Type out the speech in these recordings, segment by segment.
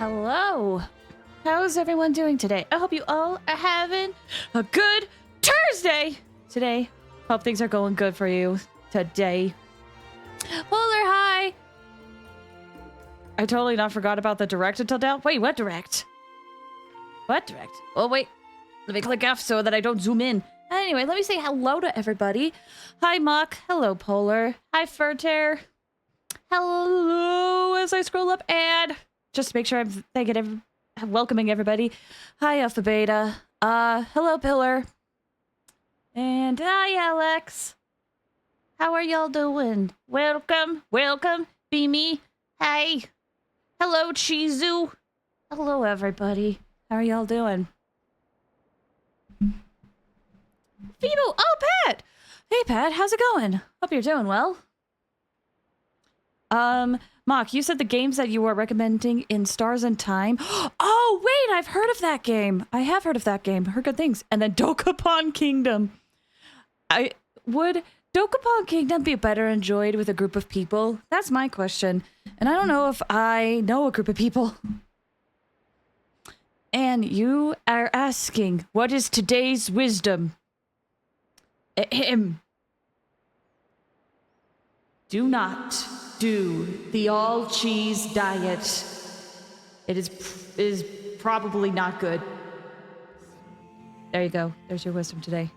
Hello. How's everyone doing today? I hope you all are having a good Thursday today. Hope things are going good for you today. Polar, hi. I totally not forgot about the direct until now. Wait, what direct? What direct? Oh, wait. Let me click F so that I don't zoom in. Anyway, let me say hello to everybody. Hi, Mock. Hello, Polar. Hi, Furter. Hello, as I scroll up, and just to make sure I'm thanking welcoming everybody. Hi, Alpha Beta. Hello, Pillar. And hi, Alex. How are y'all doing? Welcome, welcome, be me. Hi. Hello, Chizu. Hello, everybody. How are y'all doing? Phoebo, oh, Pat. Hey, Pat, how's it going? Hope you're doing well. Mock, you said the games that you were recommending in Stars and Time. Oh, wait, I've heard of that game. I have heard of that game. Heard good things. And then Dokapon Kingdom. Would Dokapon Kingdom be better enjoyed with a group of people? That's my question. And I don't know if I know a group of people. And you are asking, what is today's wisdom? Ahem. Do not do the all-cheese diet. It is probably not good. There you go. There's your wisdom today.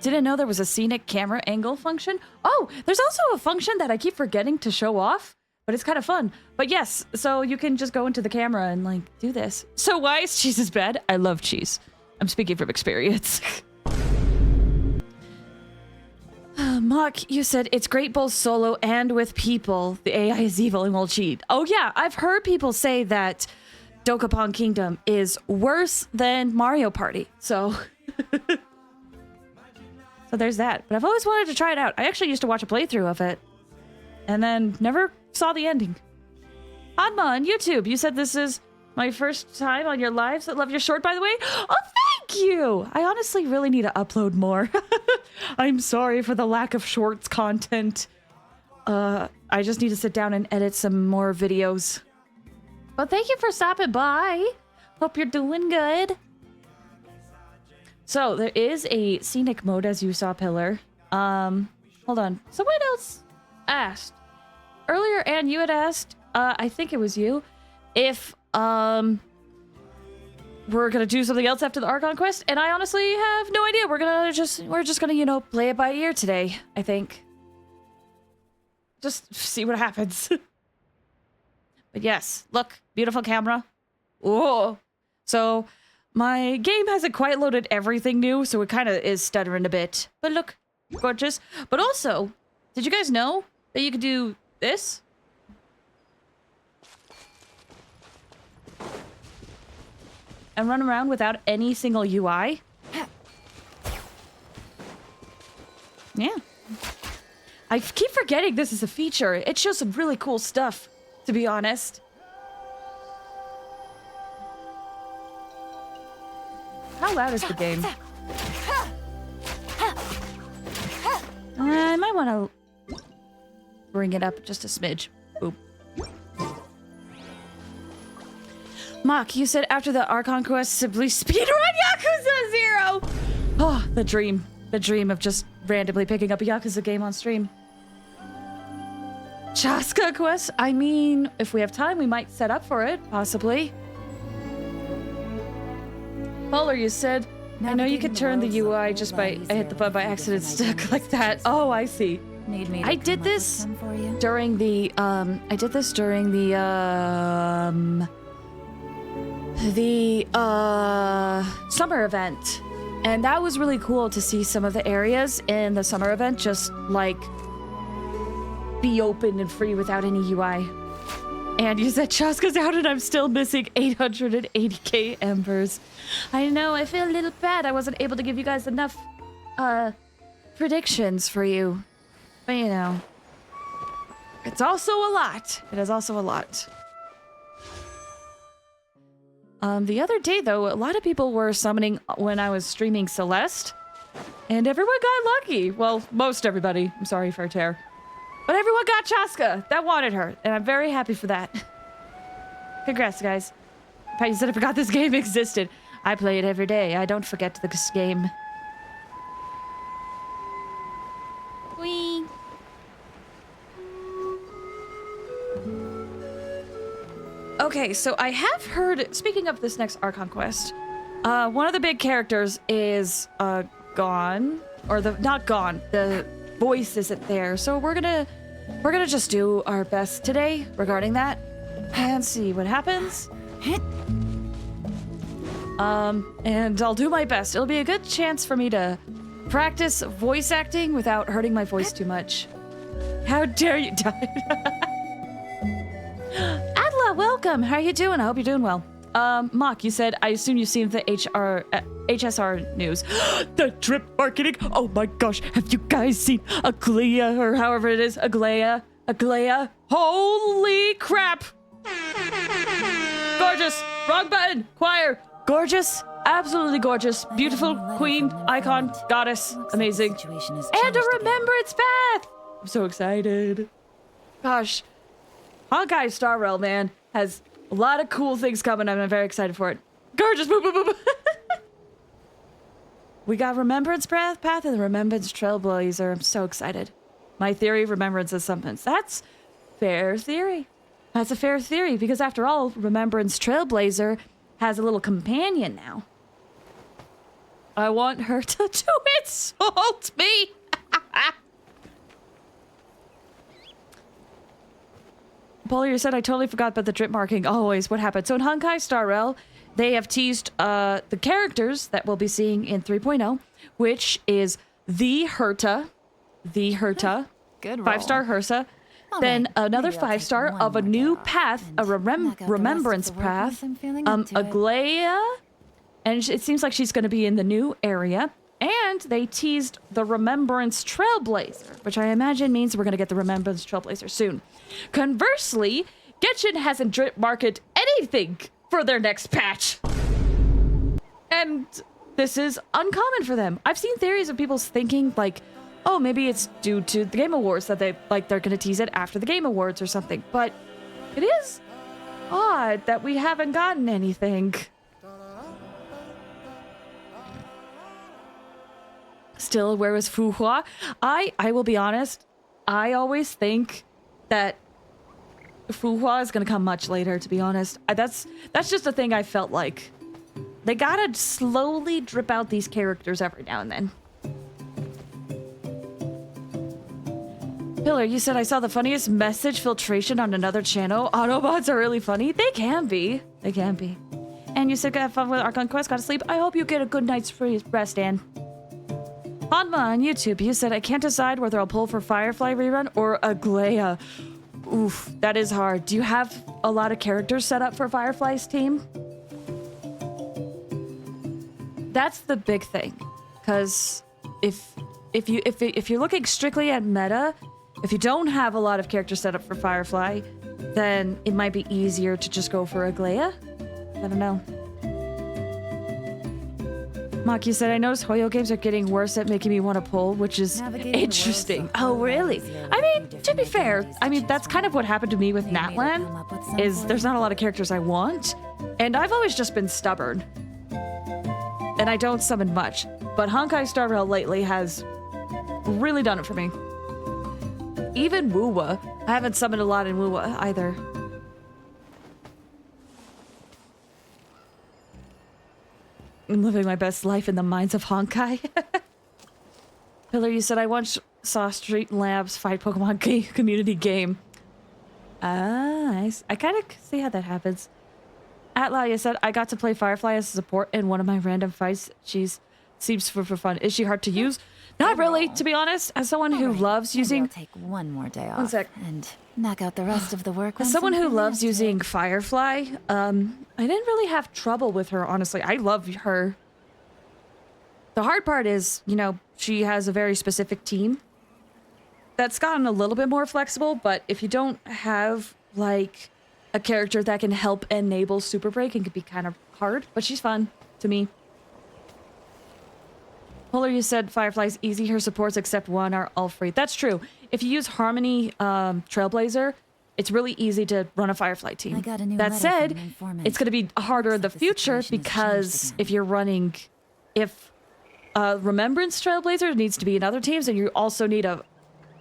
Didn't know there was a scenic camera angle function. Oh, there's also a function that I keep forgetting to show off, but it's kind of fun. But yes, so you can just go into the camera and like do this. So why is cheese bad? I love cheese. I'm speaking from experience. Mock, you said it's great both solo and with people. The AI is evil and will cheat. Oh yeah, I've heard people say that Dokapon Kingdom is worse than Mario Party. So, so there's that. But I've always wanted to try it out. I actually used to watch a playthrough of it and then never saw the ending. Hanma on YouTube, you said this is my first time on your lives. I love your short, by the way. Oh, thank you. I honestly really need to upload more. I'm sorry for the lack of shorts content. I just need to sit down and edit some more videos. Well, thank you for stopping by. Hope you're doing good. So there is a scenic mode, as you saw, Pillar. Hold on. Someone else asked earlier, and you had asked, I think it was you, if we're gonna do something else after the Archon quest, and I honestly have no idea. We're just gonna, you know, play it by ear today, I think. Just see what happens. But yes, look, beautiful camera. Whoa. So my game hasn't quite loaded everything new, so it kind of is stuttering a bit. But look, gorgeous. But also, did you guys know that you could do this? And run around without any single UI? Yeah. I keep forgetting this is a feature. It shows some really cool stuff, to be honest. How loud is the game? I might want to bring it up just a smidge. Boop. Mock, you said after the Archon quest, simply speedrun Yakuza 0! Oh, the dream. The dream of just randomly picking up a Yakuza game on stream. Chaska quest? I mean, if we have time, we might set up for it, possibly. Polar, you said, I know you could turn the UI just by, I hit the button by accident, stuck like that. Oh, I see. I did this during the, summer event, and that was really cool to see some of the areas in the summer event just like be open and free without any UI. And you said Chaska's out and I'm still missing 880k embers. I know, I feel a little bad I wasn't able to give you guys enough predictions for you, but you know, it's also a lot. It is also a lot. The other day, though, a lot of people were summoning when I was streaming Celeste, and everyone got lucky. Well, most everybody. I'm sorry for a tear. But everyone got Chaska that wanted her, and I'm very happy for that. Congrats, guys. Patty said I forgot this game existed. I play it every day. I don't forget this game. Whee! Okay, so I have heard, speaking of this next Archon quest, one of the big characters is gone, or not gone. The voice isn't there, so we're gonna just do our best today regarding that and see what happens. And I'll do my best. It'll be a good chance for me to practice voice acting without hurting my voice too much. How dare you die? Adla, welcome. How are you doing? I hope you're doing well. Mock, you said, I assume you've seen the HSR news. The drip marketing. Oh my gosh. Have you guys seen Aglaia, or however it is? Aglaia? Holy crap. Gorgeous. Wrong button. Choir. Gorgeous. Absolutely gorgeous. Beautiful queen, icon, goddess. Amazing. And a remembrance path. I'm so excited. Gosh. Honkai Star Rail, man, has a lot of cool things coming. I'm very excited for it. Gorgeous. Boop, boop, boop. We got Remembrance Path and the Remembrance Trailblazer. I'm so excited. My theory, Remembrance is something. That's fair theory. That's a fair theory, because after all, Remembrance Trailblazer has a little companion now. I want her to insult me. Polier said, I totally forgot about the drip marking. Always. What happened? So in Honkai Star Rail, they have teased the characters that we'll be seeing in 3.0, which is the Herta. Good 5-star Hersa. Then another 5-star of a new path, a remembrance path, Aglaia, and it seems like she's going to be in the new area. And they teased the Remembrance Trailblazer, which I imagine means we're going to get the Remembrance Trailblazer soon. Conversely, Genshin hasn't drip marketed anything for their next patch. And this is uncommon for them. I've seen theories of people thinking like, oh, maybe it's due to the Game Awards that they're going to tease it after the Game Awards or something. But it is odd that we haven't gotten anything. Still, where was Fu Hua? I will be honest, I always think that Fu Hua is going to come much later, to be honest. That's just a thing I felt like. They gotta slowly drip out these characters every now and then. Pillar, you said I saw the funniest message filtration on another channel. Autobots are really funny. They can be. And you said have fun with Archon Quest, gotta sleep. I hope you get a good night's rest, Dan. Hanma on YouTube, you said I can't decide whether I'll pull for Firefly rerun or Aglaia. Oof, that is hard. Do you have a lot of characters set up for Firefly's team? That's the big thing, because if you're looking strictly at meta, if you don't have a lot of characters set up for Firefly, then it might be easier to just go for Aglaia. I don't know. Maki said, I noticed Hoyo games are getting worse at making me want to pull, which is interesting. Oh, really? I mean, to be fair, that's kind of what happened to me with Natlan, is there's not a lot of characters I want, and I've always just been stubborn. And I don't summon much, but Honkai Star Rail lately has really done it for me. Even Wuwa. I haven't summoned a lot in Wuwa either. I'm living my best life in the mines of Honkai. Pillar, you said I once saw Street Labs fight Pokemon community game. Nice. I kind of see how that happens. Atlaia said, I got to play Firefly as a support in one of my random fights. She's seems for fun. Is she hard to use? Not really, to be honest. As someone who loves using... I'll take one more day off. 1 sec. And knock out the rest of the work. As someone who loves using Firefly, I didn't really have trouble with her, honestly. I love her. The hard part is, she has a very specific team. That's gotten a little bit more flexible, but if you don't have, a character that can help enable Super Break, it can be kind of hard, but she's fun to me. Polar, you said Firefly's easy. Her supports except one are all free. That's true. If you use Harmony Trailblazer, it's really easy to run a Firefly team. I got a new That letter said, from an informant. it's going to be harder in the Looks like the future situation has because changed if again. you're running, if Remembrance Trailblazer needs to be in other teams, and you also need a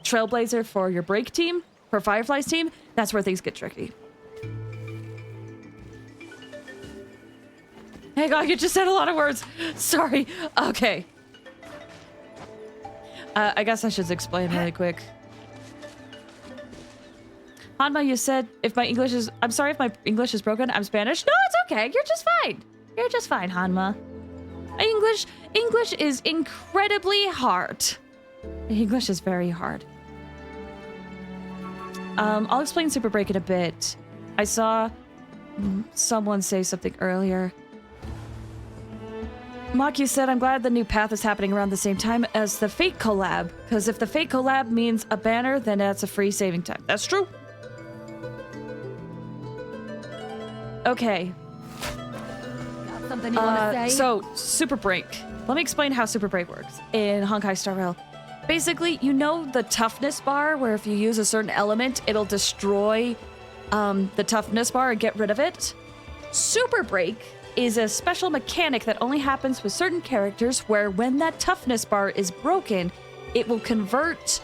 Trailblazer for your break team, for Firefly's team, that's where things get tricky. Hey God, you just said a lot of words. Sorry. Okay. I guess I should explain really quick. Hanma, you said if my English is... I'm sorry if my English is broken. I'm Spanish. No, it's okay. You're just fine. You're just fine, Hanma. English is incredibly hard. English is very hard. I'll explain Super Break in a bit. I saw someone say something earlier. Maki said, I'm glad the new path is happening around the same time as the Fate collab. Because if the Fate collab means a banner, then that's a free saving time. That's true. Okay. Got something you want to say? So, Super Break. Let me explain how Super Break works in Honkai Star Rail. Basically, you know the toughness bar, where if you use a certain element, it'll destroy the toughness bar and get rid of it? Super Break is a special mechanic that only happens with certain characters where when that toughness bar is broken, it will convert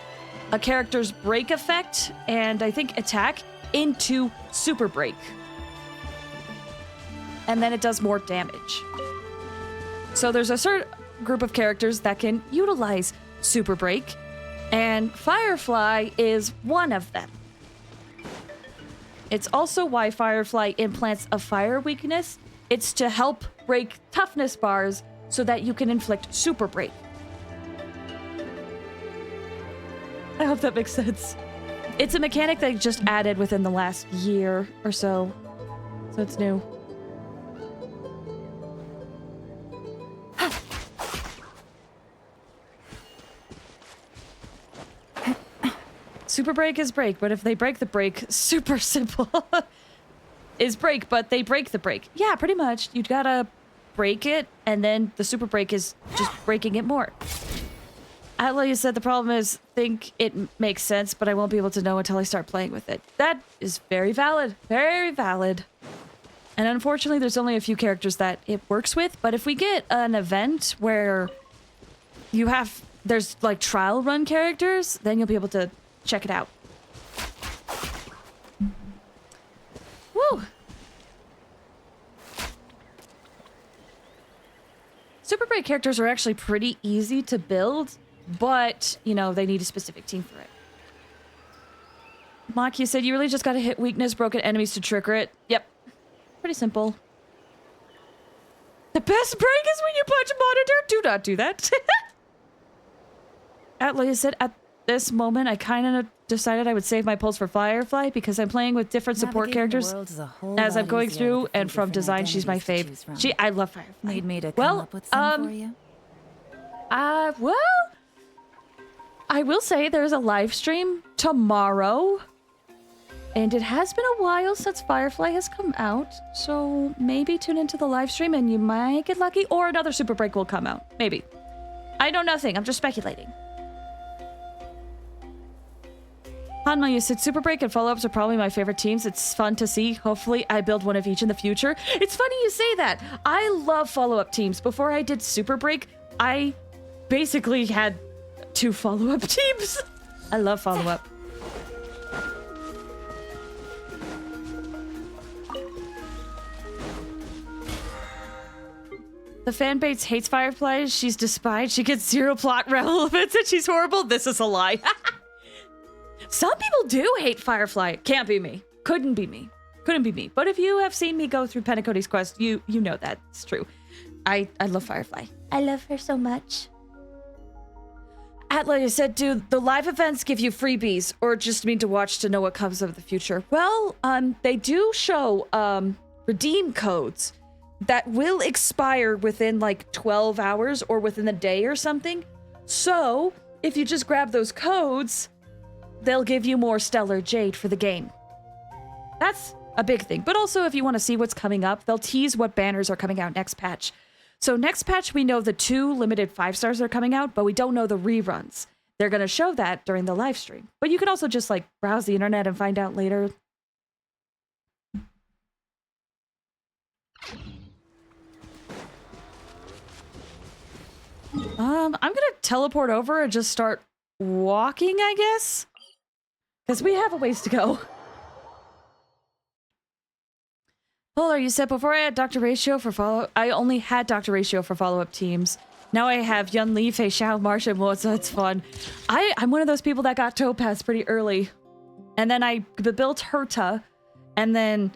a character's break effect and I think attack into Super Break. And then it does more damage. So there's a certain group of characters that can utilize Super Break, and Firefly is one of them. It's also why Firefly implants a fire weakness. It's to help break toughness bars so that you can inflict Super Break. I hope that makes sense. It's a mechanic they just added within the last year or so. So it's new. Super Break is break, but if they break the break, super simple. Is break, but they break the break. Yeah, pretty much. You gotta break it, and then the Super Break is just breaking it more. Atla, you said the problem is, think it makes sense, but I won't be able to know until I start playing with it. That is very valid. Very valid. And unfortunately, there's only a few characters that it works with, but if we get an event where there's like trial run characters, then you'll be able to check it out. Woo! Super Break characters are actually pretty easy to build, but, you know, they need a specific team for it. Maki said you really just gotta hit weakness broken enemies to trigger it. Yep. Pretty simple. The best break is when you punch a monitor. Do not do that. Atla said, at this moment, I kind of decided I would save my pulse for Firefly because I'm playing with different support Navigating the characters world is a whole as I'm lot going easier through, with a few and from different design, she's my identities to fave. choose from. I love Firefly. Need me to come up with some for you? Well, I will say there's a live stream tomorrow, and it has been a while since Firefly has come out, so maybe tune into the live stream and you might get lucky, or another Super Break will come out. Maybe. I know nothing. I'm just speculating. Hanma, you said Super Break and follow-ups are probably my favorite teams. It's fun to see. Hopefully, I build one of each in the future. It's funny you say that. I love follow-up teams. Before I did Super Break, I basically had 2 follow-up teams. I love follow-up. The fan base hates Firefly. She's despised. She gets 0 plot relevance and she's horrible. This is a lie. Some people do hate Firefly. Can't be me. Couldn't be me. Couldn't be me. But if you have seen me go through Pennacody's quest, you know that's true. I love Firefly. I love her so much. Atla said, do the live events give you freebies or just mean to watch to know what comes of the future? Well, they do show redeem codes that will expire within like 12 hours or within a day or something. So if you just grab those codes, they'll give you more Stellar Jade for the game. That's a big thing. But also, if you want to see what's coming up, they'll tease what banners are coming out next patch. So next patch, we know the 2 limited 5 stars are coming out, but we don't know the reruns. They're going to show that during the live stream. But you can also just like browse the internet and find out later. I'm going to teleport over and just start walking, I guess. Because we have a ways to go. Polar, you said before I had Dr. Ratio for I only had Dr. Ratio for follow-up teams. Now I have Yun Li, Fei Xiao, Marsha, and Moza. It's fun. I'm one of those people that got Topaz pretty early. And then I built Herta, and then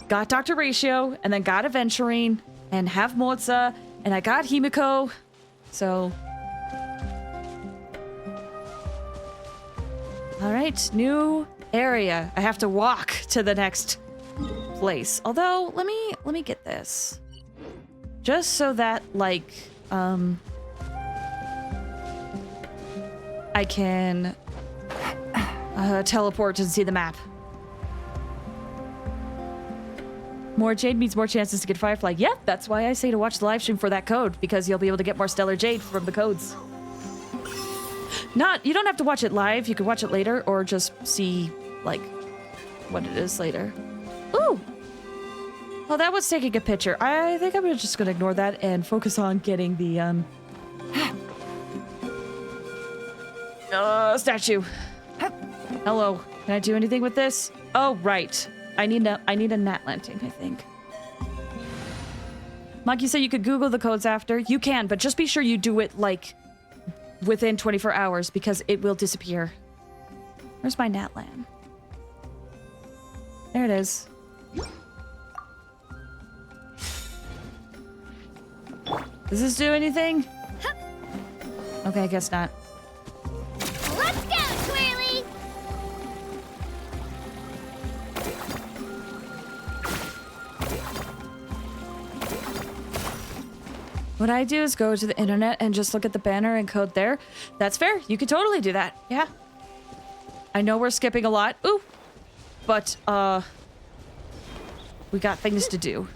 got Dr. Ratio, and then got Aventurine, and have Moza, and I got Himiko. So... Alright, new area. I have to walk to the next place. Although, let me get this. Just so that, like, I can teleport and see the map. More Jade means more chances to get Firefly. Yeah, that's why I say to watch the live stream for that code, because you'll be able to get more Stellar Jade from the codes. You don't have to watch it live. You can watch it later or just see, like, what it is later. Ooh! Well, that was taking a picture. I think I'm just gonna ignore that and focus on getting the, statue. Hello. Can I do anything with this? Oh, right. I need a Natlan thing, I think. Monkey said you could Google the codes after. You can, but just be sure you do it, like, within 24 hours, because it will disappear. Where's my Natlan? There it is. Does this do anything? Okay, I guess not. Let's go, Twirly! What I do is go to the internet and just look at the banner and code there. That's fair. You could totally do that. Yeah. I know we're skipping a lot. Ooh. But, we got things to do.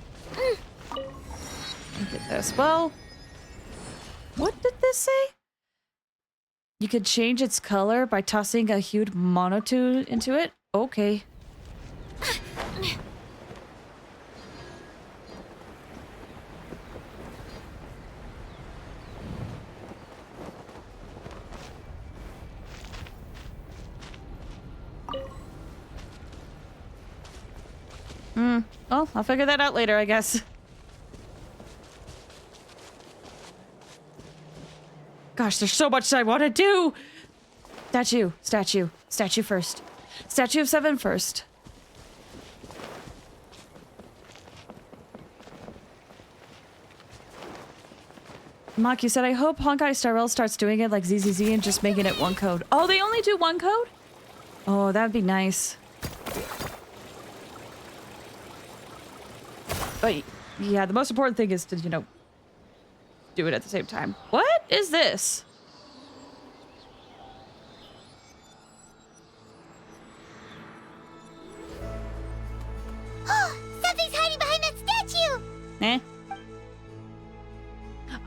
Look at this. Well, what did this say? You could change its color by tossing a hued monotone into it? Okay. Well, I'll figure that out later, I guess. Gosh, there's so much I want to do! Statue first. Statue of 7 first. Maki said, I hope Honkai Star Rail starts doing it like ZZZ and just making it one code. Oh, they only do one code? Oh, that'd be nice. But yeah, the most important thing is to, you know, do it at the same time. What is this? Something's hiding behind that statue! Eh?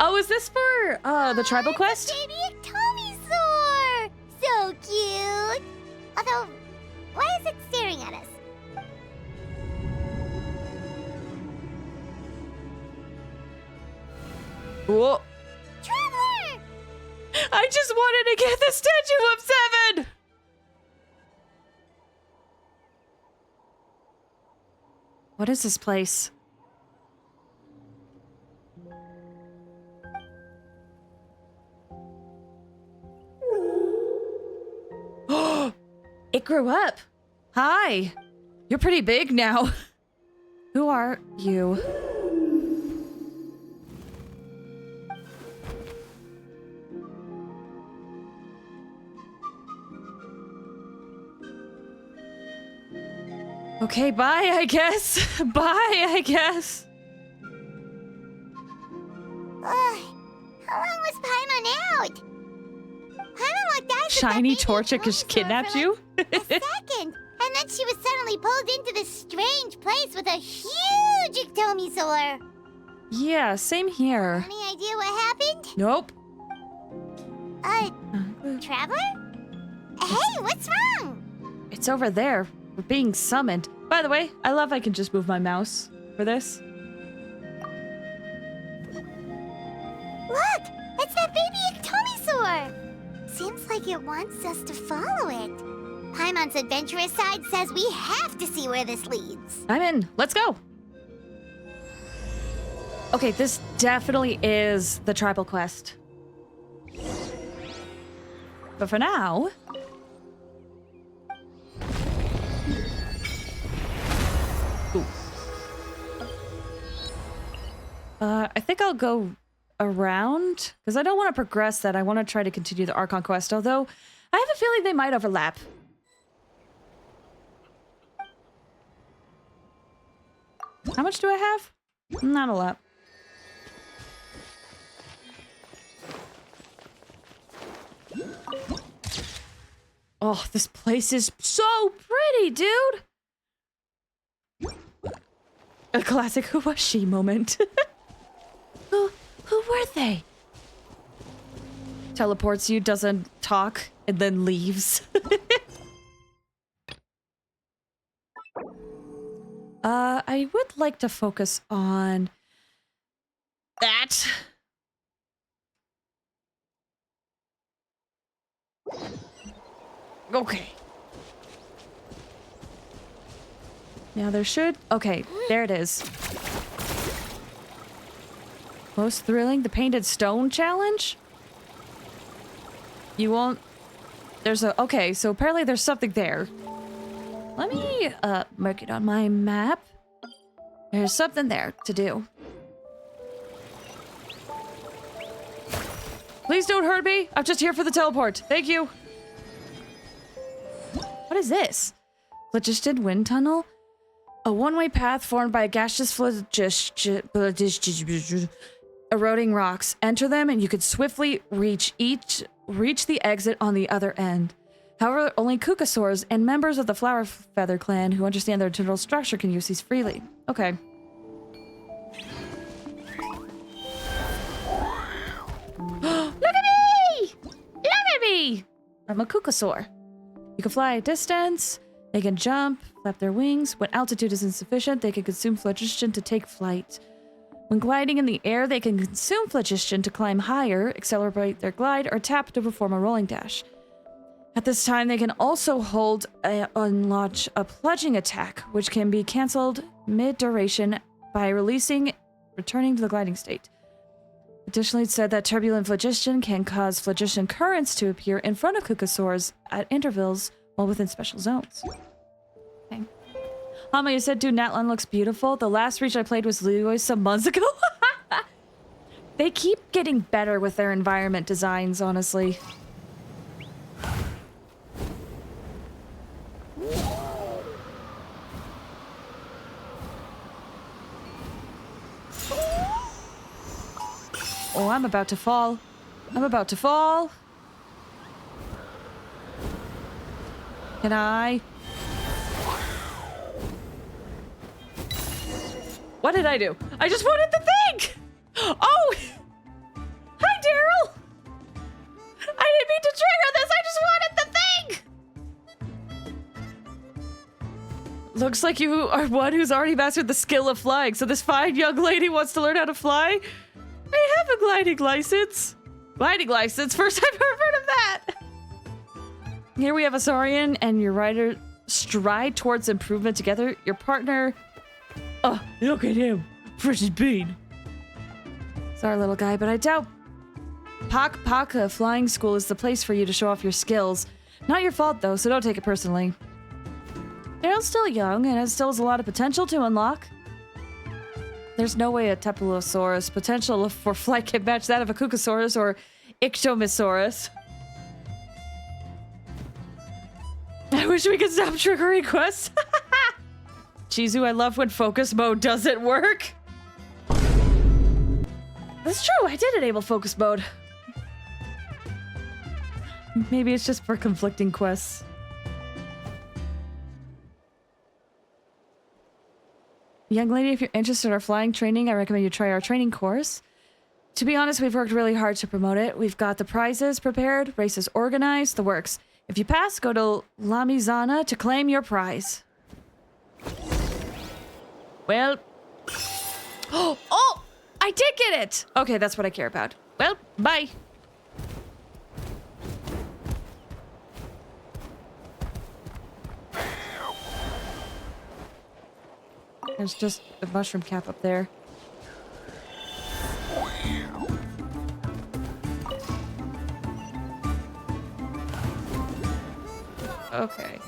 Oh, is this for the tribal quest? Baby Ectomisaur! So cute! Although, why is it staring at us? Whoa. Traveler! I just wanted to get the Statue of 7! What is this place? It grew up. Hi. You're pretty big now. Who are you? Okay, bye, I guess. Bye, I guess. How long was Paimon out? Paimon looked out. Shiny Torchic just kidnapped you? A second, and then she was suddenly pulled into this strange place with a huge Ectomisaur. Yeah, same here. Any idea what happened? Nope. Traveler? Hey, what's wrong? It's over there. We're being summoned. By the way, I love I can just move my mouse for this. Look, it's that baby Ectomisaur. Seems like it wants us to follow it. Paimon's adventurous side says we have to see where this leads. I'm in. Let's go. Okay, this definitely is the tribal quest. But for now... Ooh. I think I'll go around, because I don't want to progress that. I want to try to continue the Archon quest, although I have a feeling they might overlap. How much do I have? Not a lot. Oh, this place is so pretty, dude! A classic who was she moment. Who were they? Teleports you, doesn't talk, and then leaves. I would like to focus on that. Okay. Now there should... Okay, there it is. Most thrilling, the painted stone challenge? You won't... There's a... Okay, so apparently there's something there. Let me, mark it on my map. There's something there to do. Please don't hurt me. I'm just here for the teleport. Thank you. What is this? Phlogiston Wind Tunnel? A one-way path formed by a gaseous eroding rocks. Enter them and you could swiftly reach the exit on the other end. However, only Kukasaurs and members of the Flower Feather clan who understand their internal structure can use these freely. Okay. Look at me! Look at me! I'm a Kukasaur. You can fly a distance, they can jump, flap their wings. When altitude is insufficient, they can consume phlogiston to take flight. When gliding in the air, they can consume phlogiston to climb higher, accelerate their glide, or tap to perform a rolling dash. At this time, they can also hold and launch a plunging attack, which can be cancelled mid-duration by returning to the gliding state. Additionally, it said that turbulent phlogiston can cause phlogiston currents to appear in front of Kukasaurs at intervals while within special zones. Okay. Hama, you said, dude, Natlan looks beautiful. The last reach I played was literally some months ago. They keep getting better with their environment designs, honestly. Oh, I'm about to fall. I'm about to fall. Can I? What did I do? I just wanted the thing! Oh! Hi, Daryl! I didn't mean to trigger this, I just wanted the thing! Looks like you are one who's already mastered the skill of flying, so this fine young lady wants to learn how to fly? I have a gliding license. Gliding license? First I've ever heard of that! Here we have a Saurian and your rider stride towards improvement together. Your partner... Oh, look at him. Fresh as bean. Sorry, little guy, but I doubt Paka Flying School is the place for you to show off your skills. Not your fault, though, so don't take it personally. Daryl's still young and still has a lot of potential to unlock. There's no way a Tepulosaurus' potential for flight can match that of a Kukasaurus or Ictomisaurus. I wish we could stop triggering quests. Chizu, I love when focus mode doesn't work. That's true, I did enable focus mode. Maybe it's just for conflicting quests. Young lady, if you're interested in our flying training, I recommend you try our training course. To be honest, we've worked really hard to promote it. We've got the prizes prepared, races organized, the works. If you pass, go to La Mizana to claim your prize. Well. Oh! I did get it! Okay, that's what I care about. Well, bye. There's just a mushroom cap up there. Okay.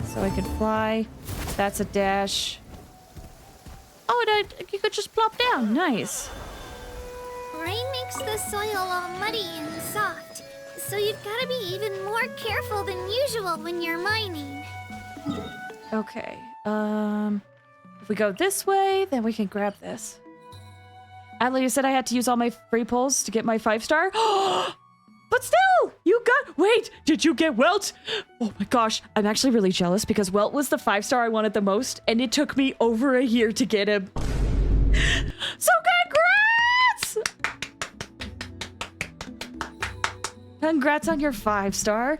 So I can fly. That's a dash. Oh, and you could just plop down. Nice. Rain makes the soil all muddy and soft, so you've got to be even more careful than usual when you're mining. Okay. If we go this way, then we can grab this. Adler, you said I had to use all my free pulls to get my 5-star? But still, you got... Wait, did you get Welt? Oh my gosh, I'm actually really jealous because Welt was the 5-star I wanted the most, and it took me over a year to get him. So congrats! Congrats on your 5-star.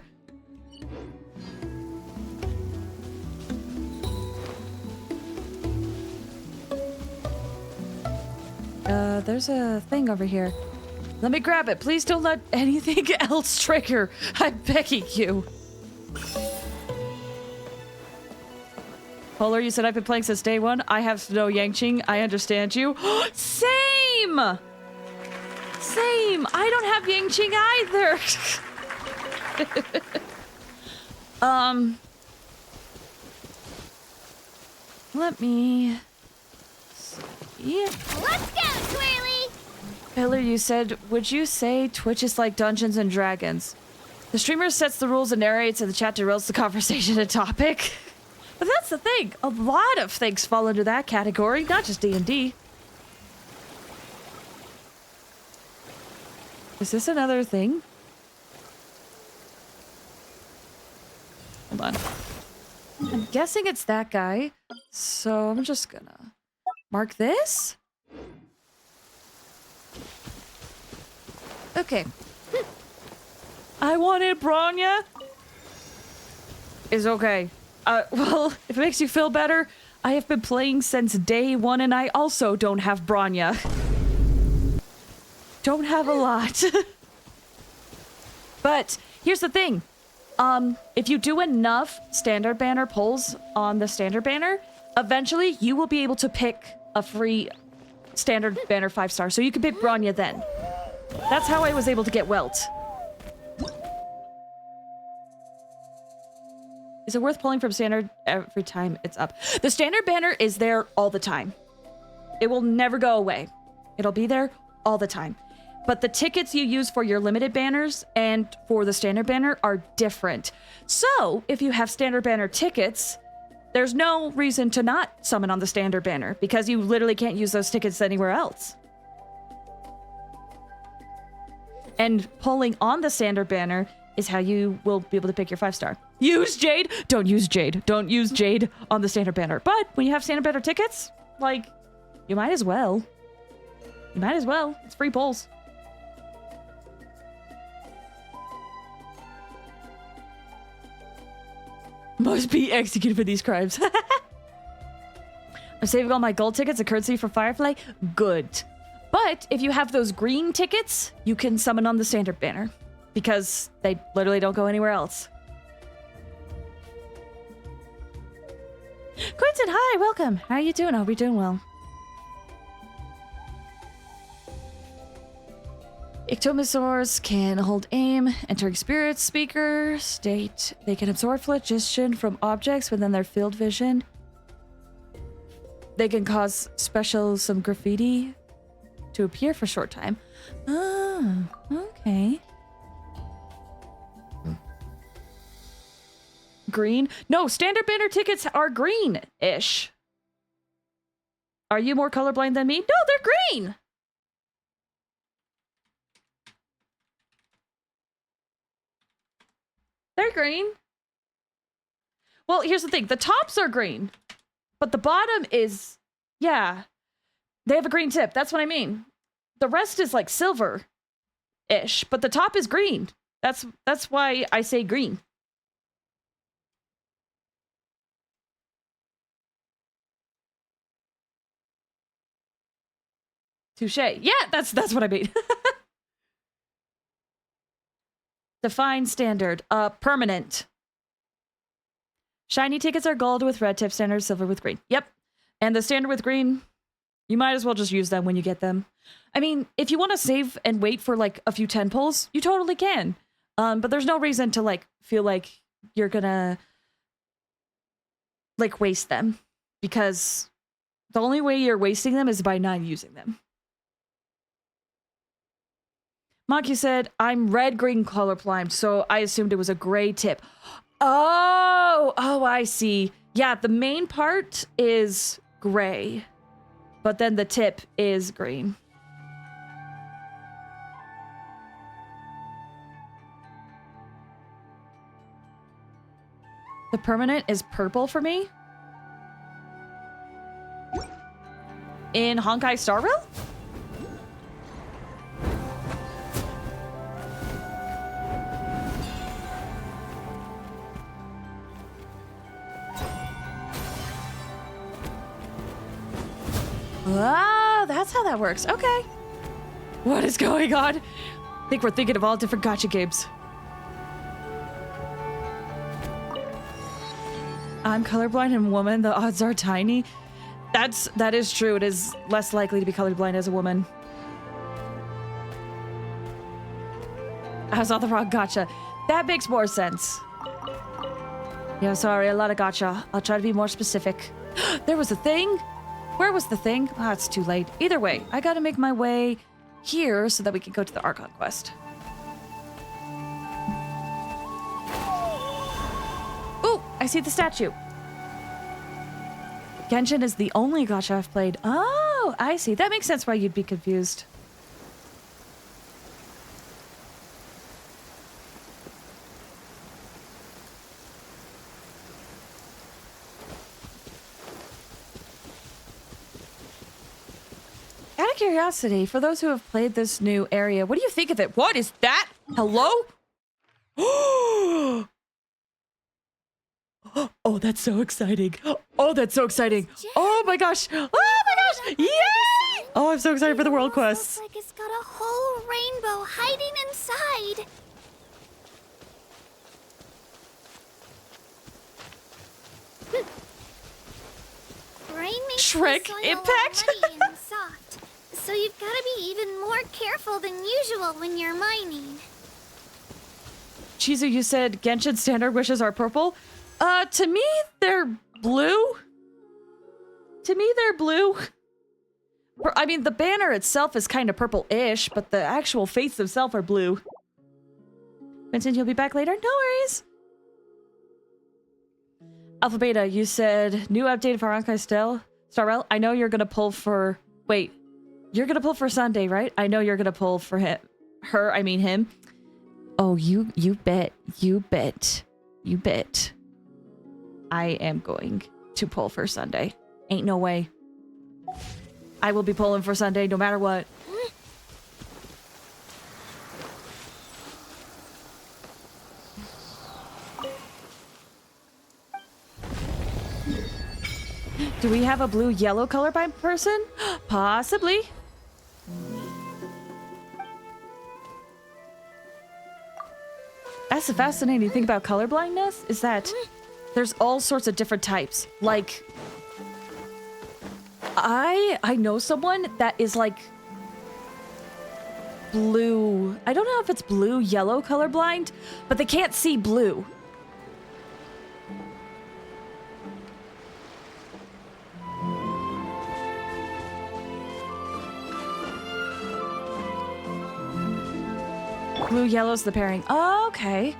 There's a thing over here. Let me grab it. Please don't let anything else trigger. I'm begging you. Polar, you said I've been playing since day one. I have no Yangqing. I understand you. Same! Same. I don't have Yangqing either. Let me see. Let's go, Twirly! Pillar, you said, would you say Twitch is like Dungeons and Dragons? The streamer sets the rules and narrates, and the chat derails the conversation and topic. But that's the thing. A lot of things fall into that category, not just D&D. Is this another thing? Hold on. I'm guessing it's that guy. So I'm just gonna mark this. Okay. I wanted Bronya. Is okay. Well, if it makes you feel better, I have been playing since day one and I also don't have Bronya. Don't have a lot. But here's the thing. If you do enough standard banner pulls on the standard banner, eventually you will be able to pick a free standard banner 5-star. So you can pick Bronya then. That's how I was able to get Welt. Is it worth pulling from standard every time it's up? The standard banner is there all the time. It will never go away. It'll be there all the time. But the tickets you use for your limited banners and for the standard banner are different. So if you have standard banner tickets, there's no reason to not summon on the standard banner because you literally can't use those tickets anywhere else. And pulling on the standard banner is how you will be able to pick your 5-star. Use Jade! Don't use Jade. Don't use Jade on the standard banner. But when you have standard banner tickets, like, you might as well. You might as well. It's free pulls. Must be executed for these crimes. I'm saving all my gold tickets, a currency for Firefly. Good. But if you have those green tickets, you can summon on the standard banner because they literally don't go anywhere else. Quinton, hi, welcome. How are you doing? I hope you're doing well. Ictomosaurs can hold aim, entering spirits, speaker, state. They can absorb phlogiston from objects within their field vision. They can cause some graffiti to appear for a short time. Oh, okay. Green? No, standard banner tickets are green-ish. Are you more colorblind than me? No, they're green! They're green. Well, here's the thing. The tops are green, but the bottom is Yeah. They have a green tip. That's what I mean. The rest is like silver-ish, but the top is green. That's why I say green. Touche. Yeah, that's what I mean. Define standard. Permanent. Shiny tickets are gold with red tip, standard silver with green. Yep. And the standard with green, you might as well just use them when you get them. I mean, if you want to save and wait for like a few 10 pulls, you totally can. But there's no reason to like feel like you're gonna like waste them, because the only way you're wasting them is by not using them. Maki said, I'm red-green colorblind, so I assumed it was a gray tip. Oh, I see. Yeah, the main part is gray, but then the tip is green. The permanent is purple for me. In Honkai Star Rail? Oh, that's how that works. Okay. What is going on? I think we're thinking of all different gacha games. I'm colorblind and a woman. The odds are tiny. That is true. It is less likely to be colorblind as a woman. I was on the wrong gacha. That makes more sense. Yeah, sorry, a lot of gacha. I'll try to be more specific. There was a thing? Where was the thing? Ah, it's too late. Either way, I gotta make my way here so that we can go to the Archon quest. Ooh, I see the statue. Genshin is the only gacha I've played. Oh, I see. That makes sense why you'd be confused. Out of curiosity, for those who have played this new area, what do you think of it? What is that? Hello? Oh, that's so exciting. Oh, that's so exciting. Oh my gosh. Oh my gosh. Yay! Oh, I'm so excited for the world quests. Looks like it's got a whole rainbow hiding inside. Rain makes Shrek the soil impact? all muddy and soft, so you've got to be even more careful than usual when you're mining. Chizu, you said Genshin standard wishes are purple. To me, they're blue. To me, they're blue. I mean, the banner itself is kind of purple-ish, but the actual fates themselves are blue. Vincent, you'll be back later? No worries. Alpha Beta, you said new update for Honkai Star Rail. I know you're gonna pull for... Wait. You're gonna pull for Sunday, right? I know you're gonna pull for him. I mean him. Oh, you bet. You bet. You bet. I am going to pull for Sunday. Ain't no way. I will be pulling for Sunday no matter what. Do we have a blue-yellow colorblind person? Possibly. That's the fascinating thing about colorblindness, is that there's all sorts of different types. Like, I know someone that is like blue. I don't know if it's blue-yellow colorblind, but they can't see blue. Blue-yellow's the pairing. Oh, okay.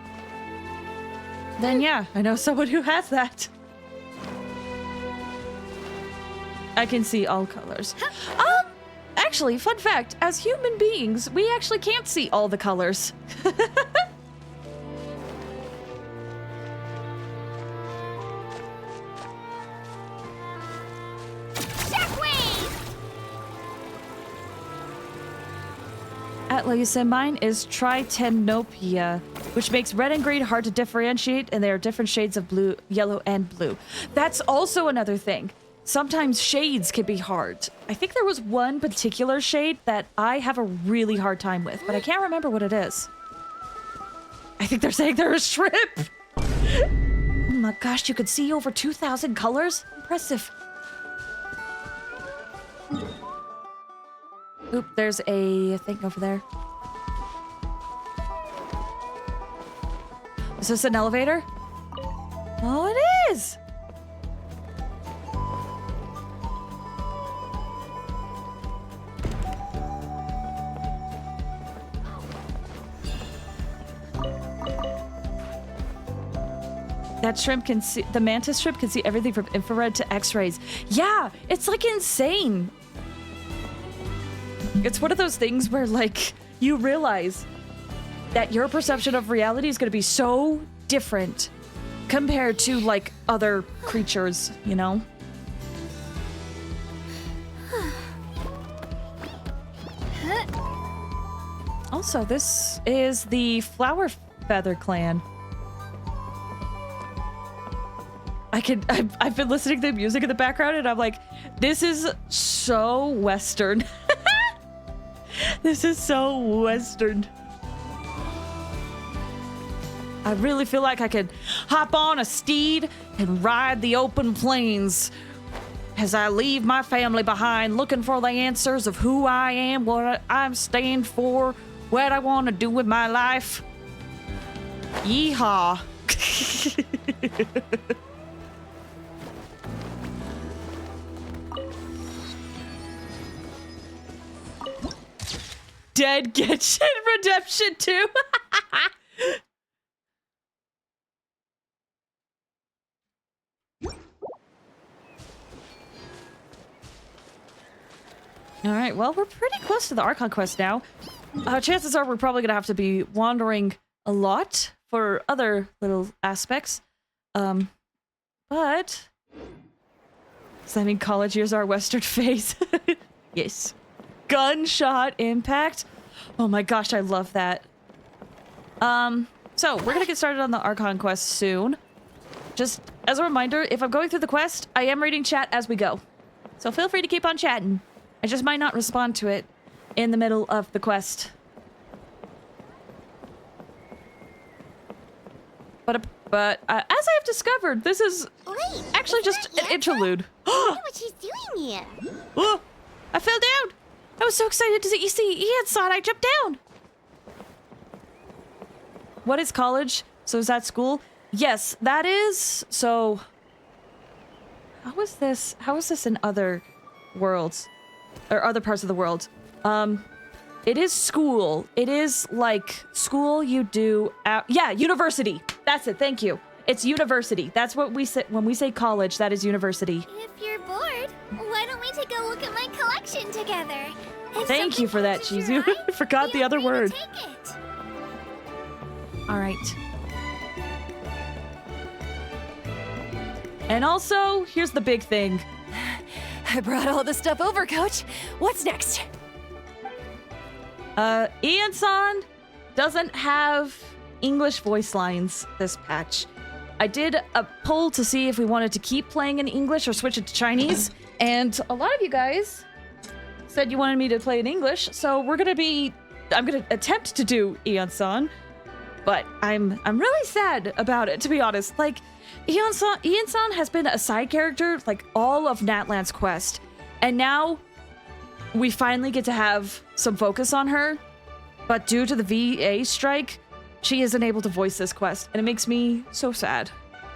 Then yeah, I know someone who has that. I can see all colors. Actually, fun fact, as human beings, we actually can't see all the colors. Shockwave! Atla, you said mine is Tritenopia, which makes red and green hard to differentiate, and there are different shades of blue, yellow, and blue. That's also another thing. Sometimes shades can be hard. I think there was one particular shade that I have a really hard time with, but I can't remember what it is. I think they're saying they're a shrimp. Oh my gosh, you could see over 2,000 colors? Impressive. Oop, there's a thing over there. Is this an elevator? Oh, it is! That shrimp can see, the mantis shrimp can see everything from infrared to x-rays. Yeah, it's like insane. It's one of those things where like you realize that your perception of reality is going to be so different compared to like other creatures, you know? Also, this is the Flower Feather Clan. I've been listening to the music in the background and I'm like, this is so Western. This is so Western. I really feel like I could hop on a steed and ride the open plains as I leave my family behind, looking for the answers of who I am, what I'm stand for, what I want to do with my life. Yeehaw. Dead Genshin Redemption 2. All right, well, we're pretty close to the Archon quest now. Chances are we're probably going to have to be wandering a lot for other little aspects. But does that mean college years are Western phase? Yes. Gunshot impact. Oh my gosh, I love that. So we're gonna get started on the Archon quest soon. Just as a reminder, if I'm going through the quest, I am reading chat as we go. So feel free to keep on chatting. I just might not respond to it in the middle of the quest. But as I have discovered, this is actually just an interlude. Look at what she's doing here. Oh, I fell down. I was so excited to see Ian-san. I jumped down. What is college? So is that school? Yes, that is. So how is this in other worlds or other parts of the world? It is school. It is like school you do at, yeah, university. That's it. Thank you. It's university. That's what we say when we say college. That is university. If you're bored, why don't we take a look at my collection together? Thank you for that, Chizu. I forgot the other word. All right. And also, here's the big thing. I brought all the stuff over, Coach. What's next? Ian-san doesn't have English voice lines this patch. I did a poll to see if we wanted to keep playing in English or switch it to Chinese, and a lot of you guys said you wanted me to play in English, so I'm gonna attempt to do Ian-san, but I'm really sad about it, to be honest. Like, Ian-san has been a side character, like, all of Natlan's quest, and now we finally get to have some focus on her, but due to the VA strike, she isn't able to voice this quest, and it makes me so sad.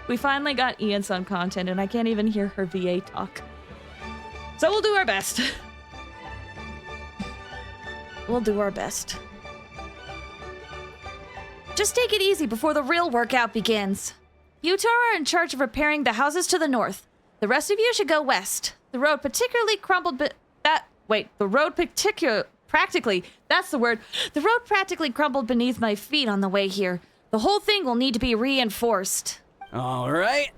We finally got Ian-san content, and I can't even hear her VA talk. So we'll do our best. We'll do our best. Just take it easy before the real workout begins. You two are in charge of repairing the houses to the north. The rest of you should go west. The road particularly crumbled The road practically crumbled beneath my feet on the way here. The whole thing will need to be reinforced. All right.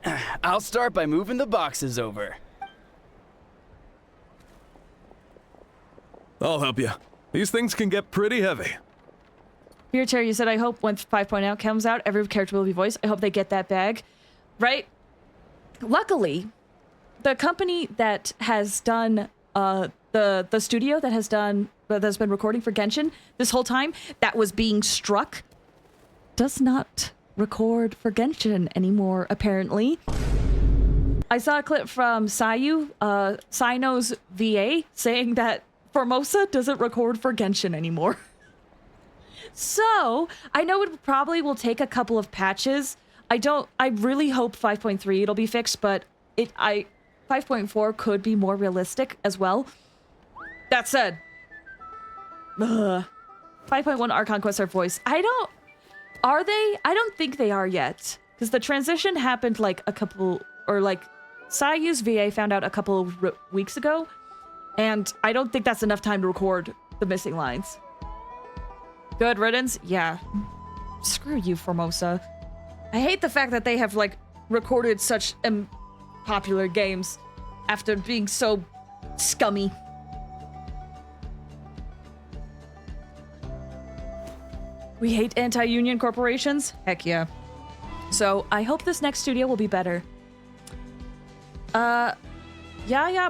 I'll start by moving the boxes over. I'll help you. These things can get pretty heavy. Here, Terry, you said, I hope when 5.0 comes out, every character will be voiced. I hope they get that bag. Right? Luckily, the company that has done, the studio that has been recording for Genshin this whole time, that was being struck, does not record for Genshin anymore, apparently. I saw a clip from Sayu, Sino's VA, saying that Formosa doesn't record for Genshin anymore. So, I know it probably will take a couple of patches. I really hope 5.3 it'll be fixed, but 5.4 could be more realistic as well. That said, 5.1 Archon quests are voiced. Are they? I don't think they are yet. Because the transition happened Sayu's VA found out a couple of weeks ago, and I don't think that's enough time to record the missing lines. Good riddance? Yeah. Screw you, Formosa. I hate the fact that they have, recorded such popular games after being so scummy. We hate anti-union corporations? Heck yeah. So, I hope this next studio will be better. Yeah,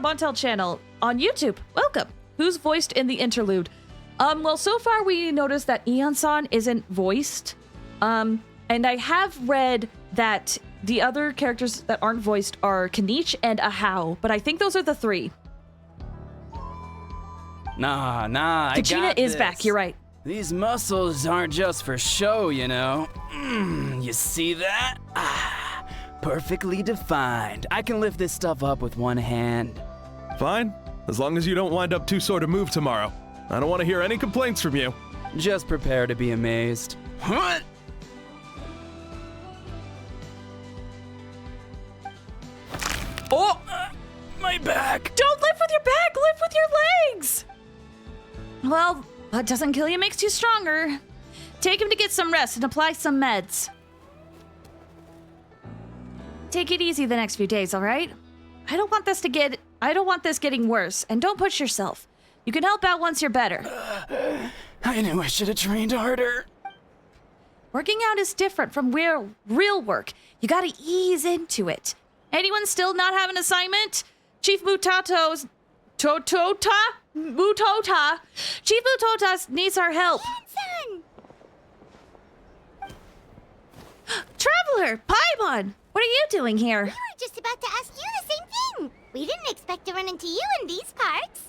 Montel channel on YouTube. Welcome. Who's voiced in the interlude? Well, so far we noticed that Eon-san isn't voiced. And I have read that the other characters that aren't voiced are Kaniche and Ahau, but I think those are the three. Nah, I got Kachina is this. back, you're right. These muscles aren't just for show, you know. You see that? Perfectly defined. I can lift this stuff up with one hand. Fine, as long as you don't wind up too sore to move tomorrow. I don't want to hear any complaints from you. Just prepare to be amazed. What? Oh! My back! Don't lift with your back, lift with your legs! Well, what doesn't kill you makes you stronger. Take him to get some rest and apply some meds. Take it easy the next few days, all right? I don't want this getting worse, and don't push yourself. You can help out once you're better. I knew I should have trained harder. Working out is different from real work. You gotta ease into it. Anyone still not have an assignment? Chief Mutota Chief Mutota needs our help. Hanson! Traveler, Paimon, what are you doing here? We were just about to ask you the same thing. We didn't expect to run into you in these parts.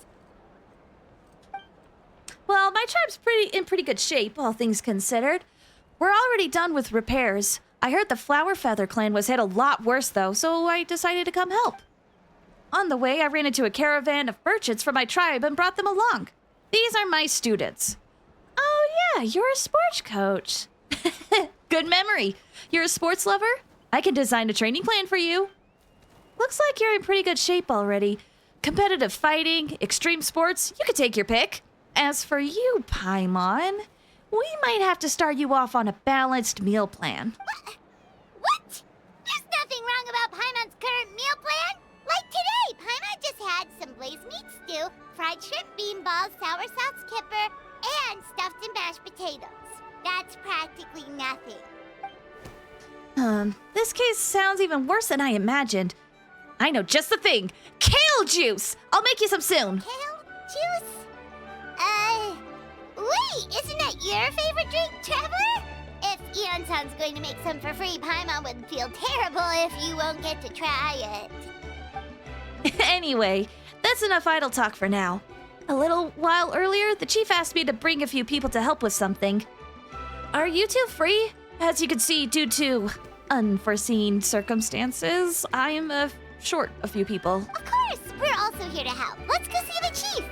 Well, my tribe's in pretty good shape, all things considered. We're already done with repairs. I heard the Flower Feather clan was hit a lot worse, though, so I decided to come help. On the way, I ran into a caravan of merchants from my tribe and brought them along. These are my students. Oh, yeah, you're a sports coach. Good memory. You're a sports lover? I can design a training plan for you. Looks like you're in pretty good shape already. Competitive fighting, extreme sports, you could take your pick. As for you, Paimon, we might have to start you off on a balanced meal plan. What? There's nothing wrong about Paimon's current meal plan. Like today, Paimon just had some blazed meat stew, fried shrimp bean balls, sour sauce kipper, and stuffed and mashed potatoes. That's practically nothing. This case sounds even worse than I imagined. I know just the thing. Kale juice! I'll make you some soon. Kale juice? Wait, isn't that your favorite drink, Traveler? If Eon-san's going to make some for free, Paimon would feel terrible if you won't get to try it. Anyway, that's enough idle talk for now. A little while earlier, the chief asked me to bring a few people to help with something. Are you two free? As you can see, due to unforeseen circumstances, I am short a few people. Of course, we're also here to help. Let's go see the chief.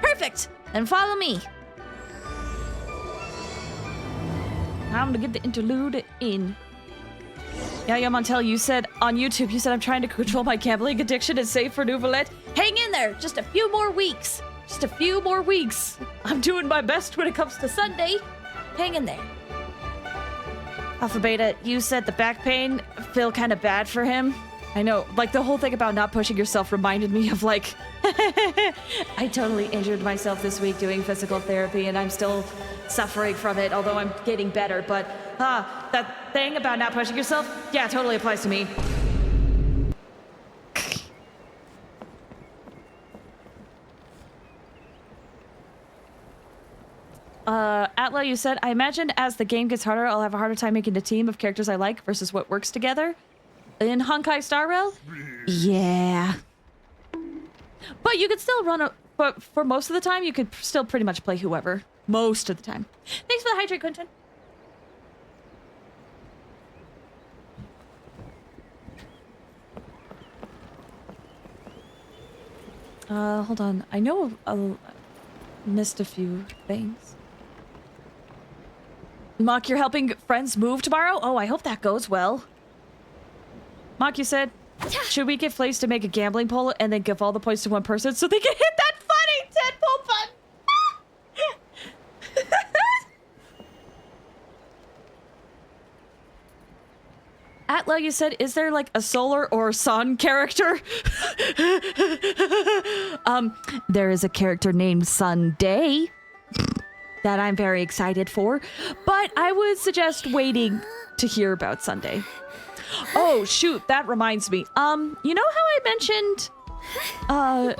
Perfect! Then follow me. Time to get the interlude in. Yeah, Montel, you said on YouTube, I'm trying to control my gambling addiction and save for Nouvelette. Hang in there, just a few more weeks. Just a few more weeks. I'm doing my best when it comes to Sunday. Hang in there. Alpha Beta, you said the back pain feel kind of bad for him. I know, like the whole thing about not pushing yourself reminded me of like, I totally injured myself this week doing physical therapy and I'm still suffering from it, although I'm getting better. But that thing about not pushing yourself, yeah, totally applies to me. Atla, you said, I imagine as the game gets harder, I'll have a harder time making a team of characters I like versus what works together. In Honkai Star Rail? Yeah. But you could still but for most of the time, you could still pretty much play whoever. Most of the time. Thanks for the hydrate, Quentin. Hold on. I know I missed a few things. Mock, you're helping friends move tomorrow? Oh, I hope that goes well. Mock, you said, should we get Flaze to make a gambling poll and then give all the points to one person so they can hit that funny tadpole button? Atla, you said, is there like a solar or sun character? There is a character named Sunday that I'm very excited for, but I would suggest waiting to hear about Sunday. Oh shoot, that reminds me. You know how I mentioned to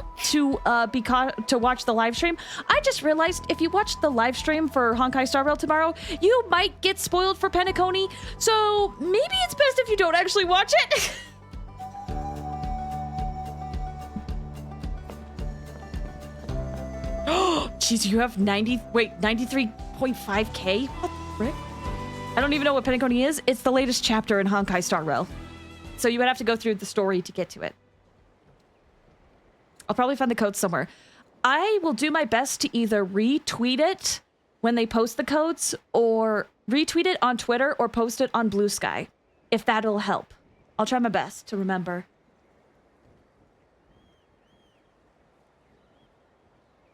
watch the live stream? I just realized if you watch the live stream for Honkai Star Rail tomorrow, you might get spoiled for Penacony. So maybe it's best if you don't actually watch it. Jeez, you have 93.5k? What the frick? I don't even know what Penacony is. It's the latest chapter in Honkai Star Rail. So you would have to go through the story to get to it. I'll probably find the code somewhere. I will do my best to either retweet it when they post the codes, or retweet it on Twitter, or post it on Blue Sky, if that'll help. I'll try my best to remember.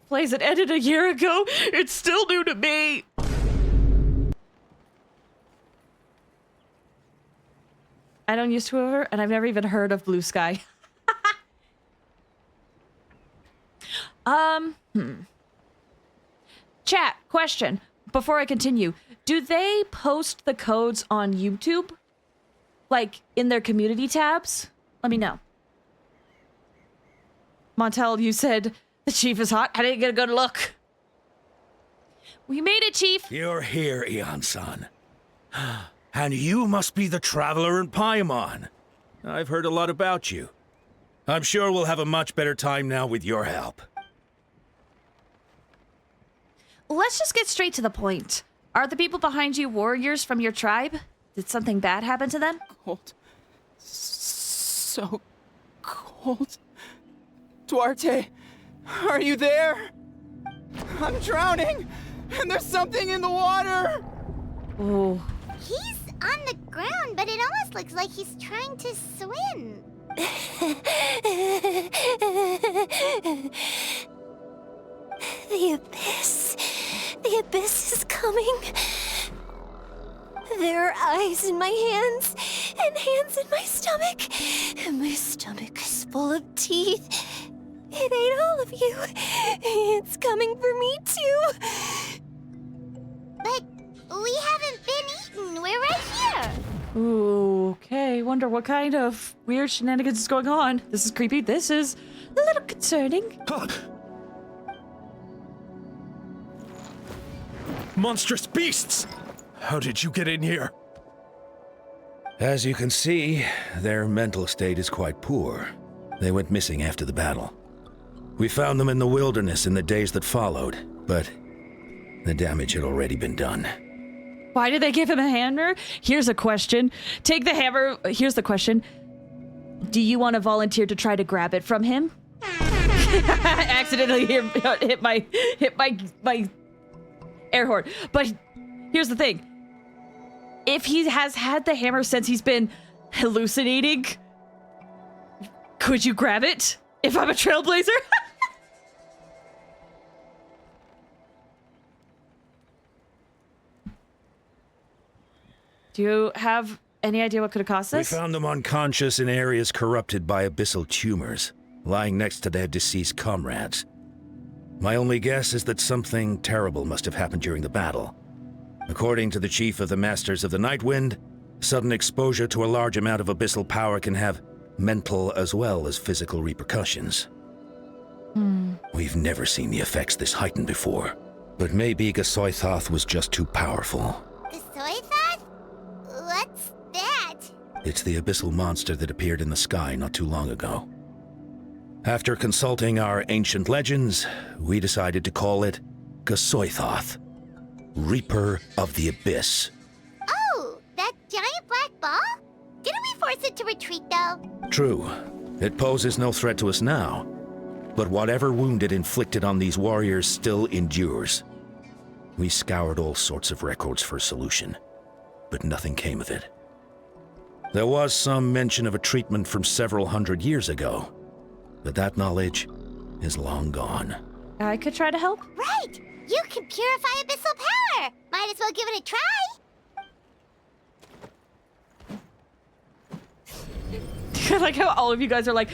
Plays it ended a year ago. It's still new to me. I don't use Twitter, and I've never even heard of Blue Sky. Chat, question. Before I continue, do they post the codes on YouTube? Like, in their community tabs? Let me know. Montel, you said the chief is hot. I didn't get a good look. We made it, Chief. You're here, Eon-san. And you must be the traveler in Paimon. I've heard a lot about you. I'm sure we'll have a much better time now with your help. Let's just get straight to the point. Are the people behind you warriors from your tribe? Did something bad happen to them? Cold. So cold. Duarte, are you there? I'm drowning, and there's something in the water. Oh. He's on the ground, but it almost looks like he's trying to swim. The abyss. The abyss is coming. There are eyes in my hands, and hands in my stomach. And my stomach is full of teeth. It ate all of you. It's coming for me, too. But we haven't been eaten. We're right here. Ooh, okay. Wonder what kind of weird shenanigans is going on. This is creepy. This is a little concerning. Monstrous beasts! How did you get in here? As you can see, their mental state is quite poor. They went missing after the battle. We found them in the wilderness in the days that followed, but the damage had already been done. Why did they give him a hammer? Here's a question. Take the hammer. Here's the question. Do you want to volunteer to try to grab it from him? I accidentally hit my air horn. But here's the thing. If he has had the hammer since he's been hallucinating, could you grab it? If I'm a trailblazer? Do you have Any idea what could have caused We this? found them unconscious in areas corrupted by abyssal tumors, lying next to their deceased comrades. My only guess is that something terrible must have happened during the battle. According to the chief of the Masters of the Nightwind, sudden exposure to a large amount of abyssal power can have mental as well as physical repercussions. We've never seen the effects this heightened before, but maybe Gasoithoth was just too powerful. Gasoithoth? What's that? It's the abyssal monster that appeared in the sky not too long ago. After consulting our ancient legends, we decided to call it Gasoithoth, Reaper of the Abyss. Oh, that giant black ball? Didn't we force it to retreat, though? True, it poses no threat to us now, but whatever wound it inflicted on these warriors still endures. We scoured all sorts of records for a solution, but nothing came of it. There was some mention of a treatment from several hundred years ago, but that knowledge is long gone. I could try to help. Right! You can purify abyssal power! Might as well give it a try! I like how all of you guys are like,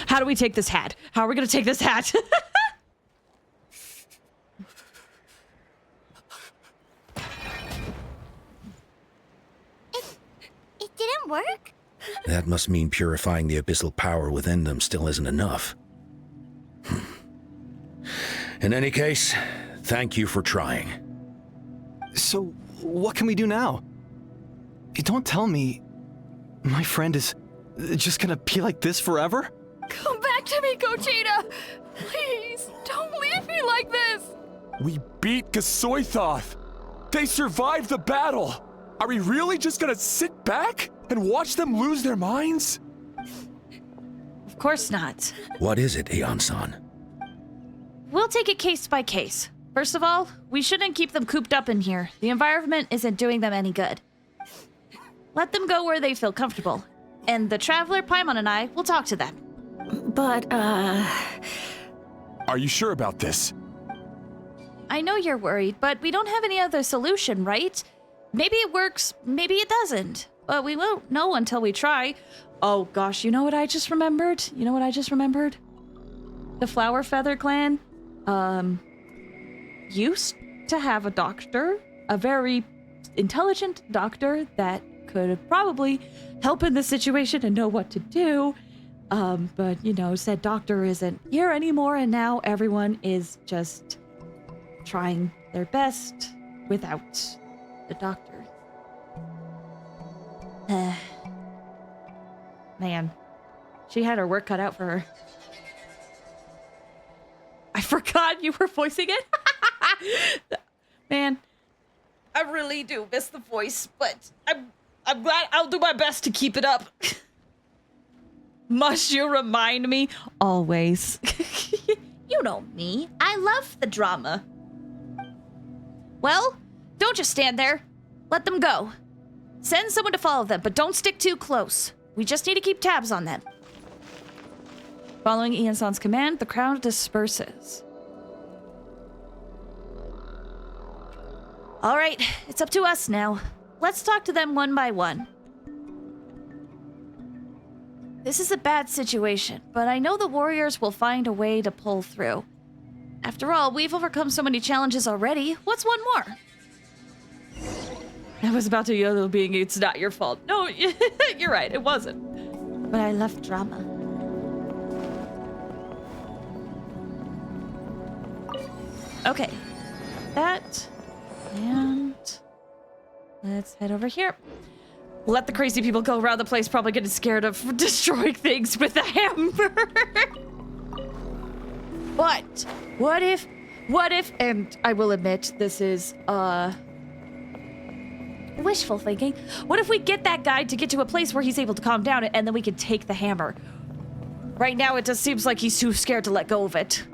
how do we take this hat? How are we gonna take this hat? It didn't work? That must mean purifying the abyssal power within them still isn't enough. In any case, thank you for trying. So, what can we do now? Don't tell me my friend is just gonna be like this forever? Come back to me, Gogeta! Please, don't leave me like this! We beat Gasoithoth! They survived the battle! Are we really just gonna sit back and watch them lose their minds? Of course not. What is it, Aeon-san? We'll take it case by case. First of all, we shouldn't keep them cooped up in here. The environment isn't doing them any good. Let them go where they feel comfortable. And the Traveler, Paimon, and I will talk to them. But, Are you sure about this? I know you're worried, but we don't have any other solution, right? Maybe it works, maybe it doesn't. But we won't know until we try. Oh gosh, you know what I just remembered? The Flower Feather clan, used to have a doctor, a very intelligent doctor that could probably help in this situation and know what to do. But, said doctor isn't here anymore, and now everyone is just trying their best without the doctor. Man, she had her work cut out for her. I forgot you were voicing it. Man, I really do miss the voice, but I'm glad. I'll do my best to keep it up. Must you remind me? Always. You know me. I love the drama. Well, don't just stand there. Let them go. Send someone to follow them, but don't stick too close. We just need to keep tabs on them. Following Ian-san's command, the crowd disperses. All right, it's up to us now. Let's talk to them one by one. This is a bad situation, but I know the warriors will find a way to pull through. After all, we've overcome so many challenges already. What's one more? I was about to yell being, it's not your fault. No, you're right, it wasn't. But I love drama. Okay, that, and let's head over here. Let the crazy people go around the place, probably getting scared of destroying things with a hammer. But what if, and I will admit this is, wishful thinking. What if we get that guy to get to a place where he's able to calm down and then we can take the hammer? Right now it just seems like he's too scared to let go of it.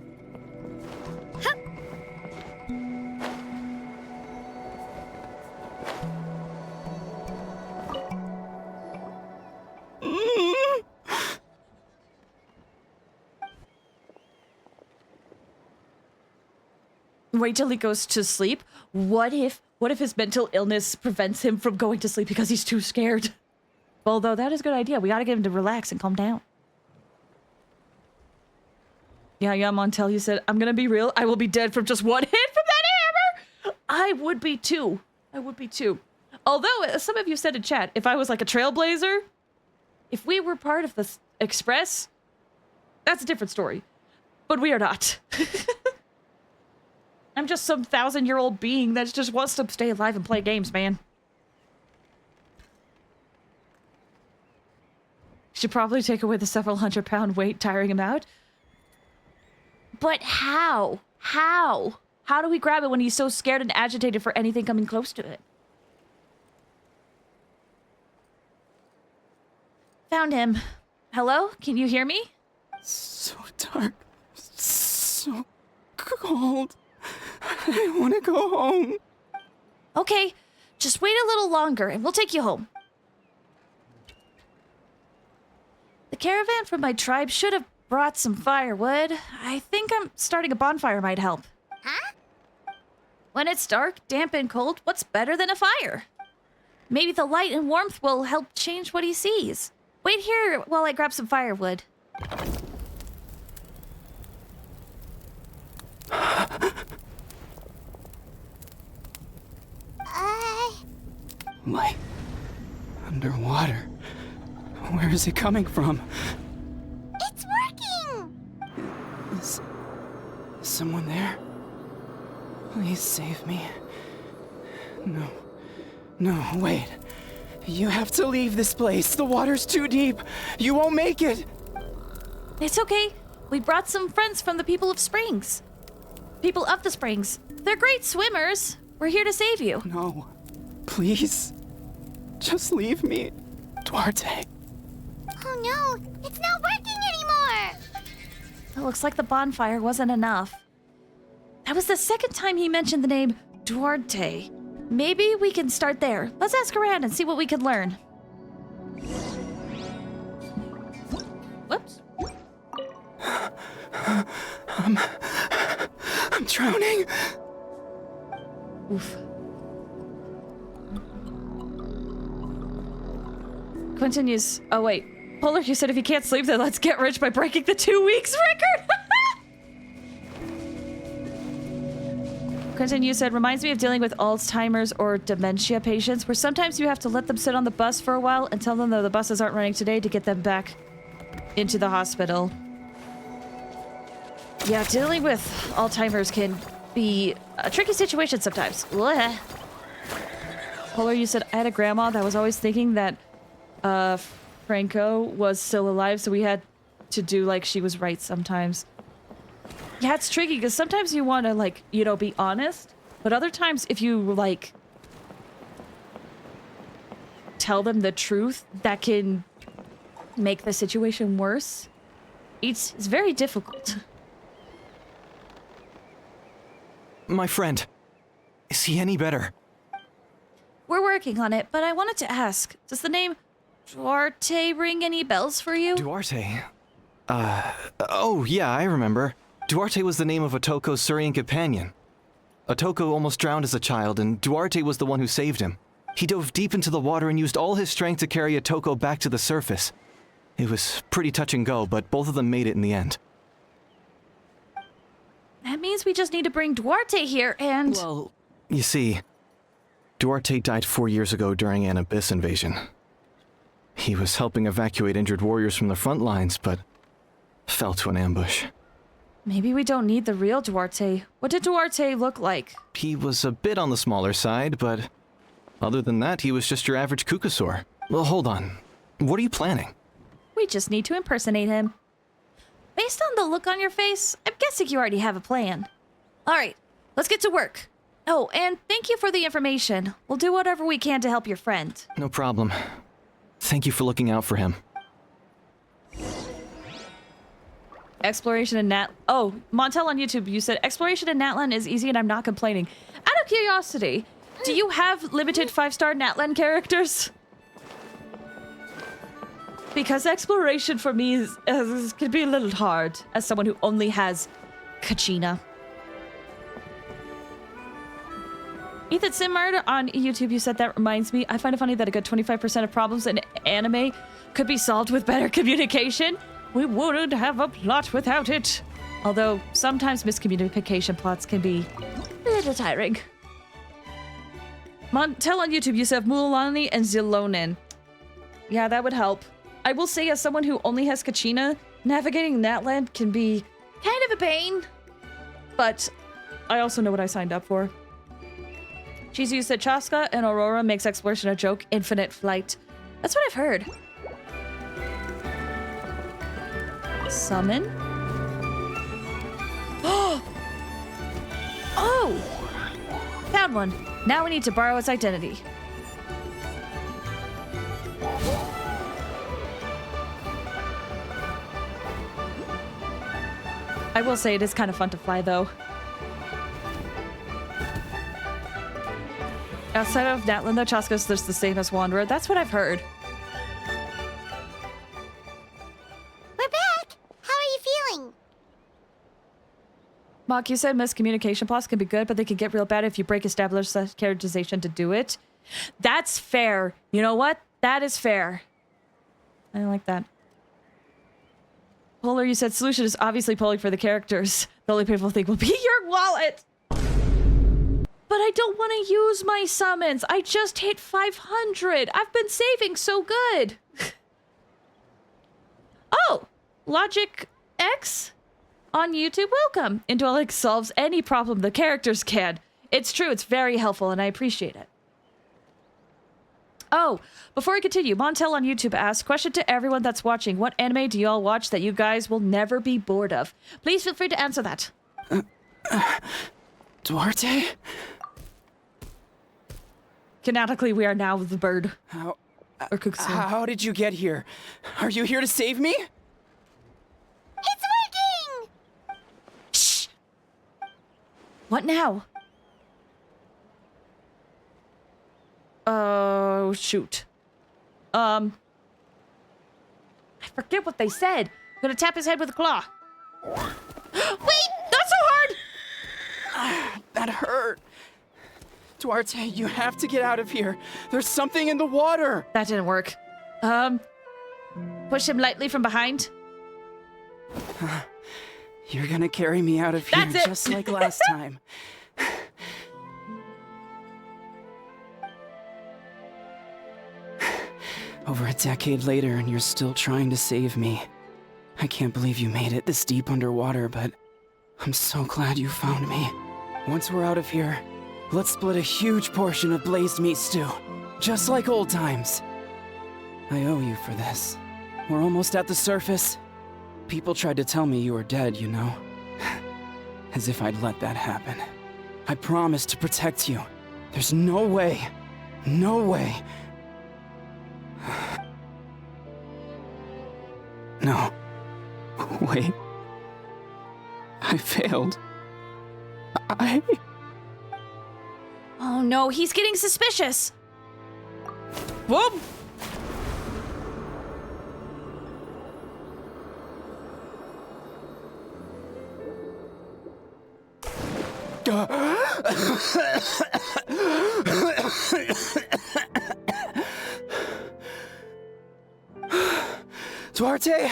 Wait till he goes to sleep. What if his mental illness prevents him from going to sleep because he's too scared? Although that is a good idea. We gotta get him to relax and calm down. Yeah, Montel, you said, I'm gonna be real. I will be dead from just one hit from that hammer. I would be too. Although, some of you said in chat, if I was like a trailblazer, if we were part of the Express, that's a different story. But we are not. I'm just some 1,000-year-old being that just wants to stay alive and play games, man. Should probably take away the several 100-pound weight tiring him out. But how? How? How do we grab it when he's so scared and agitated for anything coming close to it? Found him. Hello? Can you hear me? So dark. So cold. I want to go home. Okay, just wait a little longer and we'll take you home. The caravan from my tribe should have brought some firewood. I think starting a bonfire might help. Huh? When it's dark, damp, and cold, what's better than a fire? Maybe the light and warmth will help change what he sees. Wait here while I grab some firewood. Light. Underwater. Where is it coming from? It's working! Is someone there? Please save me. No, wait. You have to leave this place. The water's too deep. You won't make it. It's okay. We brought some friends from the people of Springs. People of the Springs. They're great swimmers. We're here to save you. No. Please. Just leave me. Duarte. Oh no, it's not working anymore! It looks like the bonfire wasn't enough. That was the second time he mentioned the name Duarte. Maybe we can start there. Let's ask around and see what we can learn. Whoops. I'm drowning. Oof. Continues. Oh, wait. Polar, you said if you can't sleep, then let's get rich by breaking the 2 weeks record. Quentin, you said, reminds me of dealing with Alzheimer's or dementia patients, where sometimes you have to let them sit on the bus for a while and tell them that the buses aren't running today to get them back into the hospital. Yeah, dealing with Alzheimer's can be a tricky situation sometimes. Blech. Polar, you said, I had a grandma that was always thinking that Franco was still alive, so we had to do like she was right sometimes. Yeah, it's tricky because sometimes you want to, like, you know, be honest, but other times if you, like, tell them the truth, that can make the situation worse. It's very difficult. My friend. Is he any better? We're working on it, but I wanted to ask, does the name Duarte ring any bells for you? Duarte? Oh yeah, I remember. Duarte was the name of Otoko's Surian companion. Otoko almost drowned as a child, and Duarte was the one who saved him. He dove deep into the water and used all his strength to carry Otoko back to the surface. It was pretty touch and go, but both of them made it in the end. That means we just need to bring Duarte here and... Well, you see, Duarte died 4 years ago during an Abyss invasion. He was helping evacuate injured warriors from the front lines, but fell to an ambush. Maybe we don't need the real Duarte. What did Duarte look like? He was a bit on the smaller side, but other than that, he was just your average Kukasaur. Well, hold on. What are you planning? We just need to impersonate him. Based on the look on your face, I'm guessing you already have a plan. All right, let's get to work. Oh, and thank you for the information. We'll do whatever we can to help your friend. No problem. Thank you for looking out for him. Exploration in Oh, Montel on YouTube, you said exploration in Natlan is easy and I'm not complaining. Out of curiosity, do you have limited 5-star Natlan characters? Because exploration for me can be a little hard as someone who only has Kachina. Ethan Simmard on YouTube, you said that reminds me. I find it funny that a good 25% of problems in anime could be solved with better communication. We wouldn't have a plot without it. Although sometimes miscommunication plots can be a little tiring. Montel on YouTube, you said Mulani and Zilonin. Yeah, that would help. I will say, as someone who only has Kachina, navigating Natlan can be kind of a pain. But I also know what I signed up for. Cheesy, you said Chaska and Aurora makes exploration a joke. Infinite flight. That's what I've heard. Summon? Oh! Found one. Now we need to borrow its identity. I will say it is kind of fun to fly, though. Outside of Natlan, the Chaska's just the same as Wanderer. That's what I've heard. We're back! How are you feeling? Mock, you said miscommunication plots can be good, but they can get real bad if you break established characterization to do it. That's fair. You know what? That is fair. I like that. Polar, you said solution is obviously polling for the characters. The only people think will be your wallet. But I don't want to use my summons. I just hit 500. I've been saving so good. Oh, Logic X on YouTube. Welcome. Intellect solves any problem the characters can. It's true. It's very helpful, and I appreciate it. Oh, before we continue, Montel on YouTube asks, question to everyone that's watching. What anime do y'all watch that you guys will never be bored of? Please feel free to answer that. Duarte? Canonically, we are now the bird. How did you get here? Are you here to save me? It's working! Shh! What now? Oh, shoot. I forget what they said. I'm gonna tap his head with a claw. Wait! Not so hard! That hurt. Duarte, you have to get out of here. There's something in the water. That didn't work. Push him lightly from behind. You're gonna carry me out of here That's it. just like last time. Over a decade later, and you're still trying to save me. I can't believe you made it this deep underwater, but I'm so glad you found me. Once we're out of here, let's split a huge portion of blazed meat stew, just like old times. I owe you for this. We're almost at the surface. People tried to tell me you were dead, you know. As if I'd let that happen. I promised to protect you. There's no way. No way. No. Wait. I failed. Oh no, he's getting suspicious. Whoop! Duarte?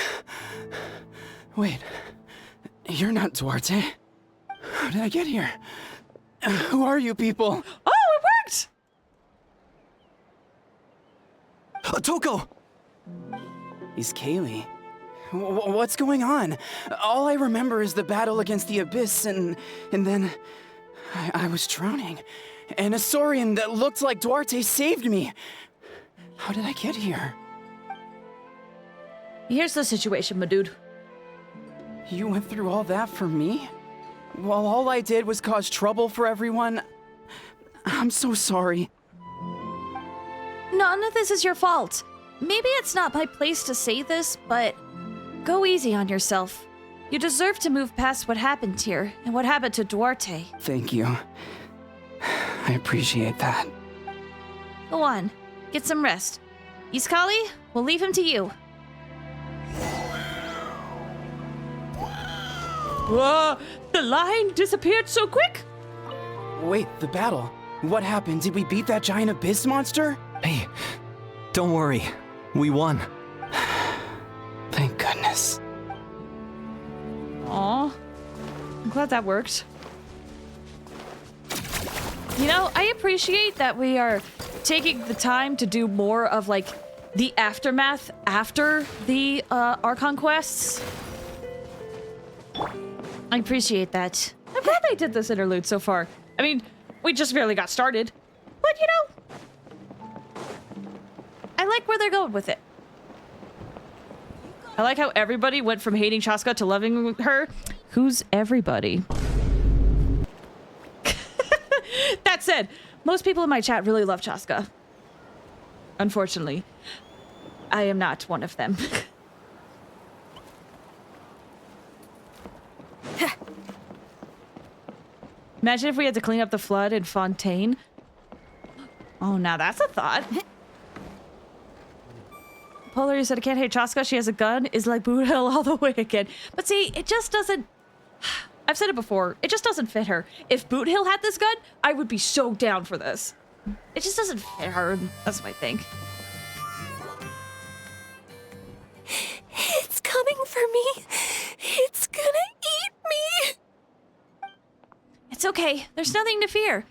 Wait, you're not Duarte. How did I get here? Who are you people? Oh, it worked! Toko! He's Kaylee. What's going on? All I remember is the battle against the Abyss, and then I was drowning. And a Saurian that looked like Duarte saved me. How did I get here? Here's the situation, my dude. You went through all that for me? While all I did was cause trouble for everyone? I'm so sorry. None of this is your fault. Maybe it's not my place to say this, but go easy on yourself. You deserve to move past what happened here and what happened to Duarte. Thank you. I appreciate that. Go on, get some rest. Iskali, we'll leave him to you. Whoa, the line disappeared so quick. Wait, the battle. What happened? Did we beat that giant abyss monster? Hey, don't worry. We won. Thank goodness. Aw. I'm glad that worked. You know, I appreciate that we are taking the time to do more of, like, the aftermath after the Archon quests. I appreciate that. I'm glad they did this interlude so far. I mean, we just barely got started. But, you know, I like where they're going with it. I like how everybody went from hating Chaska to loving her. Who's everybody? That said, most people in my chat really love Chaska. Unfortunately, I am not one of them. Imagine if we had to clean up the flood in Fontaine. Oh, now that's a thought. Polar, you said I can't hate Chaska. She has a gun. Is like Boot Hill all the way again. But see, it just doesn't... I've said it before. It just doesn't fit her. If Boot Hill had this gun, I would be so down for this. It just doesn't fit her. That's my thing. It's coming for me. It's gonna eat me. It's okay. There's nothing to fear.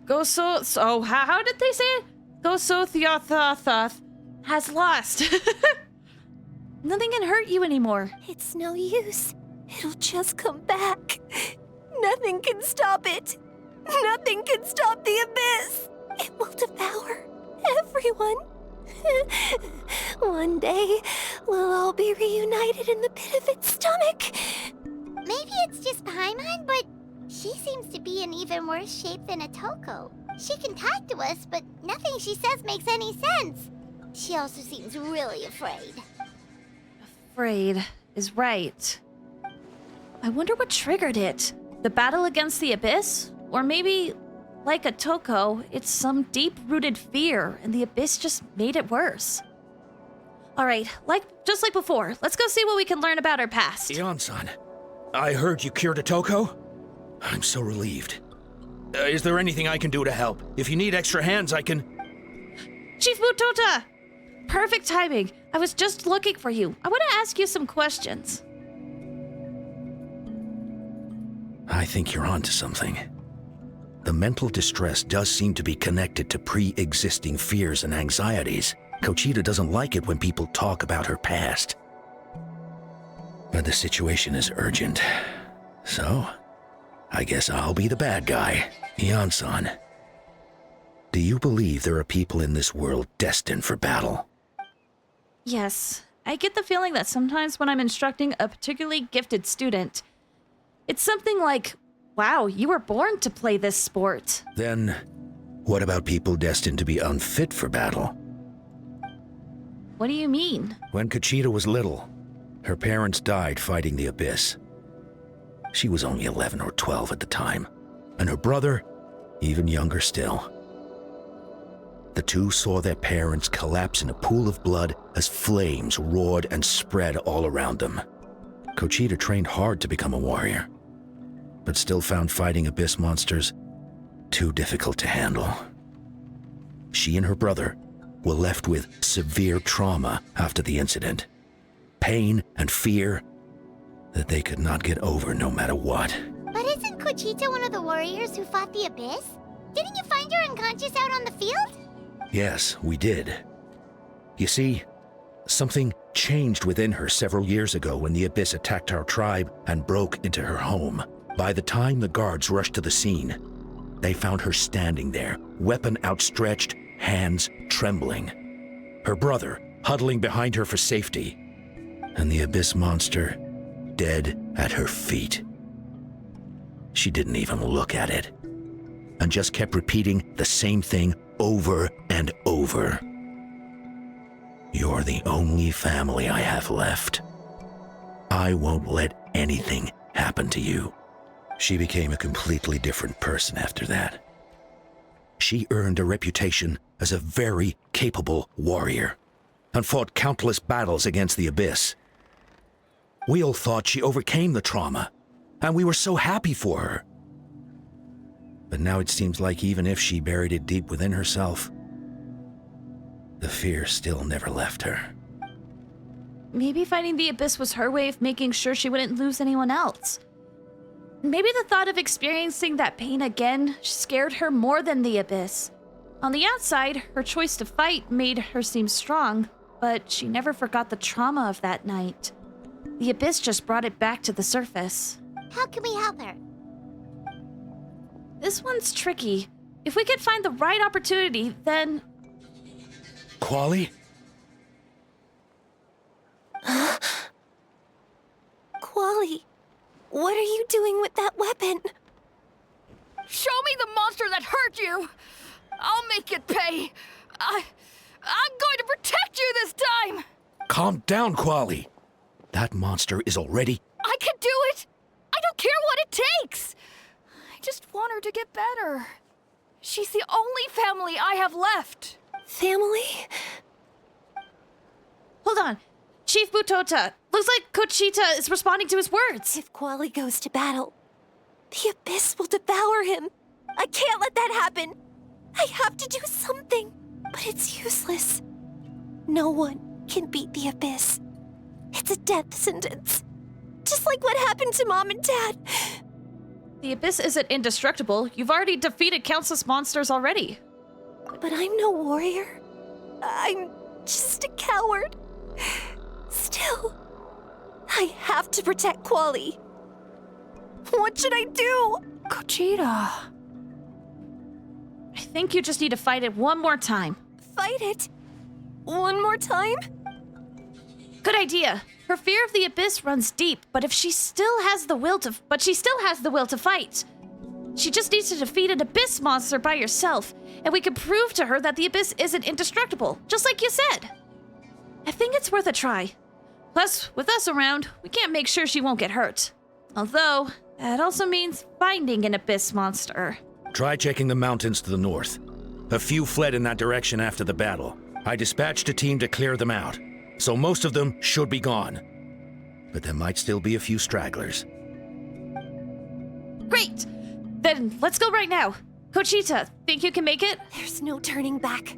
How did they say it? Gosothiothothoth has lost. Nothing can hurt you anymore. It's no use. It'll just come back. Nothing can stop it. Nothing can stop the abyss. It will devour everyone. One day, we'll all be reunited in the pit of its stomach. Maybe it's just Paimon, but she seems to be in even worse shape than Otoko. She can talk to us, but nothing she says makes any sense. She also seems really afraid. Afraid is right. I wonder what triggered it. The battle against the abyss? Or maybe, like Otoko, it's some deep-rooted fear, and the abyss just made it worse. Alright, just like before, let's go see what we can learn about her past. Ion-san, I heard you cured Otoko? I'm so relieved. Is there anything I can do to help? If you need extra hands, I can... Chief Mutota! Perfect timing. I was just looking for you. I want to ask you some questions. I think you're onto something. The mental distress does seem to be connected to pre-existing fears and anxieties. Kochita doesn't like it when people talk about her past. But the situation is urgent. So, I guess I'll be the bad guy. Ion-san, do you believe there are people in this world destined for battle? Yes. I get the feeling that sometimes when I'm instructing a particularly gifted student, it's something like, wow, you were born to play this sport. Then, what about people destined to be unfit for battle? What do you mean? When Kochita was little, her parents died fighting the abyss. She was only 11 or 12 at the time, and her brother, even younger still. The two saw their parents collapse in a pool of blood as flames roared and spread all around them. Kochita trained hard to become a warrior, but still found fighting abyss monsters too difficult to handle. She and her brother were left with severe trauma after the incident. Pain and fear that they could not get over no matter what. But isn't Kochita one of the warriors who fought the abyss? Didn't you find her unconscious out on the field? Yes, we did. You see, something changed within her several years ago when the abyss attacked our tribe and broke into her home. By the time the guards rushed to the scene, they found her standing there, weapon outstretched, hands trembling. Her brother huddling behind her for safety, and the abyss monster dead at her feet. She didn't even look at it, and just kept repeating the same thing over and over. You're the only family I have left. I won't let anything happen to you. She became a completely different person after that. She earned a reputation as a very capable warrior and fought countless battles against the abyss. We all thought she overcame the trauma, and we were so happy for her. But now it seems like even if she buried it deep within herself, the fear still never left her. Maybe finding the abyss was her way of making sure she wouldn't lose anyone else. Maybe the thought of experiencing that pain again scared her more than the abyss. On the outside, her choice to fight made her seem strong, but she never forgot the trauma of that night. The abyss just brought it back to the surface. How can we help her? This one's tricky. If we could find the right opportunity, then... Quali? Quali, what are you doing with that weapon? Show me the monster that hurt you! I'll make it pay! I'm going to protect you this time! Calm down, Quali. That monster is already... I can do it! I don't care what it takes! I just want her to get better. She's the only family I have left. Family? Hold on. Chief Butota, looks like Cochita is responding to his words. If Quali goes to battle, the abyss will devour him. I can't let that happen. I have to do something, but it's useless. No one can beat the abyss. It's a death sentence. Just like what happened to Mom and Dad. The abyss isn't indestructible. You've already defeated countless monsters already. But I'm no warrior. I'm just a coward. Still, I have to protect Quali. What should I do? Cochita. I think you just need to fight it one more time. Fight it? One more time? Good idea. Her fear of the abyss runs deep, but she still has the will to fight. She just needs to defeat an abyss monster by herself, and we can prove to her that the abyss isn't indestructible, just like you said. I think it's worth a try. Plus, with us around, we can't make sure she won't get hurt. Although, that also means finding an abyss monster. Try checking the mountains to the north. A few fled in that direction after the battle. I dispatched a team to clear them out, so most of them should be gone. But there might still be a few stragglers. Great! Then let's go right now. Cochita, think you can make it? There's no turning back.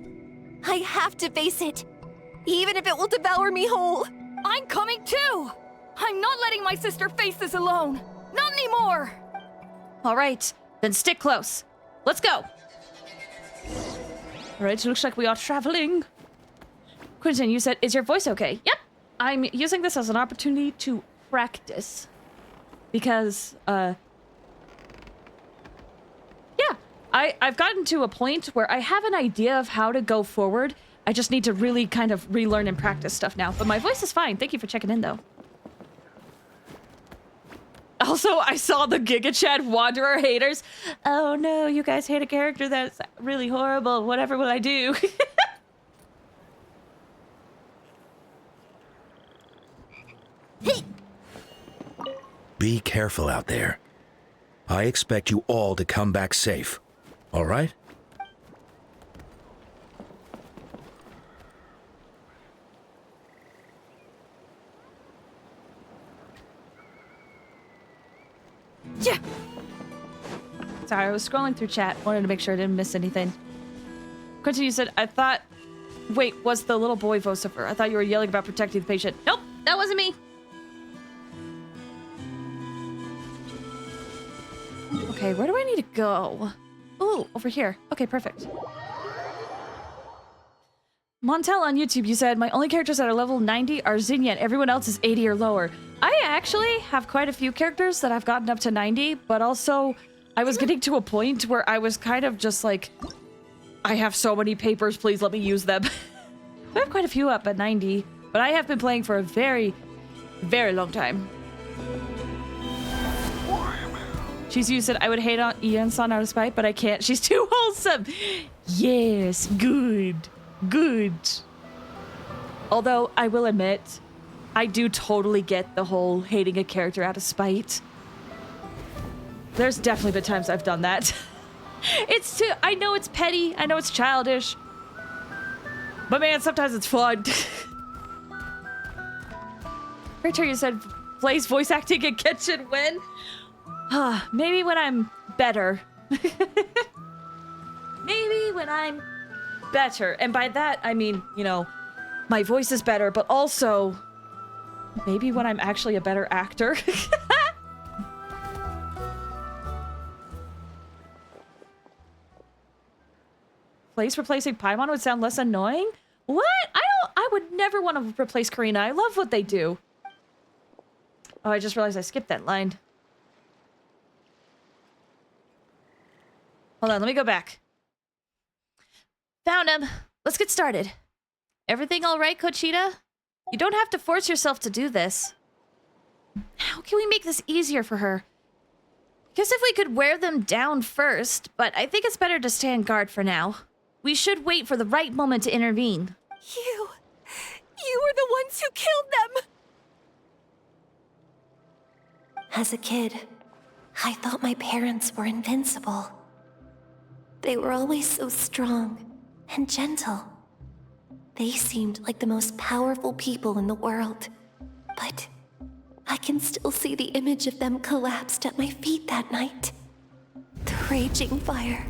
I have to face it, even if it will devour me whole. I'm coming too! I'm not letting my sister face this alone. Not anymore! All right, then stick close. Let's go. All right, looks like we are traveling. Quentin, you said, is your voice okay? Yep. I'm using this as an opportunity to practice. Because, yeah. I've gotten to a point where I have an idea of how to go forward. I just need to really kind of relearn and practice stuff now. But my voice is fine. Thank you for checking in, though. Also, I saw the Giga Chat Wanderer haters. Oh no, you guys hate a character that's really horrible. Whatever will I do? Be careful out there. I expect you all to come back safe. All right? Yeah. Sorry, I was scrolling through chat. Wanted to make sure I didn't miss anything. Quentin, you said, I thought... Wait, was the little boy voiceover? I thought you were yelling about protecting the patient. Nope, that wasn't me. Okay, where do I need to go? Ooh, over here. Okay, perfect. Montel on YouTube, you said, my only characters that are level 90 are Zinnia and everyone else is 80 or lower. I actually have quite a few characters that I've gotten up to 90, but also I was getting to a point where I was kind of just like, I have so many papers, please let me use them. I have quite a few up at 90, but I have been playing for a very, very long time. Shizu said, I would hate on Ian-san out of spite, but I can't. She's too wholesome. Yes, good. Good. Although, I will admit, I do totally get the whole hating a character out of spite. There's definitely been times I've done that. It's too... I know it's petty. I know it's childish. But man, sometimes it's fun. Rachel, you said, Blaze voice acting in Genshin when? Maybe when I'm better. Maybe when I'm better. And by that, I mean, you know, my voice is better, but also maybe when I'm actually a better actor. Place replacing Paimon would sound less annoying? What? I would never want to replace Karina. I love what they do. Oh, I just realized I skipped that line. Hold on, let me go back. Found him. Let's get started. Everything all right, Conchita? You don't have to force yourself to do this. How can we make this easier for her? Guess if we could wear them down first, but I think it's better to stand guard for now. We should wait for the right moment to intervene. You were the ones who killed them! As a kid, I thought my parents were invincible. They were always so strong and gentle. They seemed like the most powerful people in the world. But I can still see the image of them collapsed at my feet that night. The raging fire,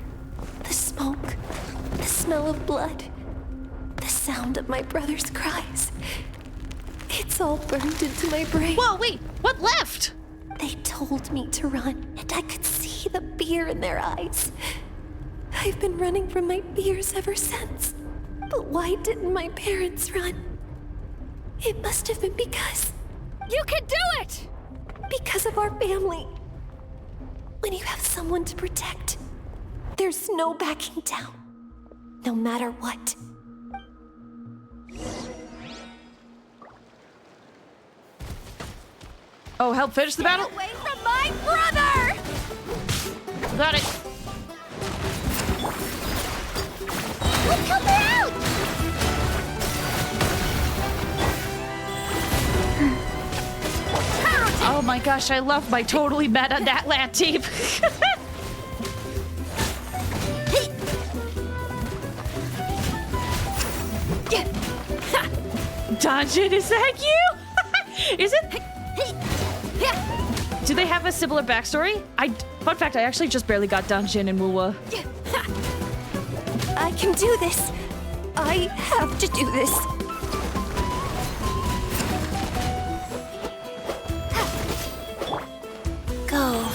the smoke, the smell of blood, the sound of my brother's cries. It's all burned into my brain. Whoa, wait, what left? They told me to run, and I could see the fear in their eyes. I've been running from my fears ever since. But why didn't my parents run? It must have been because... You can do it! Because of our family. When you have someone to protect, there's no backing down. No matter what. Oh, help finish the battle? Away from my brother! Got it. Let's help her out! Oh my gosh, I love my totally meta Natlan team. Dungeon, is that you? Is it? Do they have a similar backstory? Fun fact, I actually just barely got Dungeon in Wuwa. I can do this. I have to do this. Go.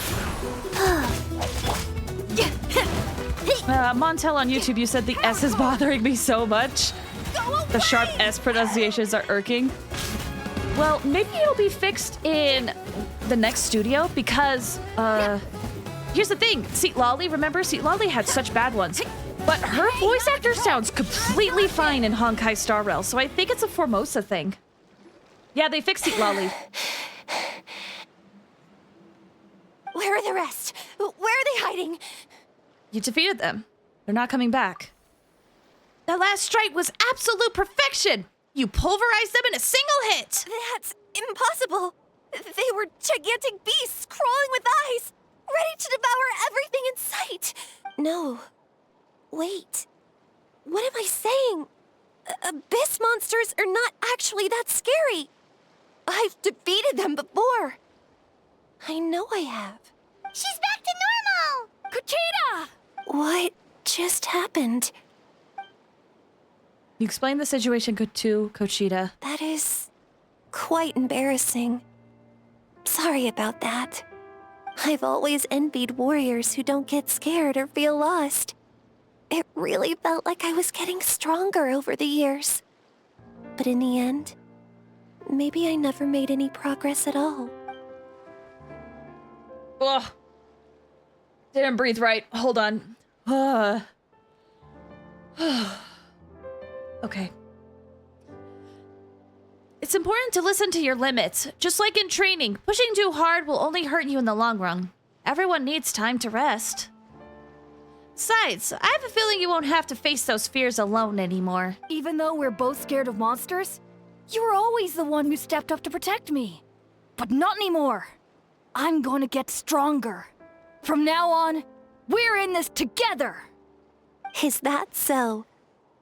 Montel on YouTube, you said the S is bothering me so much. The sharp S pronunciations are irking. Well, maybe it'll be fixed in the next studio because, here's the thing. Seat Lolly, remember? Seat Lolly had such bad ones. But her voice actor sounds completely fine in Honkai Star Rail, so I think it's a Formosa thing. Yeah, they fixed Seat Lolly. Where are the rest? Where are they hiding? You defeated them. They're not coming back. That last strike was absolute perfection! You pulverized them in a single hit! That's impossible. They were gigantic beasts crawling with eyes, ready to devour everything in sight. No. Wait. What am I saying? Abyss monsters are not actually that scary. I've defeated them before. I know I have. She's back to normal! Conchita! What just happened? You explained the situation to Conchita. That is quite embarrassing. Sorry about that. I've always envied warriors who don't get scared or feel lost. It really felt like I was getting stronger over the years. But in the end, maybe I never made any progress at all. Ugh. Didn't breathe right. Hold on. Okay. It's important to listen to your limits. Just like in training, pushing too hard will only hurt you in the long run. Everyone needs time to rest. Besides, I have a feeling you won't have to face those fears alone anymore. Even though we're both scared of monsters, you were always the one who stepped up to protect me. But not anymore. I'm going to get stronger. From now on, we're in this together. Is that so?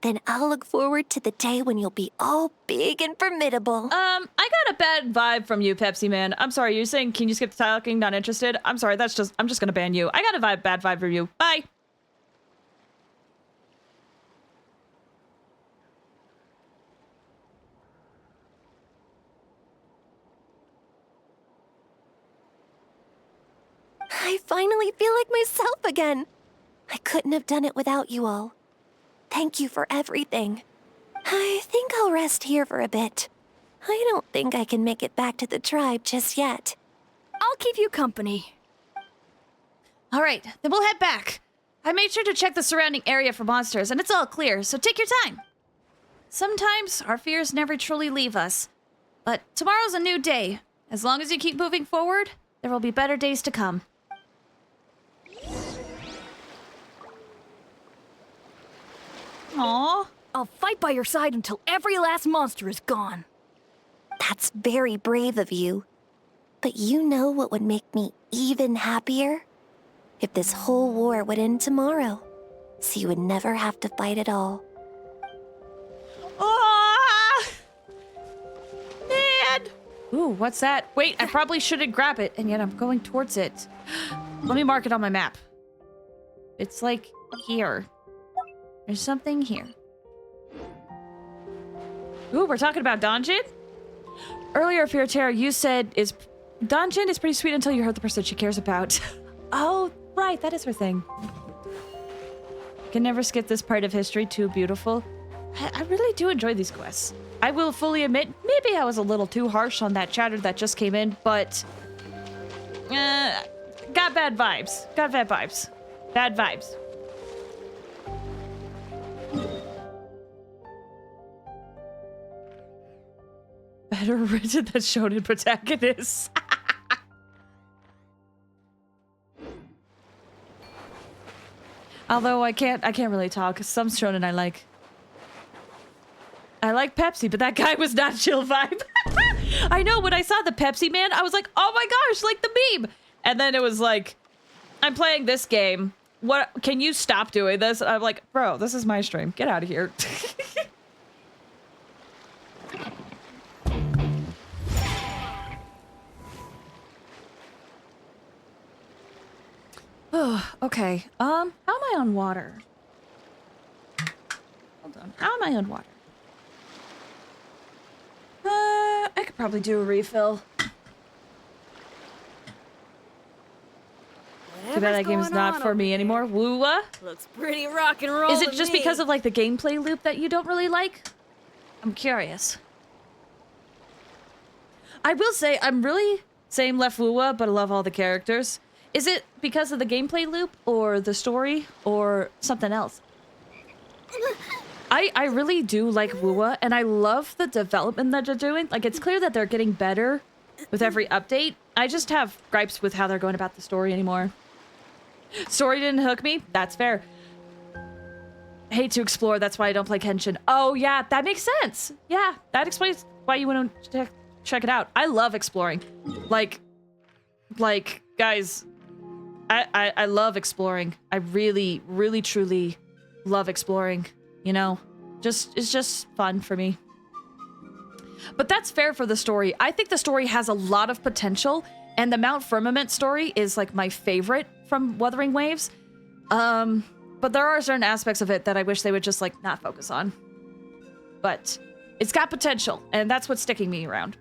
Then I'll look forward to the day when you'll be all big and formidable. I got a bad vibe from you, Pepsi Man. I'm sorry, you're saying, can you skip the talking, not interested? I'm sorry, I'm just gonna ban you. I got a bad vibe from you. Bye. I finally feel like myself again. I couldn't have done it without you all. Thank you for everything. I think I'll rest here for a bit. I don't think I can make it back to the tribe just yet. I'll keep you company. All right, then we'll head back. I made sure to check the surrounding area for monsters, and it's all clear, so take your time. Sometimes our fears never truly leave us. But tomorrow's a new day. As long as you keep moving forward, there will be better days to come. Aww. I'll fight by your side until every last monster is gone. That's very brave of you. But you know what would make me even happier? If this whole war would end tomorrow, so you would never have to fight at all. Ah! Man! Ooh, what's that? Wait, I probably shouldn't grab it, and yet I'm going towards it. Let me mark it on my map. It's like here. There's something here. Ooh, we're talking about Donjin? Earlier, Fioritera, you said Donjin is pretty sweet until you hurt the person she cares about. Oh, right, that is her thing. Can never skip this part of history, too beautiful. I really do enjoy these quests. I will fully admit, maybe I was a little too harsh on that chatter that just came in, but... got bad vibes. Got bad vibes. Bad vibes. Better written than shonen protagonists. Although I can't really talk, because some shonen I like. I like Pepsi, but that guy was not chill vibe. I know, when I saw the Pepsi man, I was like, oh my gosh, like the meme. And then it was like, I'm playing this game. What? Can you stop doing this? I'm like, bro, this is my stream. Get out of here. Oh, okay. How am I on water? Hold on. How am I on water? I could probably do a refill. Too bad that game's not for me anymore. Woowa? Looks pretty rock and roll. Is it just because of like the gameplay loop that you don't really like? I'm curious. I will say I'm really same left Woowa, but I love all the characters. Is it because of the gameplay loop or the story or something else? I really do like Woowa, and I love the development that they're doing. Like, it's clear that they're getting better with every update. I just have gripes with how they're going about the story anymore. Story didn't hook me. That's fair. I hate to explore. That's why I don't play Genshin. Oh, yeah, that makes sense. Yeah, that explains why you want to check it out. I love exploring. Like, guys, I love exploring. I really, really, truly love exploring. You know, it's just fun for me. But that's fair for the story. I think the story has a lot of potential, and the Mount Firmament story is like my favorite from Wuthering Waves. But there are certain aspects of it that I wish they would just like not focus on. But it's got potential, and that's what's sticking me around.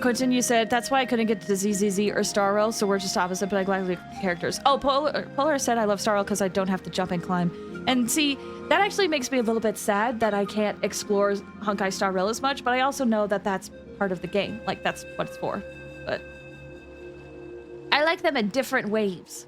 Quentin, you said, that's why I couldn't get to ZZZ or Starrel, so we're just opposite, but I gladly characters. Oh, Polar said I love Starrel because I don't have to jump and climb. And see, that actually makes me a little bit sad that I can't explore Honkai Starrel as much, but I also know that that's part of the game. Like, that's what it's for. But I like them in different waves.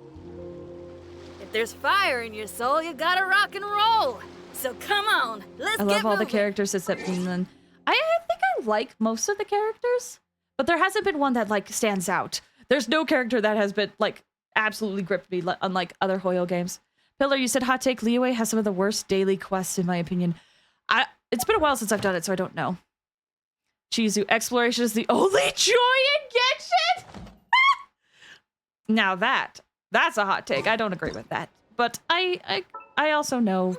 If there's fire in your soul, you gotta rock and roll. So come on, let's get moving. I love all the characters except Finland. I think I like most of the characters. But there hasn't been one that, like, stands out. There's no character that has been, like, absolutely gripped me, unlike other Hoyo games. Pillar, you said hot take. Liyue has some of the worst daily quests, in my opinion. It's been a while since I've done it, so I don't know. Chizu, exploration is the only joy in Genshin? Now that's a hot take. I don't agree with that. But I also know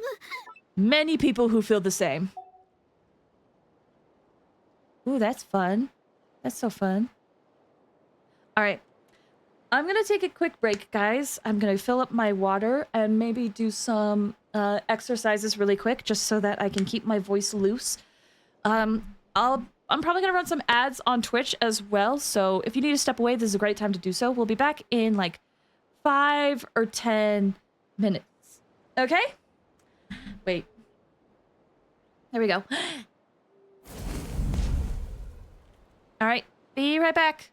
many people who feel the same. Ooh, that's fun. That's so fun. All right. I'm going to take a quick break, guys. I'm going to fill up my water and maybe do some exercises really quick just so that I can keep my voice loose. I'm probably going to run some ads on Twitch as well, so if you need to step away, this is a great time to do so. We'll be back in like 5 or 10 minutes. Okay? Wait. There we go. All right. Be right back.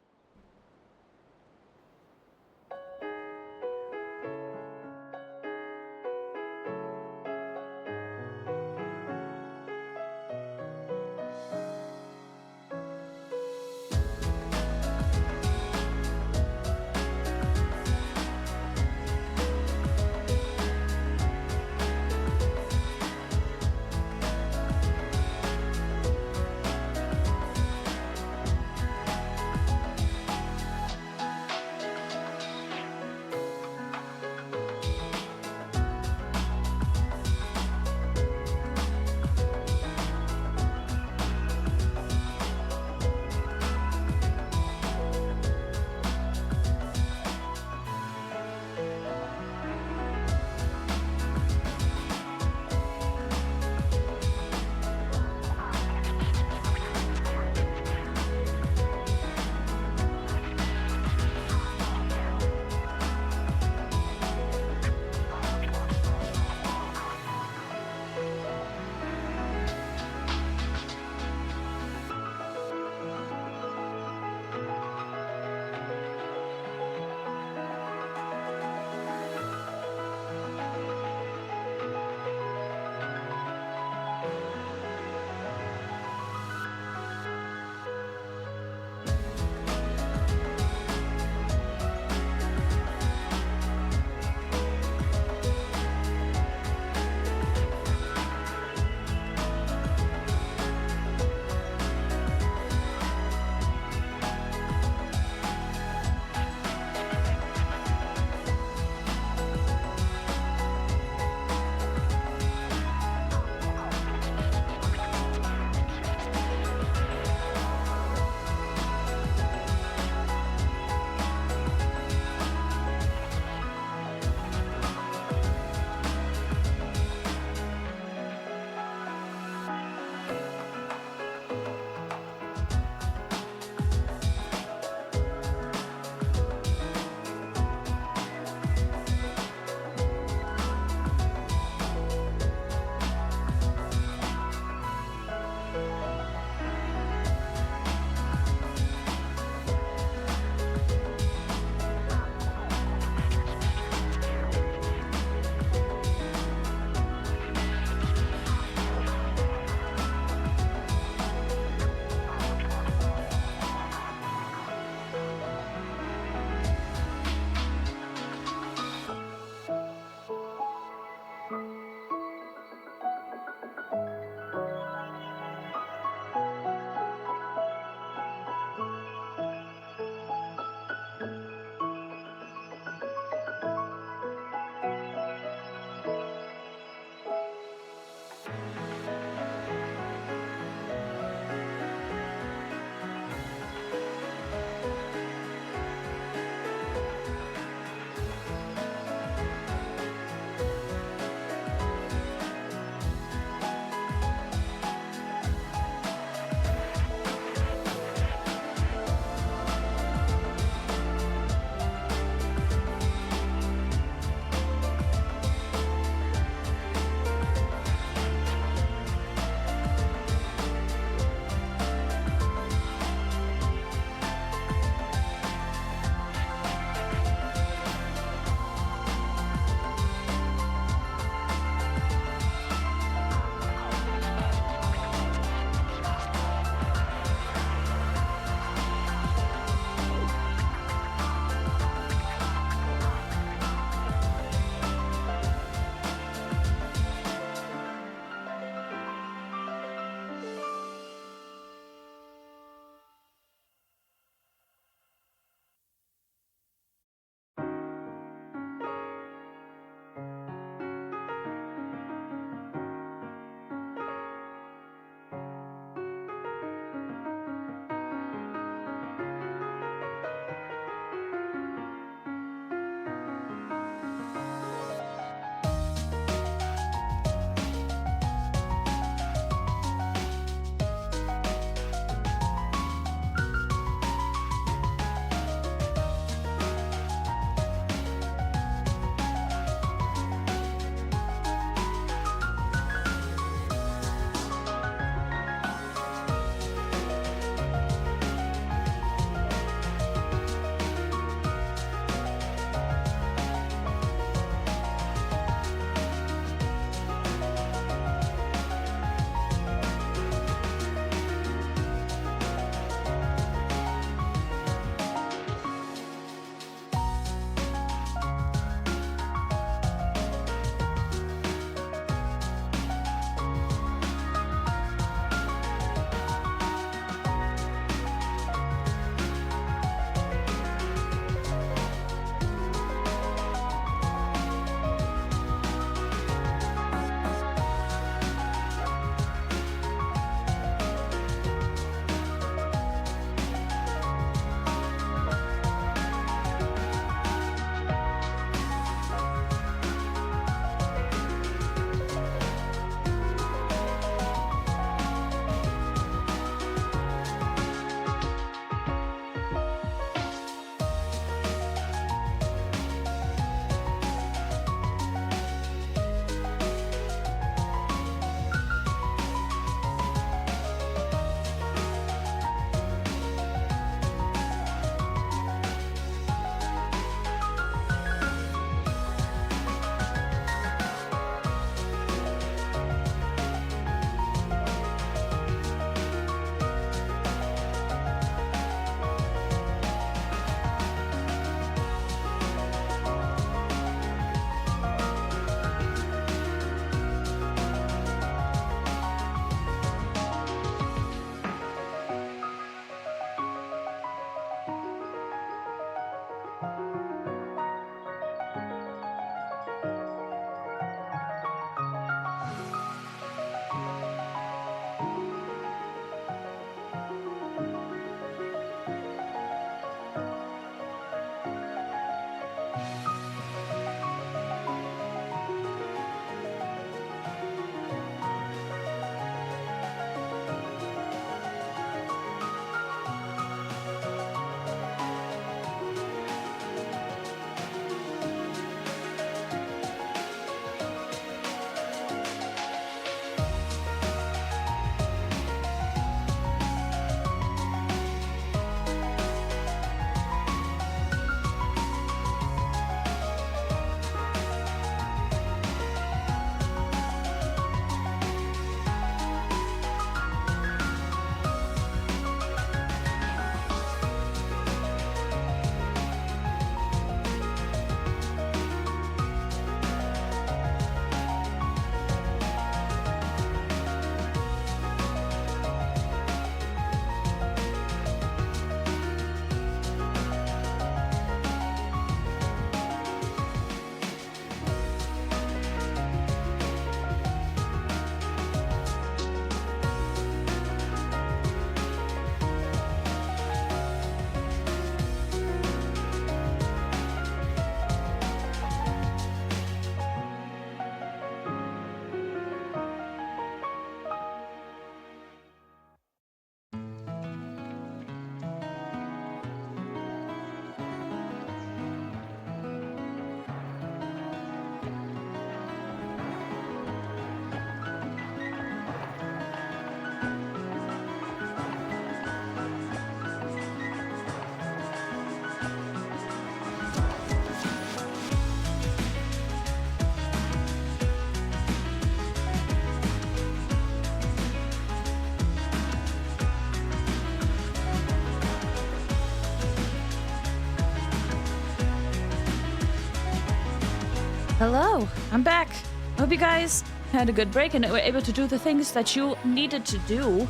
Hello, I'm back. Hope you guys had a good break and were able to do the things that you needed to do.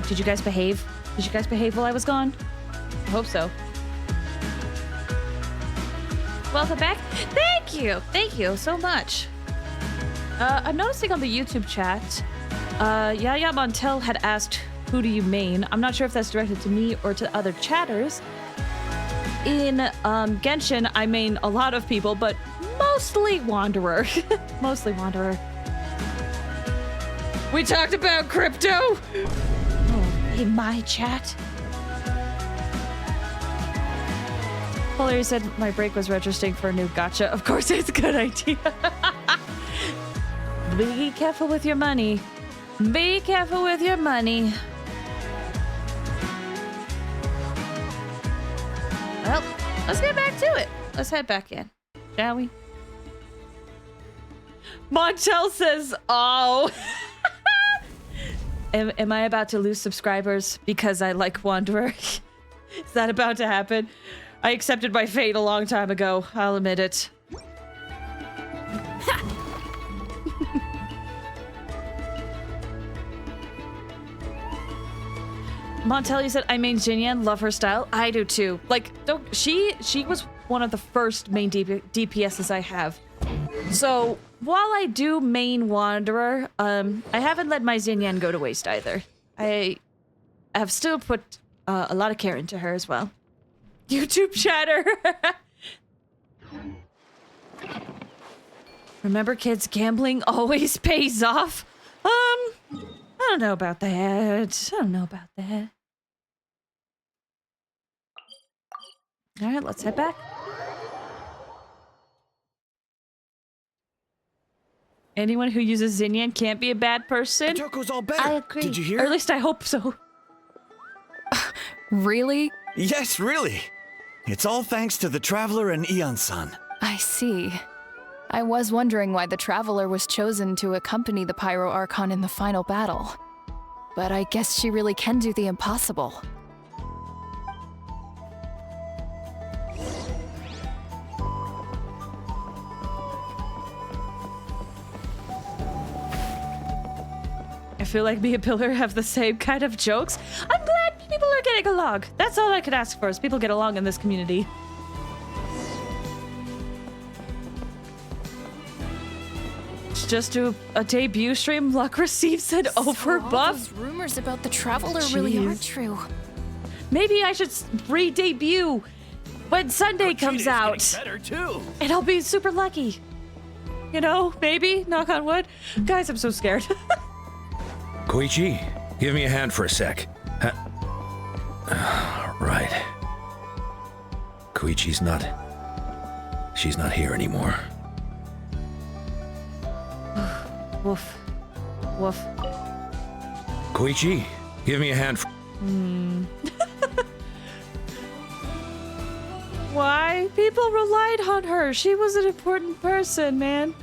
Did you guys behave? Did you guys behave while I was gone? I hope so. Welcome back. Thank you. Thank you so much. I'm noticing on the YouTube chat, Yaya Montel had asked, who do you main? I'm not sure if that's directed to me or to other chatters. In Genshin, I main a lot of people, but mostly Wanderer. Mostly Wanderer. We talked about crypto. Oh, in my chat. Polar said my break was registering for a new gacha. Of course, it's a good idea. Be careful with your money. Be careful with your money. Well, let's get back to it. Let's head back in, shall we? Montel says, oh. Am I about to lose subscribers because I like Wanderer? Is that about to happen? I accepted my fate a long time ago. I'll admit it. Montelli said, I main Jinyan, love her style. I do too. Like, she was one of the first main DPSs I have. So, while I do main Wanderer, I haven't let my Jinyan go to waste either. I have still put a lot of care into her as well. YouTube chatter! Remember, kids, gambling always pays off? I don't know about that. I don't know about that. Alright, let's head back. Anyone who uses Zinyan can't be a bad person. Toko's all better. I agree. Did you hear? Or at least I hope so. Really? Yes, really. It's all thanks to the Traveler and Eon-san. I see. I was wondering why the Traveler was chosen to accompany the Pyro Archon in the final battle. But I guess she really can do the impossible. I feel like me and Pillar have the same kind of jokes. I'm glad people are getting along. That's all I could ask for, is people get along in this community. It's just a debut stream. Luck receives an overbuff. All those rumors about the Traveler really are true. Maybe I should re-debut when Sunday comes out. Better too. And I'll be super lucky. You know, maybe, knock on wood. Guys, I'm so scared. Koichi, give me a hand for a sec. Right. Koichi's not... She's not here anymore. Woof. Woof. Koichi, give me a hand for... Why? People relied on her. She was an important person, man.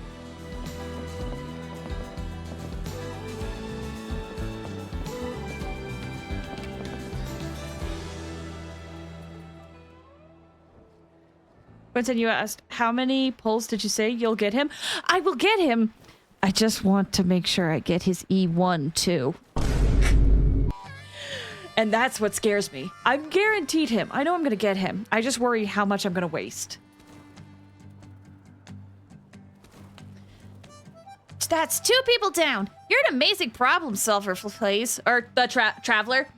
Quentin, you asked, how many pulls did you say you'll get him? I will get him. I just want to make sure I get his E1 too. And that's what scares me. I'm guaranteed him. I know I'm going to get him. I just worry how much I'm going to waste. That's 2 people down. You're an amazing problem solver, Flaze. Or the Traveler.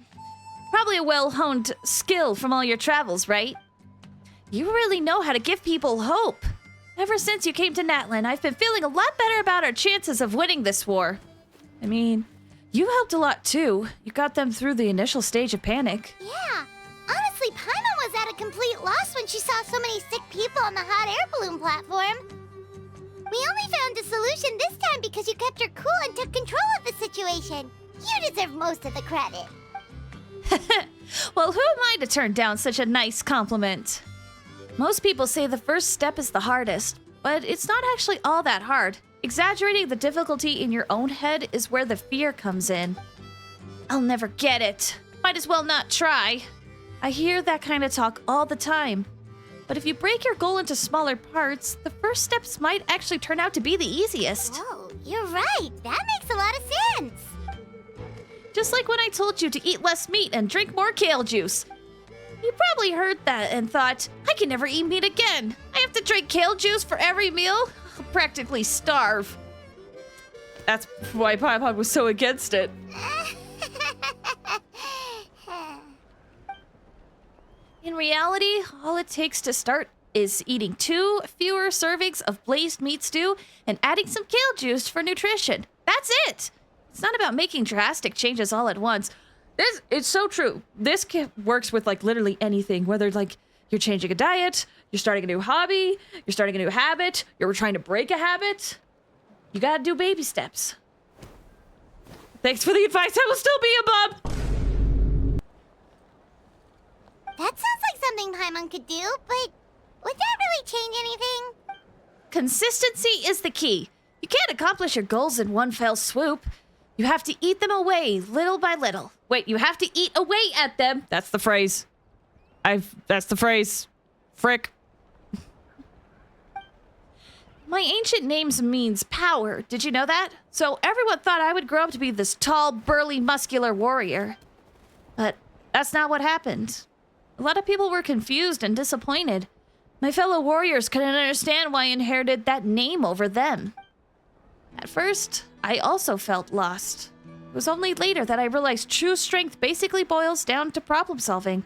Probably a well-honed skill from all your travels, right? You really know how to give people hope. Ever since you came to Natlan, I've been feeling a lot better about our chances of winning this war. I mean, you helped a lot too. You got them through the initial stage of panic. Yeah. Honestly, Paimon was at a complete loss when she saw so many sick people on the hot air balloon platform. We only found a solution this time because you kept her cool and took control of the situation. You deserve most of the credit. Well, who am I to turn down such a nice compliment? Most people say the first step is the hardest, but it's not actually all that hard. Exaggerating the difficulty in your own head is where the fear comes in. I'll never get it. Might as well not try. I hear that kind of talk all the time. but if you break your goal into smaller parts, the first steps might actually turn out to be the easiest. Oh, you're right. That makes a lot of sense. Just like when I told you to eat less meat and drink more kale juice. You probably heard that and thought, I can never eat meat again. I have to drink kale juice for every meal? I'll practically starve. That's why Paimon was so against it. In reality, all it takes to start is eating 2 fewer servings of glazed meat stew and adding some kale juice for nutrition. That's it! It's not about making drastic changes all at once. It's so true. This works with like literally anything, whether like you're changing a diet, you're starting a new hobby, you're starting a new habit, you're trying to break a habit. You gotta do baby steps. Thanks for the advice. I will still be a bub. That sounds like something Paimon could do, but would that really change anything? Consistency is the key. You can't accomplish your goals in one fell swoop. You have to eat them away little by little. Wait, you have to eat away at them. That's the phrase. That's the phrase. Frick. My ancient names means power. Did you know that? So everyone thought I would grow up to be this tall, burly, muscular warrior. But that's not what happened. A lot of people were confused and disappointed. My fellow warriors couldn't understand why I inherited that name over them. At first, I also felt lost. It was only later that I realized true strength basically boils down to problem solving.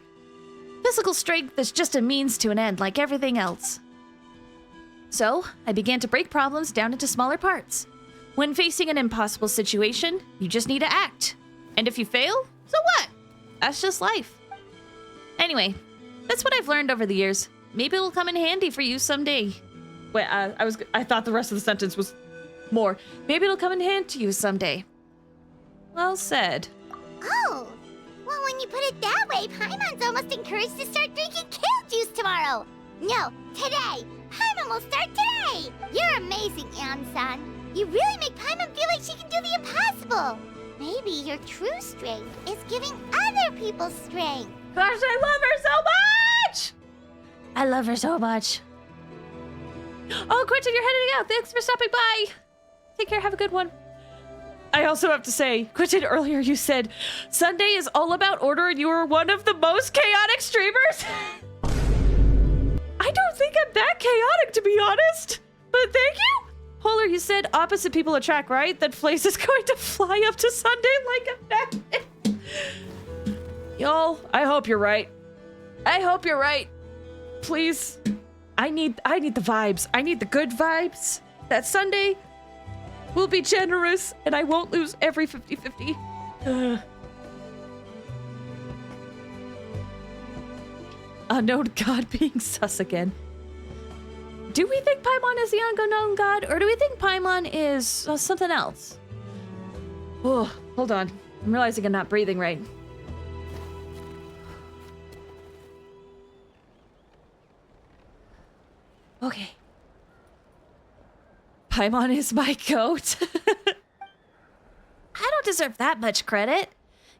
Physical strength is just a means to an end, like everything else. So, I began to break problems down into smaller parts. When facing an impossible situation, you just need to act. And if you fail, so what? That's just life. Anyway, that's what I've learned over the years. Maybe it'll come in handy for you someday. Wait, I thought the rest of the sentence was more. Maybe it'll come in handy to you someday. Well said. Oh, well, when you put it that way, Paimon's almost encouraged to start drinking kale juice tomorrow. No, today. Paimon will start today. You're amazing, Eon-san. You really make Paimon feel like she can do the impossible. Maybe your true strength is giving other people strength. Gosh, I love her so much! I love her so much. Oh, Quentin, you're heading out. Thanks for stopping by. Take care. Have a good one. I also have to say, Quentin, earlier you said Sunday is all about order and you are one of the most chaotic streamers. I don't think I'm that chaotic, to be honest. But thank you. Polar, you said opposite people attract, right? That Flaze is going to fly up to Sunday like a magnet. Y'all, I hope you're right. I hope you're right. Please. I need the vibes. I need the good vibes. That Sunday will be generous and I won't lose every 50-50. Unknown god being sus again. Do we think Paimon is the unknown god, or do we think Paimon is something else? Oh, hold on. I'm realizing I'm not breathing right. Okay. Paimon is my goat. I don't deserve that much credit.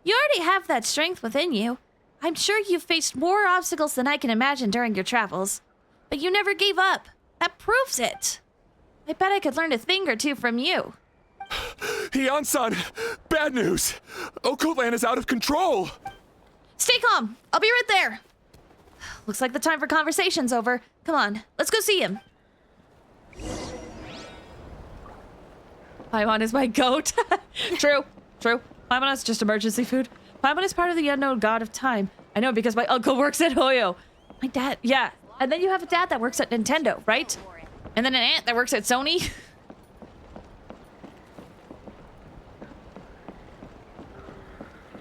You already have that strength within you. I'm sure you've faced more obstacles than I can imagine during your travels. But you never gave up. That proves it. I bet I could learn a thing or two from you. Eon-san, bad news. Occult Land is out of control. Stay calm. I'll be right there. Looks like the time for conversation's over. Come on, let's go see him. Paimon is my goat. True. Paimon is just emergency food. Paimon is part of the unknown god of time. I know because my uncle works at Hoyo. My dad, yeah. And then you have a dad that works at Nintendo, right? And then an aunt that works at Sony.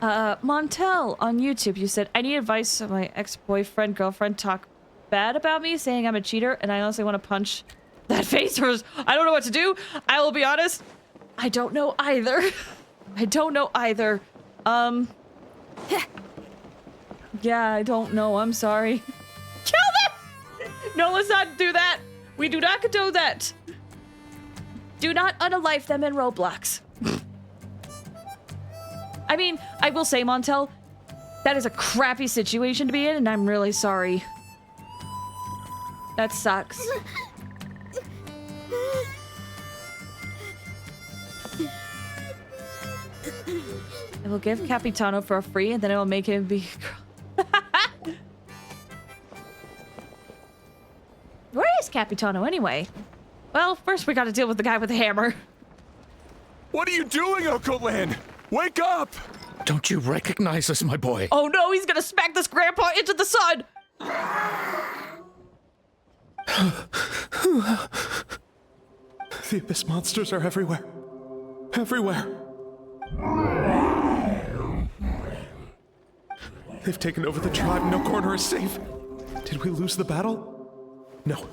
Montel on YouTube, you said, I need advice of my ex-boyfriend, girlfriend talk bad about me, saying I'm a cheater, and I honestly want to punch that face. I don't know what to do. I will be honest. I don't know either. Yeah, I don't know. I'm sorry. Kill them! No, let's not do that. We do not condone that. Do not unalive them in Roblox. I mean, I will say, Montel, that is a crappy situation to be in, and I'm really sorry. That sucks. It will give Capitano for free, and then it will make him be... Where is Capitano anyway? Well, first we gotta deal with the guy with the hammer. What are you doing, Okoland? Wake up! Don't you recognize us, my boy? Oh no, he's gonna smack this grandpa into the sun! The abyss monsters are everywhere. Everywhere. They've taken over the tribe. No corner is safe. Did we lose the battle? No.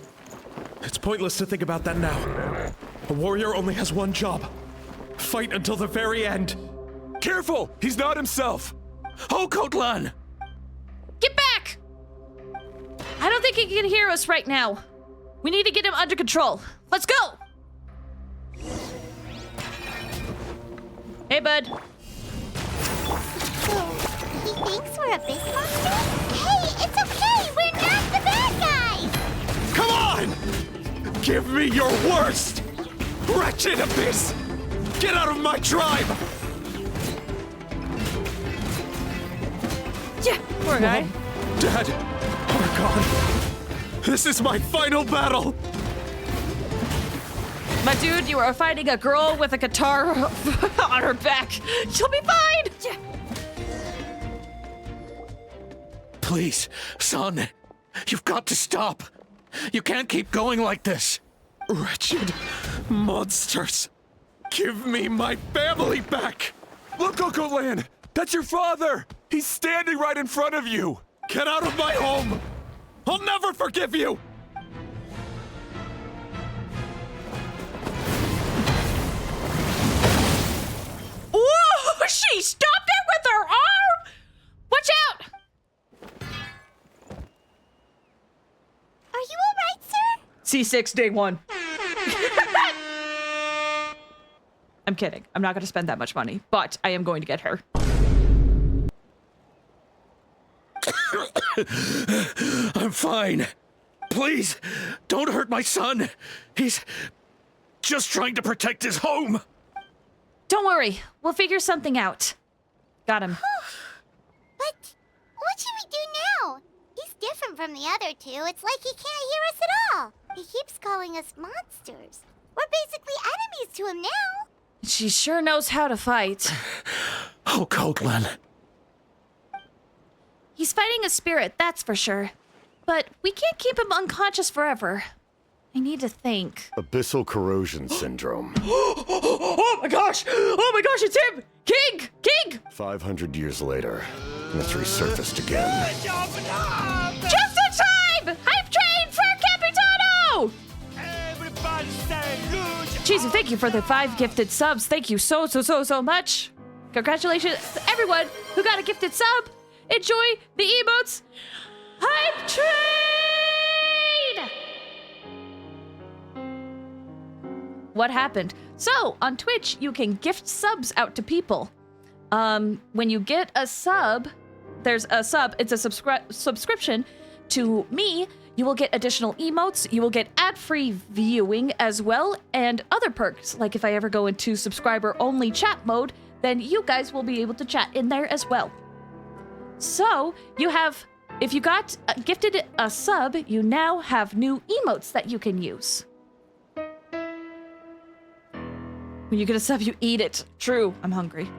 It's pointless to think about that now. A warrior only has one job. Fight until the very end. Careful! He's not himself! Oh, Kotlan! Get back! I don't think he can hear us right now. We need to get him under control. Let's go! Hey, bud. So, he thinks we're abyss monsters? Hey, it's okay! We're not the bad guys! Come on! Give me your worst! Wretched abyss! Get out of my tribe! Yeah, poor guy. Dad, we're gone. This is my final battle! My dude, you are fighting a girl with a guitar on her back. You'll be fine! Please, son. You've got to stop. You can't keep going like this. Wretched monsters! Give me my family back! Look, Okoland! That's your father! He's standing right in front of you! Get out of my home! I'll never forgive you! Ooh, she stopped it with her arm! Watch out! Are you alright, sir? C6 day one. I'm kidding. I'm not going to spend that much money, but I am going to get her. I'm fine. Please, don't hurt my son. He's just trying to protect his home. Don't worry. We'll figure something out. Got him. But what should we do now? He's different from the other two. It's like he can't hear us at all. He keeps calling us monsters. We're basically enemies to him now. She sure knows how to fight. Oh, Kotlan. He's fighting a spirit, that's for sure. But we can't keep him unconscious forever. I need to think. Abyssal corrosion syndrome. Oh my gosh! Oh my gosh, it's him! King! King! 500 years later, and it's resurfaced again. Just in time! Hype train for Capitano! Jesus, thank you for the 5 gifted subs. Thank you so much. Congratulations to everyone who got a gifted sub. Enjoy the emotes. Hype train! What happened? So, on Twitch, you can gift subs out to people. When you get a sub, there's a sub, it's a subscription to me. You will get additional emotes, you will get ad-free viewing as well, and other perks, like if I ever go into subscriber-only chat mode, then you guys will be able to chat in there as well. So, you have, if you got gifted a sub, you now have new emotes that you can use. When you get a sub, you eat it. True, I'm hungry.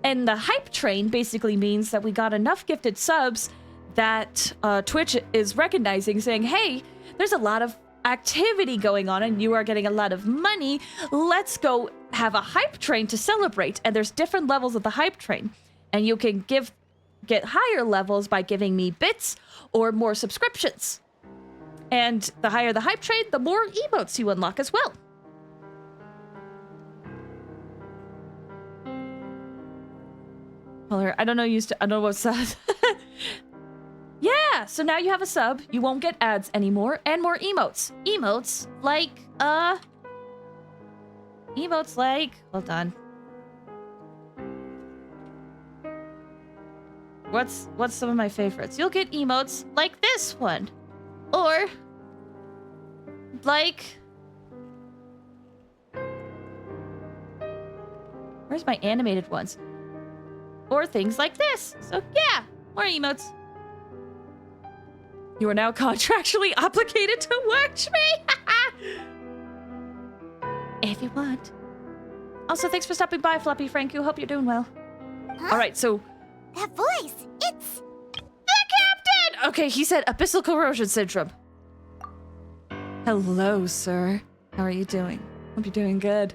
And the hype train basically means that we got enough gifted subs that Twitch is recognizing, saying, hey, there's a lot of activity going on and you are getting a lot of money. Let's go have a hype train to celebrate. And there's different levels of the hype train. And you can get higher levels by giving me bits or more subscriptions. And the higher the hype train, the more emotes you unlock as well. Well, I don't know what's that. Yeah, so now you have a sub. You won't get ads anymore, and more emotes. Emotes like, hold on. What's some of my favorites? You'll get emotes like this one. Or like, where's my animated ones? Or things like this. So yeah, more emotes. You are now contractually obligated to watch me. If you want. Also, thanks for stopping by, Floppy Franku. Hope you're doing well. Huh? All right, so That voice, it's... the captain! Okay, he said abyssal corrosion syndrome. Hello, sir. How are you doing? Hope you're doing good.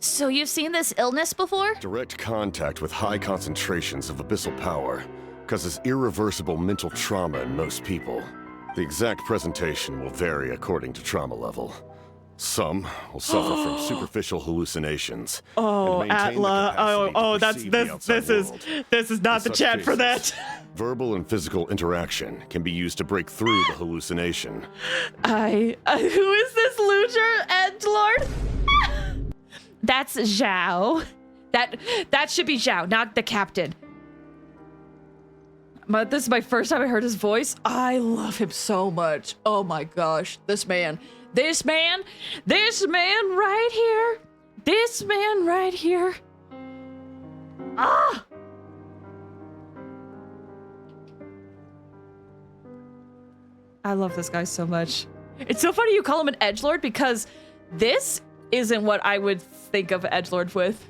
So you've seen this illness before? Direct contact with high concentrations of abyssal power causes irreversible mental trauma in most people. The exact presentation will vary according to trauma level. Some will suffer from superficial hallucinations. Oh, and maintain the Atla. capacity to perceive the outside world. This is not In such cases, verbal and physical interaction can be used to break through the hallucination. Who is this Luger Edgelord? That's Zhao. That should be Zhao, not the captain. But this is my first time I heard his voice. I love him so much. Oh my gosh, this man right here. This man right here. Ah! I love this guy so much. It's so funny you call him an edgelord because this isn't what I would think of edgelord with.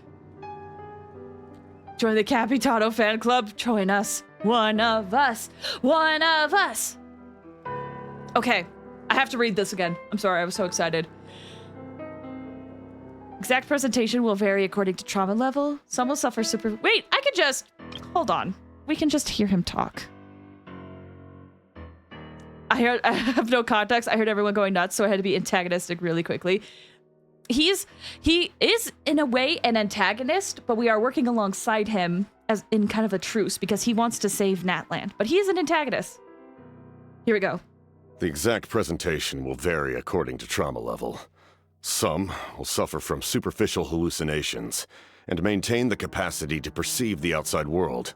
Join the Capitano fan club. Join us. One of us. One of us. Okay, I have to read this again. I'm sorry, I was so excited. Exact presentation will vary according to trauma level. Some will suffer super... Wait, I could just... Hold on. We can just hear him talk. I have no context. I heard everyone going nuts, so I had to be antagonistic really quickly. He is, in a way, an antagonist, but we are working alongside him as in kind of a truce because he wants to save Natlan. But he is an antagonist. Here we go. The exact presentation will vary according to trauma level. Some will suffer from superficial hallucinations and maintain the capacity to perceive the outside world.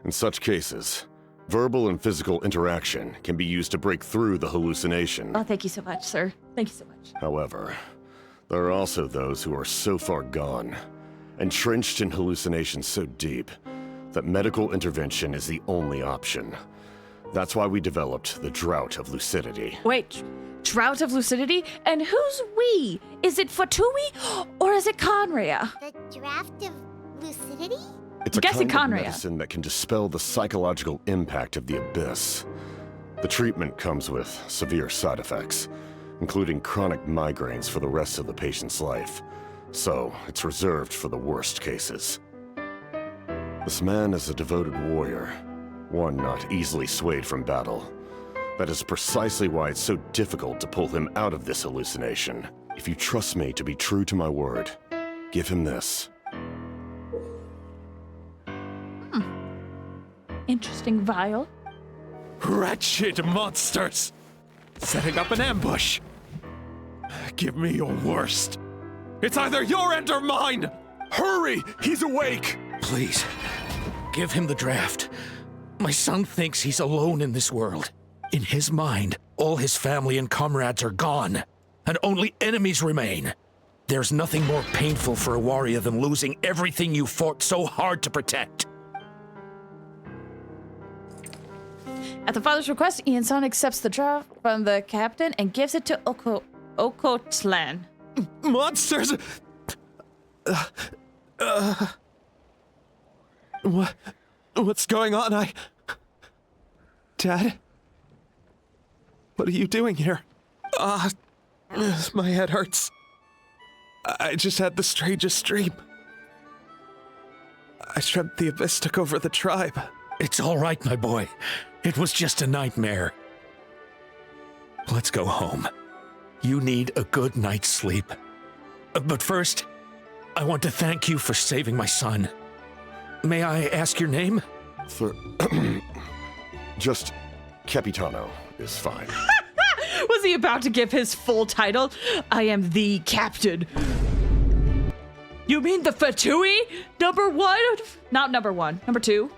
In such cases, verbal and physical interaction can be used to break through the hallucination. Oh, thank you so much, sir. Thank you so much. However, there are also those who are so far gone, entrenched in hallucinations so deep, that medical intervention is the only option. That's why we developed the Drought of Lucidity. Wait, Drought of Lucidity? And who's we? Is it Fatui or is it Conria? The draft of lucidity? It's a guessing kind Conria. of medicine that can dispel the psychological impact of the abyss. The treatment comes with severe side effects, including chronic migraines for the rest of the patient's life. So, it's reserved for the worst cases. This man is a devoted warrior, one not easily swayed from battle. That is precisely why it's so difficult to pull him out of this hallucination. If you trust me to be true to my word, give him this. Interesting vial. Wretched monsters! Setting up an ambush! Give me your worst. It's either your end or mine! Hurry! He's awake! Please, give him the draft. My son thinks he's alone in this world. In his mind, all his family and comrades are gone, and only enemies remain. There's nothing more painful for a warrior than losing everything you fought so hard to protect. At the father's request, Ian-san accepts the draft from the captain and gives it to Okotlan. Monsters! What's going on? Dad? What are you doing here? My head hurts. I just had the strangest dream. I dreamt the abyss took over the tribe. It's all right, my boy. It was just a nightmare. Let's go home. You need a good night's sleep. But first, I want to thank you for saving my son. May I ask your name? Just Capitano is fine. Was he about to give his full title? I am the captain. You mean the Fatui? Number 1? Not number 1. Number 2.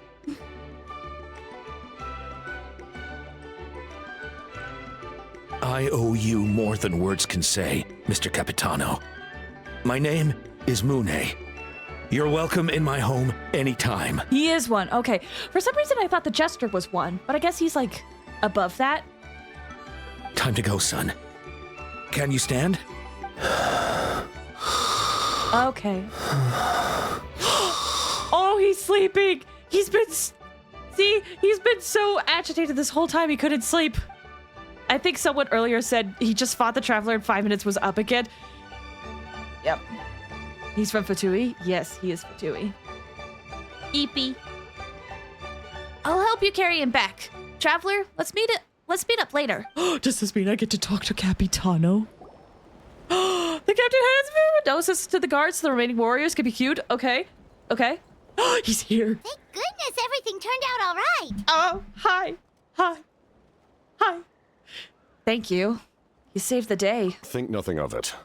I owe you more than words can say, Mr. Capitano. My name is Mune. You're welcome in my home anytime. He is 1. Okay. For some reason, I thought the Jester was 1, but I guess he's like above that. Time to go, son. Can you stand? Okay. Oh, he's sleeping. He's been so agitated this whole time he couldn't sleep. I think someone earlier said he just fought the Traveler in 5 minutes, was up again. Yep. He's from Fatui? Yes, he is Fatui. Eepy. I'll help you carry him back. Traveler, let's meet up later. Does this mean I get to talk to Capitano? The captain has notices to the guards so the remaining warriors can be cued. Okay. Okay. He's here. Thank goodness everything turned out all right. Oh, hi. Hi. Hi. Thank you. You saved the day. Think nothing of it.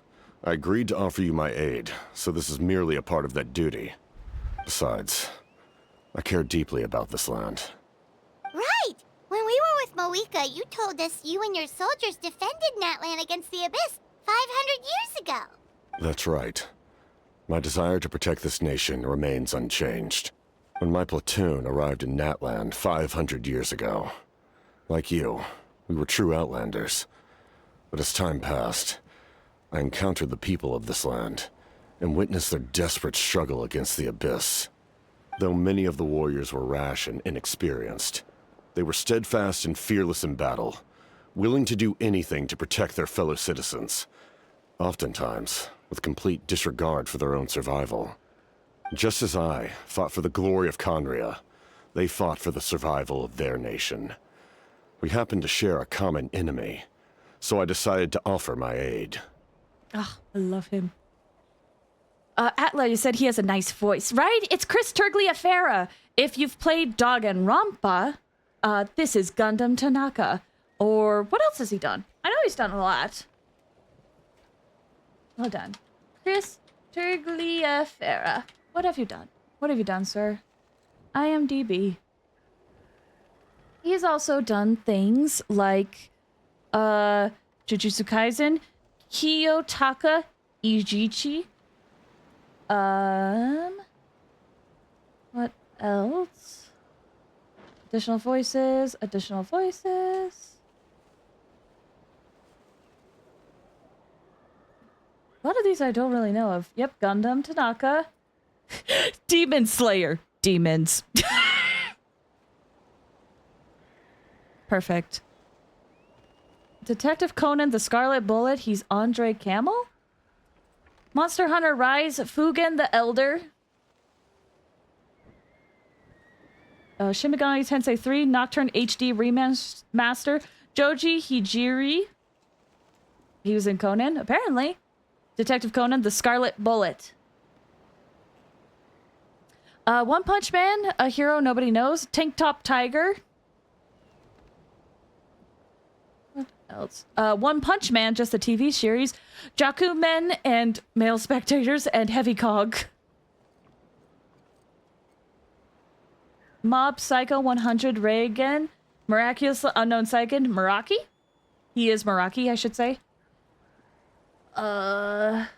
I agreed to offer you my aid, so this is merely a part of that duty. Besides, I care deeply about this land. Right! When we were with Moika, you told us you and your soldiers defended Natlan against the Abyss 500 years ago. That's right. My desire to protect this nation remains unchanged. When my platoon arrived in Natlan 500 years ago, like you, we were true outlanders. But as time passed, I encountered the people of this land and witnessed their desperate struggle against the Abyss. Though many of the warriors were rash and inexperienced, they were steadfast and fearless in battle, willing to do anything to protect their fellow citizens, oftentimes with complete disregard for their own survival. Just as I fought for the glory of Conria, they fought for the survival of their nation. We happened to share a common enemy, so I decided to offer my aid. Oh, I love him. Atla, you said he has a nice voice, right? It's Chris Tergliafera. If you've played Danganronpa, this is Gundam Tanaka. Or what else has he done? I know he's done a lot. Well done. Chris Tergliafera. What have you done? What have you done, sir? IMDb. He's also done things like Jujutsu Kaisen, Kiyotaka Ijichi. What else? Additional voices, additional voices. A lot of these I don't really know of. Yep, Gundam Tanaka. Demon Slayer. Demons. Perfect. Detective Conan the Scarlet Bullet, he's Andre Camel? Monster Hunter Rise, Fugen the Elder. Shin Megami Tensei 3, Nocturne HD Remaster, Joji Hijiri. He was in Conan, apparently. Detective Conan the Scarlet Bullet. One Punch Man, a hero nobody knows. Tank Top Tiger. What else? One Punch Man, just the TV series. Jaku Men and Male Spectators and Heavy Cog. Mob Psycho 100 Reagan. Miraculous Unknown Saiken. Meraki? He is Meraki, I should say. I'm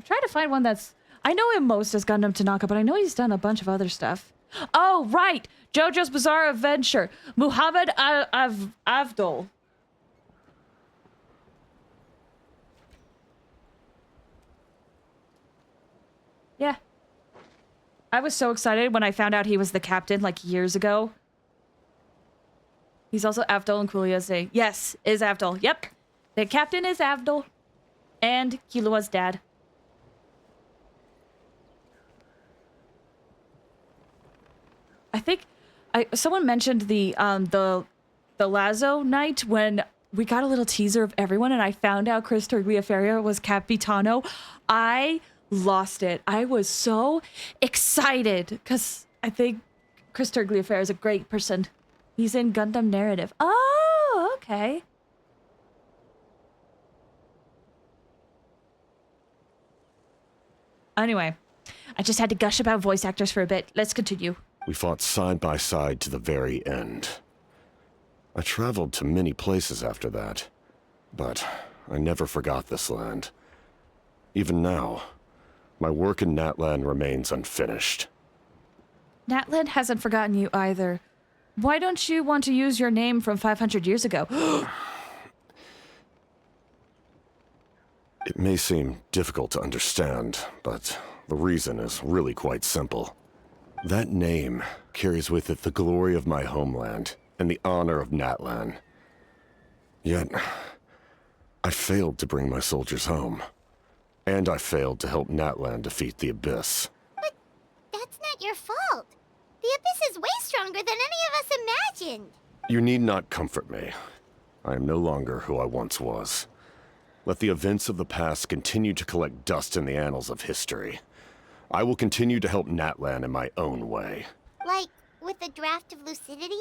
trying to find one that's... I know him most as Gundam Tanaka, but I know he's done a bunch of other stuff. Oh, right! JoJo's Bizarre Adventure. Muhammad Avdol. Yeah. I was so excited when I found out he was the captain, like, years ago. He's also Avdol and Kuliase. Yes, is Avdol. Yep. The captain is Avdol. And Killua's dad. I think someone mentioned the Lazo night when we got a little teaser of everyone and I found out Chris Tergliafera was Capitano. I lost it. I was so excited because I think Chris Tergliafera is a great person. He's in Gundam Narrative. Oh, okay. Anyway, I just had to gush about voice actors for a bit. Let's continue. We fought side by side to the very end. I traveled to many places after that, but I never forgot this land. Even now, my work in Natlan remains unfinished. Natlan hasn't forgotten you either. Why don't you want to use your name from 500 years ago? It may seem difficult to understand, but the reason is really quite simple. That name carries with it the glory of my homeland and the honor of Natlan. Yet, I failed to bring my soldiers home. And I failed to help Natlan defeat the Abyss. But that's not your fault. The Abyss is way stronger than any of us imagined. You need not comfort me. I am no longer who I once was. Let the events of the past continue to collect dust in the annals of history. I will continue to help Natlan in my own way. Like, with the draft of lucidity?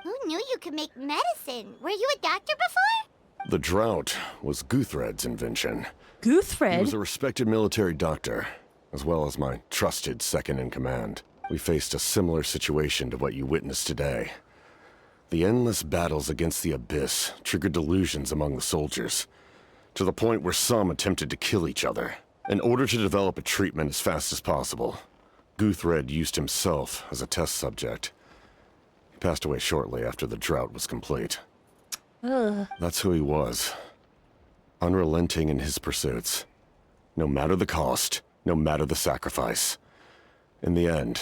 Who knew you could make medicine? Were you a doctor before? The drought was Guthred's invention. Guthred? He was a respected military doctor, as well as my trusted second-in-command. We faced a similar situation to what you witnessed today. The endless battles against the Abyss triggered delusions among the soldiers, to the point where some attempted to kill each other. In order to develop a treatment as fast as possible, Guthred used himself as a test subject. He passed away shortly after the drought was complete. Ugh. That's who he was. Unrelenting in his pursuits. No matter the cost, no matter the sacrifice. In the end,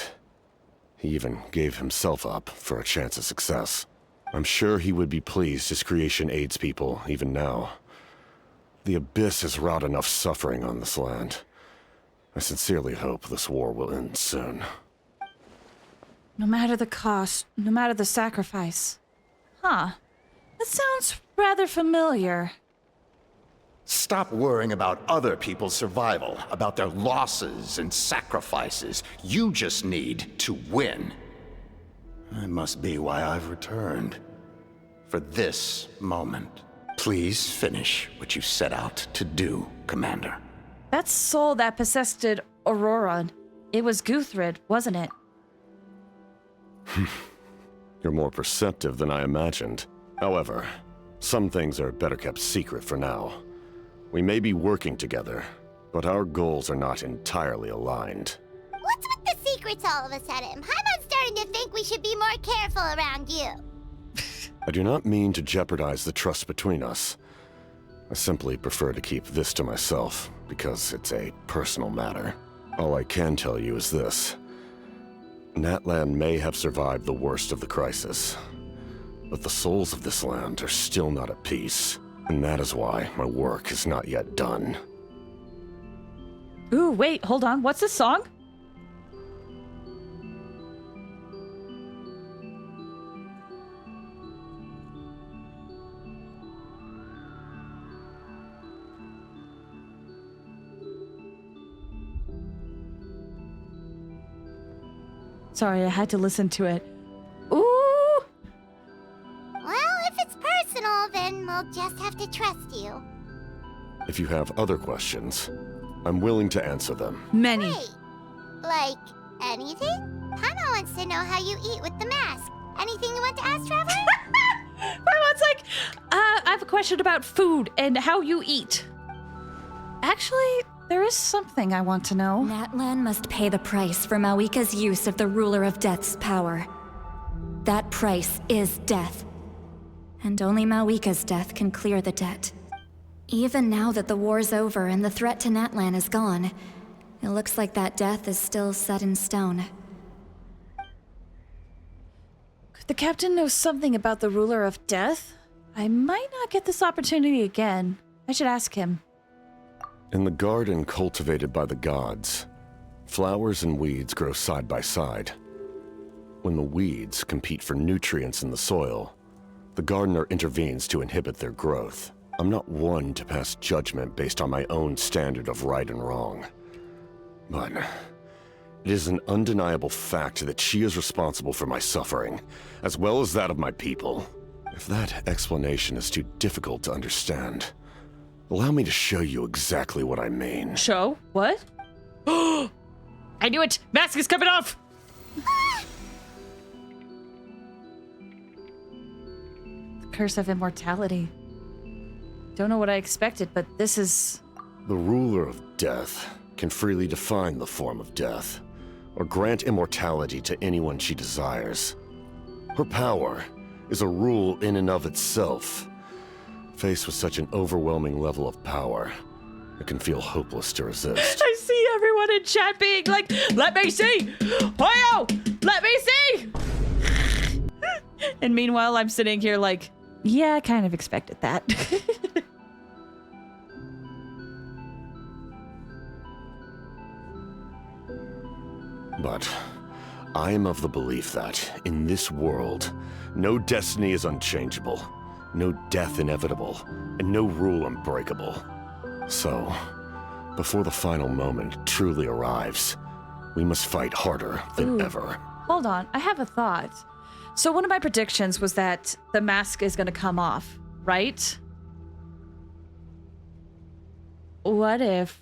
he even gave himself up for a chance of success. I'm sure he would be pleased his creation aids people even now. The Abyss has wrought enough suffering on this land. I sincerely hope this war will end soon. No matter the cost, no matter the sacrifice. Huh. That sounds rather familiar. Stop worrying about other people's survival, about their losses and sacrifices. You just need to win. That must be why I've returned. For this moment. Please finish what you set out to do, Commander. That soul that possessed Auroran. It was Guthred, wasn't it? You're more perceptive than I imagined. However, some things are better kept secret for now. We may be working together, but our goals are not entirely aligned. What's with the secrets all of a sudden? I'm starting to think we should be more careful around you. I do not mean to jeopardize the trust between us. I simply prefer to keep this to myself, because it's a personal matter. All I can tell you is this. Natlan may have survived the worst of the crisis, but the souls of this land are still not at peace, and that is why my work is not yet done. Ooh, wait, hold on. What's this song? Sorry, I had to listen to it. Ooh! Well, if it's personal, then we'll just have to trust you. If you have other questions, I'm willing to answer them. Many. Wait, like anything? Paimon wants to know how you eat with the mask. Anything you want to ask, Traveler? Paimon's like, I have a question about food and how you eat. Actually, there is something I want to know. Natlan must pay the price for Mawika's use of the Ruler of Death's power. That price is death. And only Mawika's death can clear the debt. Even now that the war's over and the threat to Natlan is gone, it looks like that death is still set in stone. Could the captain know something about the Ruler of Death? I might not get this opportunity again. I should ask him. In the garden cultivated by the gods, flowers and weeds grow side by side. When the weeds compete for nutrients in the soil, the gardener intervenes to inhibit their growth. I'm not one to pass judgment based on my own standard of right and wrong. But it is an undeniable fact that she is responsible for my suffering, as well as that of my people. If that explanation is too difficult to understand, allow me to show you exactly what I mean. Show? What? I knew it! Mask is coming off! Curse of immortality. Don't know what I expected, but this is... The ruler of death can freely define the form of death, or grant immortality to anyone she desires. Her power is a rule in and of itself. Faced with such an overwhelming level of power, it can feel hopeless to resist. I see everyone in chat being like, let me see! Hoyo! Let me see! And meanwhile, I'm sitting here like, yeah, I kind of expected that. But I am of the belief that, in this world, no destiny is unchangeable, no death inevitable, and no rule unbreakable. So, before the final moment truly arrives, we must fight harder than ever. Hold on, I have a thought. So one of my predictions was that the mask is going to come off, right? What if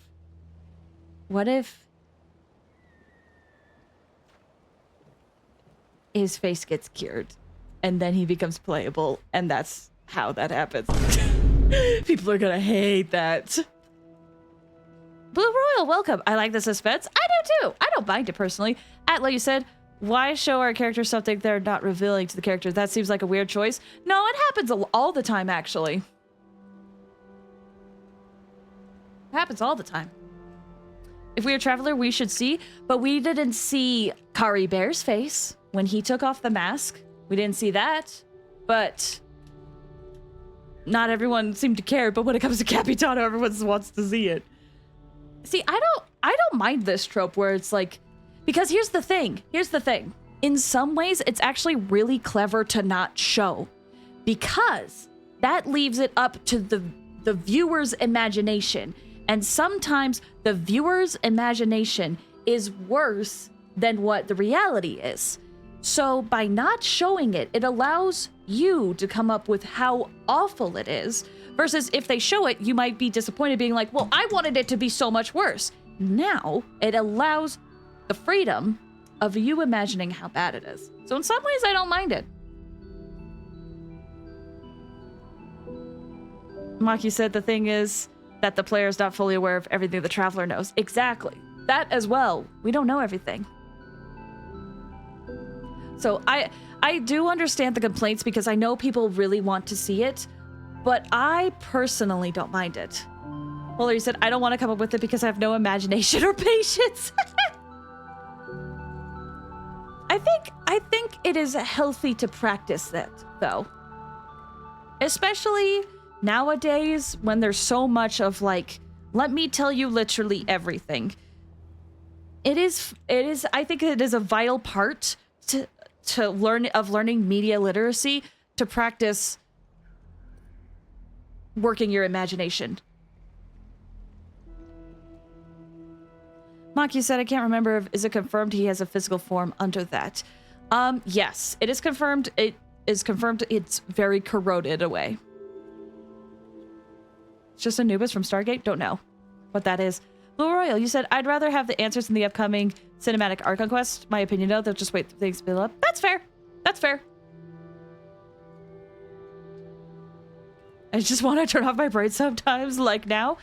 his face gets cured and then he becomes playable and that's how that happens? People are gonna hate that. Blue Royal, welcome. I like the suspense. I do too. I don't mind it personally. Atla, you said, why show our characters something they're not revealing to the characters? That seems like a weird choice. No, it happens all the time, actually. It happens all the time. If we are Traveler, we should see, but we didn't see Kari Bear's face when he took off the mask. We didn't see that, but not everyone seemed to care. But when it comes to Capitano, everyone wants to see it. See, I don't mind this trope where it's like, because here's the thing. In some ways, it's actually really clever to not show, because that leaves it up to the viewer's imagination. And sometimes the viewer's imagination is worse than what the reality is. So by not showing it, it allows you to come up with how awful it is. Versus if they show it, you might be disappointed being like, well, I wanted it to be so much worse. Now it allows the freedom of you imagining how bad it is. So in some ways, I don't mind it. Maki said the thing is that the player is not fully aware of everything the Traveler knows. Exactly. That as well. We don't know everything. So I do understand the complaints because I know people really want to see it, but I personally don't mind it. Well, you said, I don't want to come up with it because I have no imagination or patience. I think it is healthy to practice that, though. Especially nowadays when there's so much of like, let me tell you literally everything. It is I think it is a vital part to learning media literacy, to practice working your imagination. Maki said, I can't remember if is it confirmed he has a physical form under that. Yes, it is confirmed. It is confirmed it's very corroded away. It's just Anubis from Stargate? Don't know what that is. Blue Royal, you said, I'd rather have the answers in the upcoming cinematic Archon quest. My opinion, though, they'll just wait for things to build up. That's fair. That's fair. I just want to turn off my brain sometimes, like now.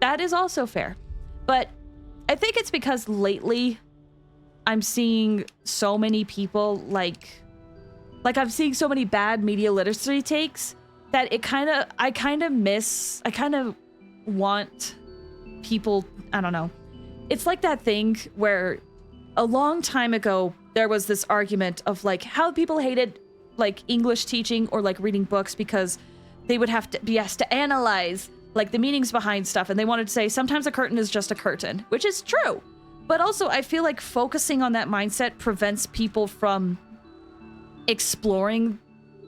That is also fair. But I think it's because lately I'm seeing so many people like I'm seeing so many bad media literacy takes that I kind of want people, I don't know. It's like that thing where a long time ago there was this argument of like how people hated like English teaching or like reading books because they would have to be asked to analyze like the meanings behind stuff, and they wanted to say sometimes a curtain is just a curtain, which is true. But also I feel like focusing on that mindset prevents people from exploring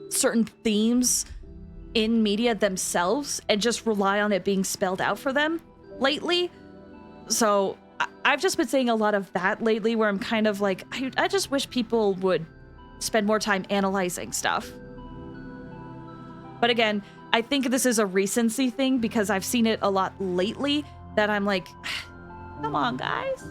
certain themes in media themselves and just rely on it being spelled out for them lately. So I've just been saying a lot of that lately where I'm kind of like, I just wish people would spend more time analyzing stuff. But again, I think this is a recency thing because I've seen it a lot lately that I'm like, come on, guys.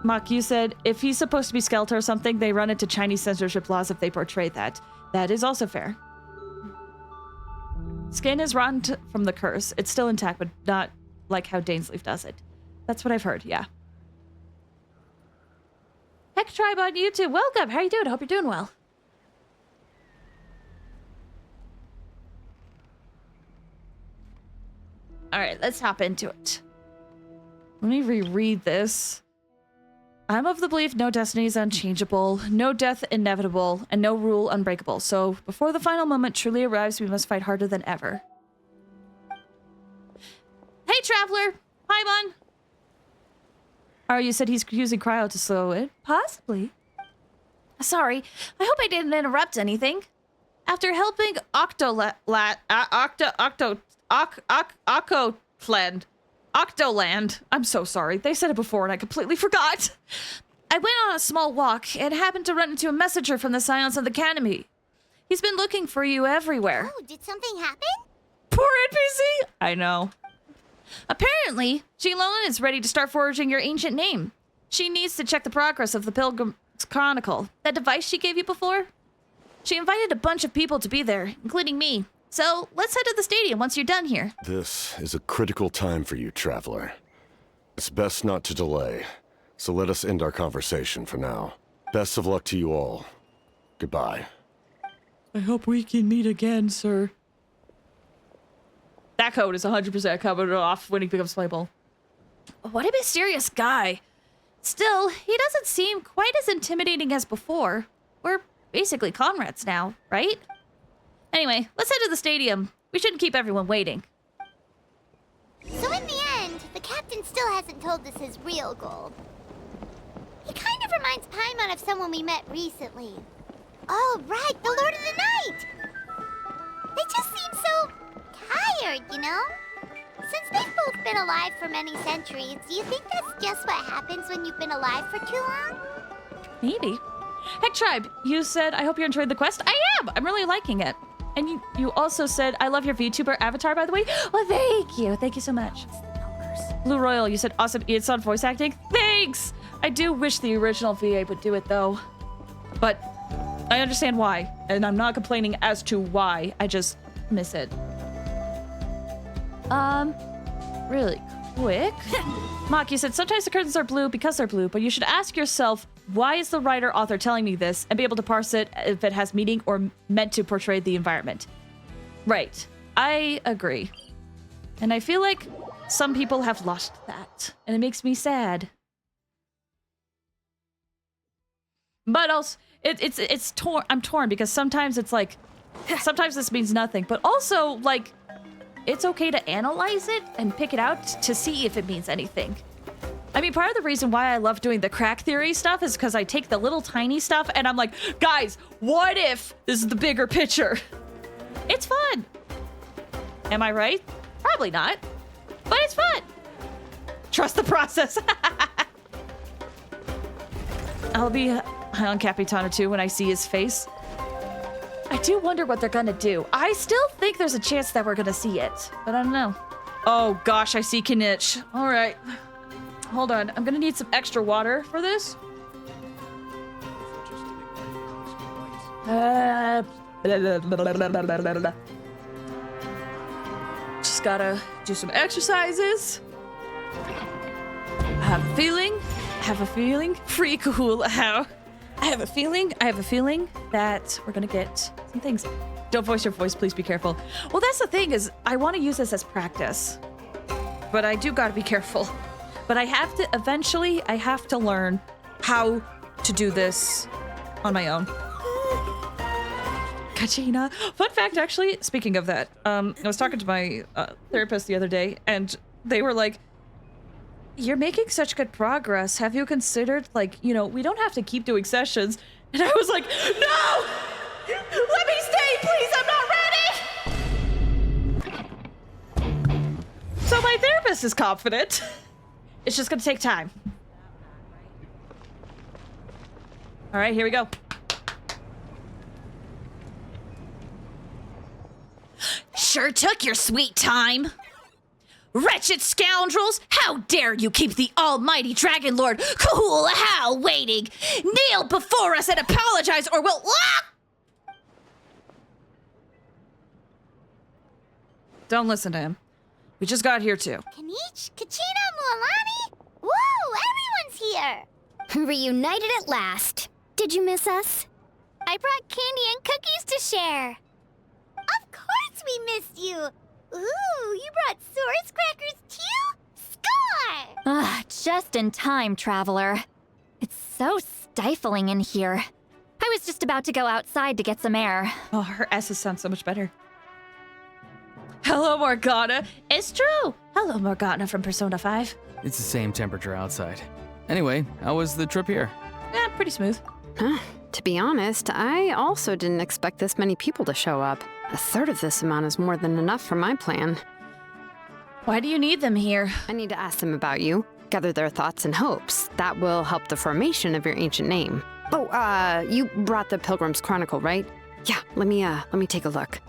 Mock, you said if he's supposed to be Skeletor or something, they run into Chinese censorship laws if they portray that. That is also fair. Skin is rotten from the curse. It's still intact, but not like how Dainsleif does it. That's what I've heard, yeah. Heck Tribe on YouTube, welcome. How you doing? Hope you're doing well. All right, let's hop into it. Let me reread this. I'm of the belief no destiny is unchangeable, no death inevitable, and no rule unbreakable. So before the final moment truly arrives, we must fight harder than ever. Hey, Traveler! Hi, Mon! Oh, you said he's using cryo to slow it? Possibly. Sorry, I hope I didn't interrupt anything. After helping Octoland, I'm so sorry. They said it before and I completely forgot. I went on a small walk and happened to run into a messenger from the Scions of the Academy. He's been looking for you everywhere. Oh, did something happen? Poor NPC! I know. Apparently, Jilon is ready to start forging your ancient name. She needs to check the progress of the Pilgrim's Chronicle. That device she gave you before? She invited a bunch of people to be there, including me. So, let's head to the stadium once you're done here. This is a critical time for you, Traveler. It's best not to delay, so let us end our conversation for now. Best of luck to you all. Goodbye. I hope we can meet again, sir. That code is 100% coming off when he becomes playable. What a mysterious guy. Still, he doesn't seem quite as intimidating as before. We're basically comrades now, right? Anyway, let's head to the stadium. We shouldn't keep everyone waiting. So in the end, the captain still hasn't told us his real goal. He kind of reminds Paimon of someone we met recently. Oh, right, the Lord of the Night! They just seem so tired, you know? Since they've both been alive for many centuries, do you think that's just what happens when you've been alive for too long? Maybe. Heck Tribe, you said, I hope you enjoyed the quest. I am! I'm really liking it. And you also said, I love your VTuber avatar, by the way. Well, thank you. Thank you so much. Blue Royal, you said, awesome. It's on voice acting. Thanks! I do wish the original VA would do it, though. But I understand why. And I'm not complaining as to why. I just miss it. Really quick. Mock, you said, sometimes the curtains are blue because they're blue, but you should ask yourself, why is the writer-author telling me this, and be able to parse it if it has meaning or meant to portray the environment. Right. I agree. And I feel like some people have lost that, and it makes me sad. But also, it's torn. I'm torn because sometimes it's like, sometimes this means nothing, but also, like, it's okay to analyze it and pick it out to see if it means anything. I mean, part of the reason why I love doing the crack theory stuff is because I take the little tiny stuff and I'm like, guys, what if this is the bigger picture? It's fun. Am I right? Probably not, but it's fun. Trust the process. I'll be high on Capitano too when I see his face. I do wonder what they're gonna do. I still think there's a chance that we're gonna see it, but I don't know. Oh gosh, I see Kinich. All right. Hold on, I'm gonna need some extra water for this. Just gotta do some exercises. I have a feeling, free cool, how? I have a feeling that we're gonna get some things. Don't voice your voice, please be careful. Well, that's the thing is, I wanna use this as practice, but I do gotta be careful. But I have to, eventually, I have to learn how to do this on my own. Kachina. Fun fact, actually, speaking of that, I was talking to my therapist the other day, and they were like, you're making such good progress. Have you considered, like, you know, we don't have to keep doing sessions. And I was like, no! Let me stay, please, I'm not ready! So my therapist is confident. It's just gonna take time. All right, here we go. Sure took your sweet time. Wretched scoundrels! How dare you keep the almighty Dragon Lord Kahul Hal waiting! Kneel before us and apologize, or we'll... Ah! Don't listen to him. We just got here too. Kanich, Kachina, Mualani? Woo, everyone's here! Reunited at last. Did you miss us? I brought candy and cookies to share. Of course we missed you! Ooh, you brought Source crackers too? Score! Ah, just in time, Traveler. It's so stifling in here. I was just about to go outside to get some air. Oh, her S's sound so much better. Hello, Morgana. It's true. Hello, Morgana from Persona 5. It's the same temperature outside. Anyway, how was the trip here? Yeah, pretty smooth. To be honest, I also didn't expect this many people to show up. A third of this amount is more than enough for my plan. Why do you need them here? I need to ask them about you, gather their thoughts and hopes. That will help the formation of your ancient name. Oh, you brought the Pilgrim's Chronicle, right? Yeah, let me take a look.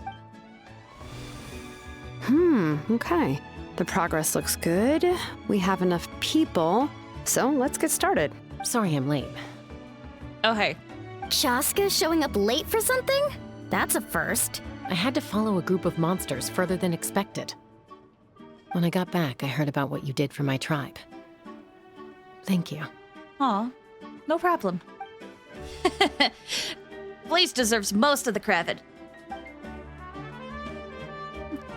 Okay. The progress looks good. We have enough people, so let's get started. Sorry I'm late. Oh, hey. Chaska showing up late for something? That's a first. I had to follow a group of monsters further than expected. When I got back, I heard about what you did for my tribe. Thank you. Aw, no problem. Blaze deserves most of the credit.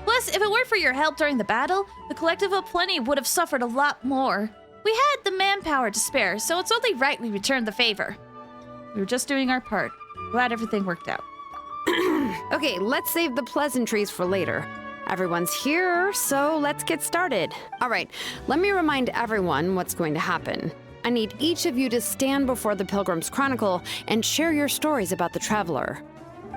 Plus, if it weren't for your help during the battle, the Collective of Plenty would have suffered a lot more. We had the manpower to spare, so it's only right we returned the favor. We were just doing our part. Glad everything worked out. Okay, let's save the pleasantries for later. Everyone's here, so let's get started. All right, let me remind everyone what's going to happen. I need each of you to stand before the Pilgrim's Chronicle and share your stories about the Traveler.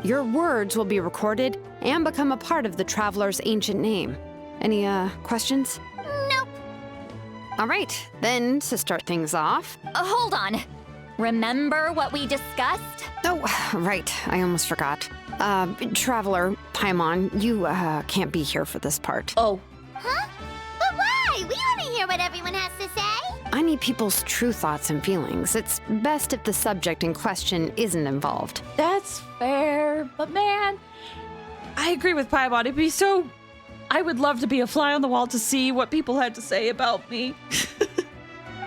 Your words will be recorded and become a part of the Traveler's ancient name. Any, questions? Nope. All right, then, to start things off... Hold on. Remember what we discussed? Oh, right, I almost forgot. Traveler, Paimon, you, can't be here for this part. Oh. Huh? But why? We want to hear what everyone has to say. I need people's true thoughts and feelings. It's best if the subject in question isn't involved. That's fair, but man, I agree with Paimon. It'd be so... I would love to be a fly on the wall to see what people had to say about me.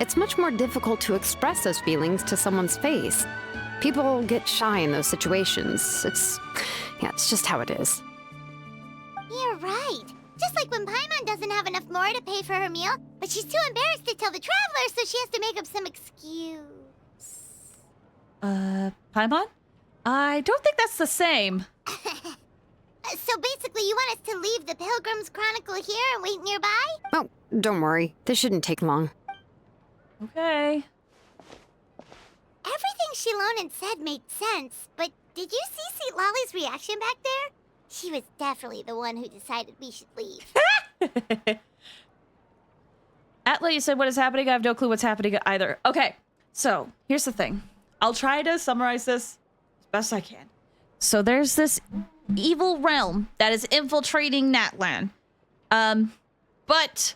It's much more difficult to express those feelings to someone's face. People get shy in those situations. It's just how it is. You're right. Just like when Paimon doesn't have enough more to pay for her meal, but she's too embarrassed to tell the Traveler, so she has to make up some excuse. Paimon? I don't think that's the same. So basically, you want us to leave the Pilgrim's Chronicle here and wait nearby? Oh, don't worry. This shouldn't take long. Okay. Everything Shilonen said made sense, but did you see Sweet Lolly's reaction back there? She was definitely the one who decided we should leave. Atla, you said what is happening? I have no clue what's happening either. Okay, so here's the thing. I'll try to summarize this as best I can. So there's this evil realm that is infiltrating Natlan. But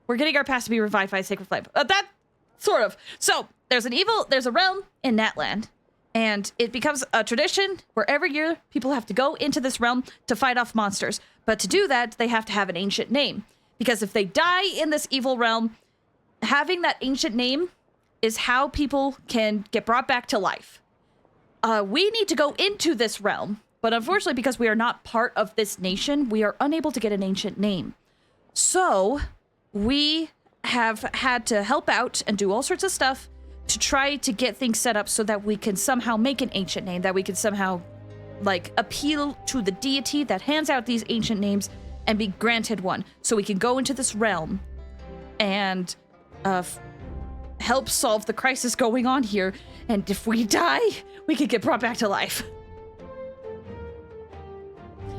we're getting our past to be revived by Sacred Flame. That sort of. So there's a realm in Natlan, and it becomes a tradition where every year people have to go into this realm to fight off monsters. But to do that, they have to have an ancient name. Because if they die in this evil realm, having that ancient name is how people can get brought back to life. We need to go into this realm, but unfortunately, because we are not part of this nation, we are unable to get an ancient name. So we have had to help out and do all sorts of stuff to try to get things set up so that we can somehow make an ancient name, that we can somehow, like, appeal to the deity that hands out these ancient names and be granted one. So we can go into this realm and help solve the crisis going on here. And if we die, we can get brought back to life.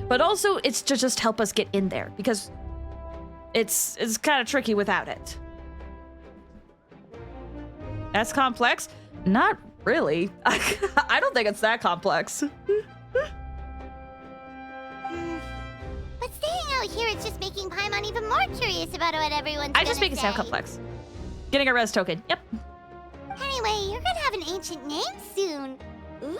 But also, it's to just help us get in there, because it's kind of tricky without it. That's complex? Not really. I don't think it's that complex. But staying out here it's just making Paimon even more curious about what everyone's I just make it sound say. complex. Getting a res token. Yep. Anyway, you're gonna have an ancient name soon. Ooh,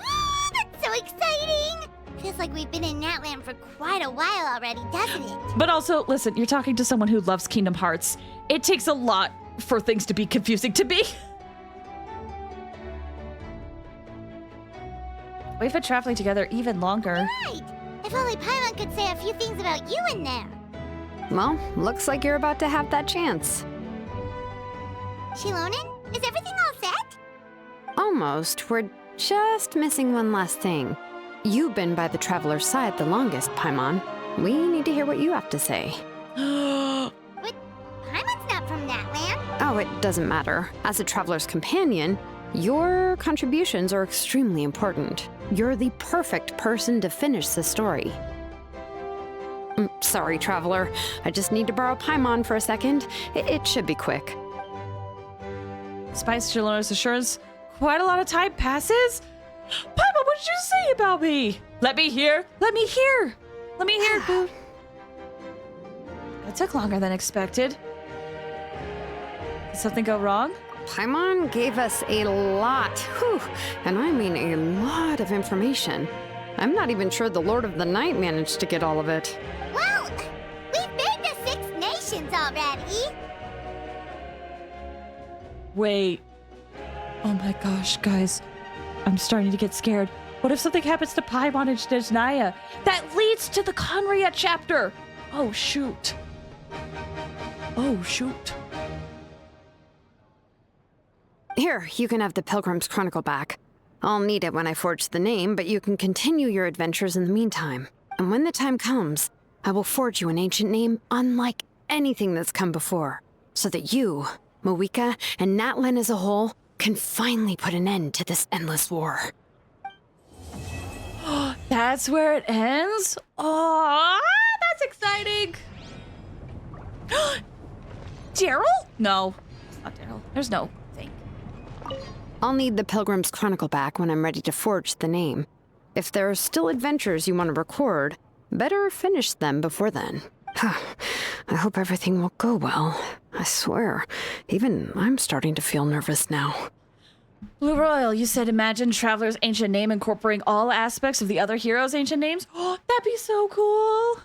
that's so exciting! Feels like we've been in Natlan for quite a while already, doesn't it? But also, listen, you're talking to someone who loves Kingdom Hearts. It takes a lot for things to be confusing to me. We've been traveling together even longer. Right! If only Paimon could say a few things about you in there. Well, looks like you're about to have that chance. Shilonen, is everything all set? Almost. We're just missing one last thing. You've been by the Traveler's side the longest, Paimon. We need to hear what you have to say. But Paimon's not from Natlan. Oh, it doesn't matter. As a Traveler's companion, your contributions are extremely important. You're the perfect person to finish the story. Sorry, Traveler. I just need to borrow Paimon for a second. It should be quick. Despite Shilone's assurance, quite a lot of time passes. Paimon, what did you say about me? Let me hear. Let me hear. Let me hear, boo. It took longer than expected. Did something go wrong? Paimon gave us a lot, and I mean a lot of information. I'm not even sure the Lord of the Night managed to get all of it. Well, we've been to 6 nations already. Wait. Oh my gosh, guys. I'm starting to get scared. What if something happens to Paimon and Snezhnaya? That leads to the Conria chapter! Oh, shoot. Oh, shoot. Here, you can have the Pilgrim's Chronicle back. I'll need it when I forge the name, but you can continue your adventures in the meantime. And when the time comes, I will forge you an ancient name unlike anything that's come before, so that you, Moeka, and Natlan as a whole can finally put an end to this endless war. That's where it ends? Oh, that's exciting. Daryl? No, it's not Daryl. There's no thing. I'll need the Pilgrim's Chronicle back when I'm ready to forge the name. If there are still adventures you want to record, better finish them before then. I hope everything will go well. I swear, even I'm starting to feel nervous now. Blue Royal, you said imagine Traveler's ancient name incorporating all aspects of the other heroes' ancient names? Oh, that'd be so cool.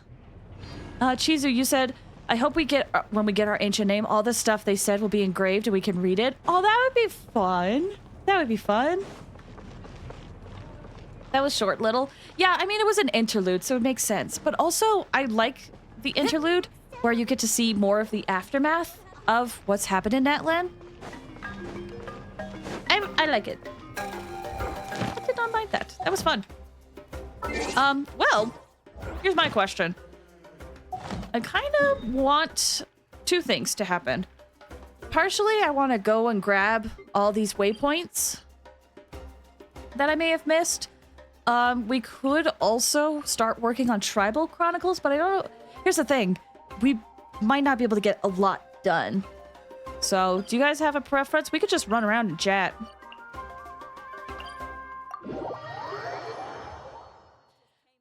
Chizu, you said, I hope we get, when we get our ancient name, all the stuff they said will be engraved and we can read it. Oh, that would be fun. That would be fun. That was short, little. Yeah, I mean, it was an interlude, so it makes sense. But also, I like the interlude where you get to see more of the aftermath of what's happened in Natlan. I like it. I did not mind that. That was fun. Well, here's my question. I kind of want 2 things to happen. Partially, I want to go and grab all these waypoints that I may have missed. We could also start working on Tribal Chronicles, but I don't know. Here's the thing. We might not be able to get a lot done. So, do you guys have a preference? We could just run around and chat.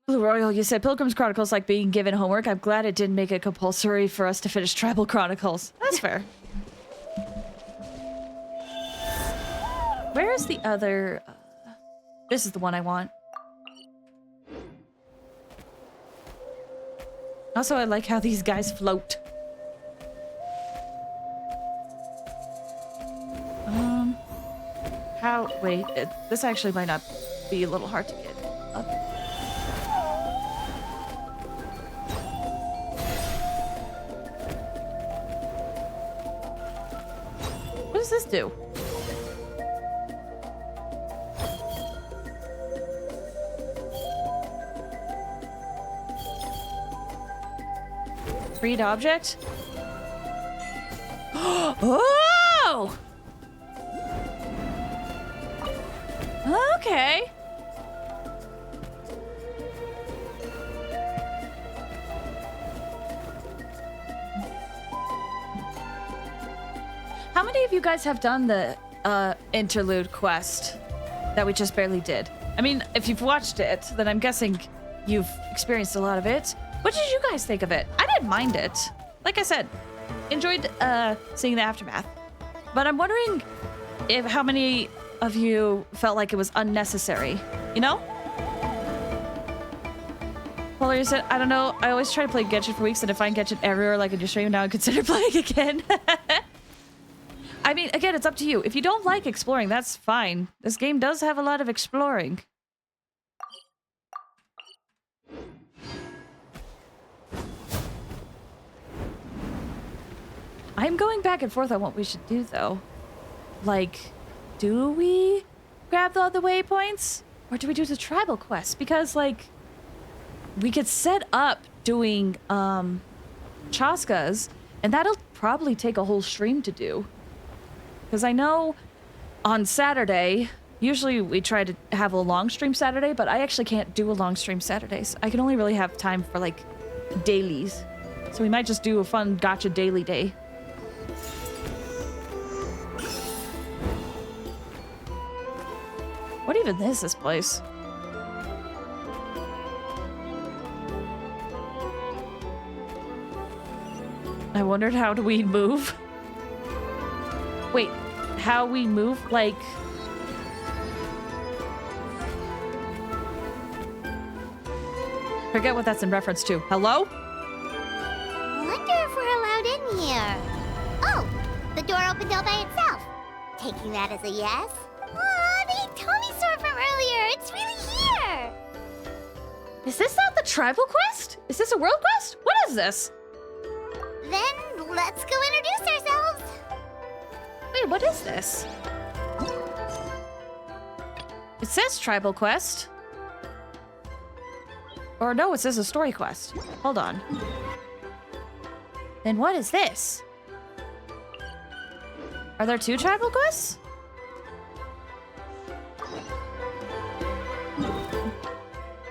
Blue Royal, you said Pilgrim's Chronicles like being given homework. I'm glad it didn't make it compulsory for us to finish Tribal Chronicles. That's fair. Where is the other... this is the one I want. Also, I like how these guys float. Wait, this actually might not be a little hard to get up. What does this do? Read object? Oh! Okay. How many of you guys have done the interlude quest that we just barely did? I mean, if you've watched it, then I'm guessing you've experienced a lot of it. What did you guys think of it? I didn't didn't mind it. Like I said, enjoyed seeing the aftermath. But I'm wondering if how many of you felt like it was unnecessary, you know? Well, you said, I don't know, I always try to play Genshin for weeks and I find Genshin everywhere, like in your stream, now I consider playing again. I mean, again, it's up to you. If you don't like exploring, that's fine. This game does have a lot of exploring. I'm going back and forth on what we should do, though. Like, do we grab all the waypoints? Or do we do the tribal quests? Because, like, we could set up doing, Chaskas, and that'll probably take a whole stream to do. Because I know on Saturday, usually we try to have a long stream Saturday, but I actually can't do a long stream Saturdays. I can only really have time for, like, dailies. So we might just do a fun gacha daily day. What even is this place? I wondered how do we move? Wait, how we move? Like... Forget what that's in reference to. Hello? Wonder if we're allowed in here. Oh, the door opened all by itself. Taking that as a yes? Aw, the Tommy store from earlier. It's really here. Is this not the tribal quest? Is this a world quest? What is this? Then let's go introduce ourselves. Wait, what is this? It says tribal quest. Or no, it says a story quest. Hold on. Then what is this? Are there two tribal quests?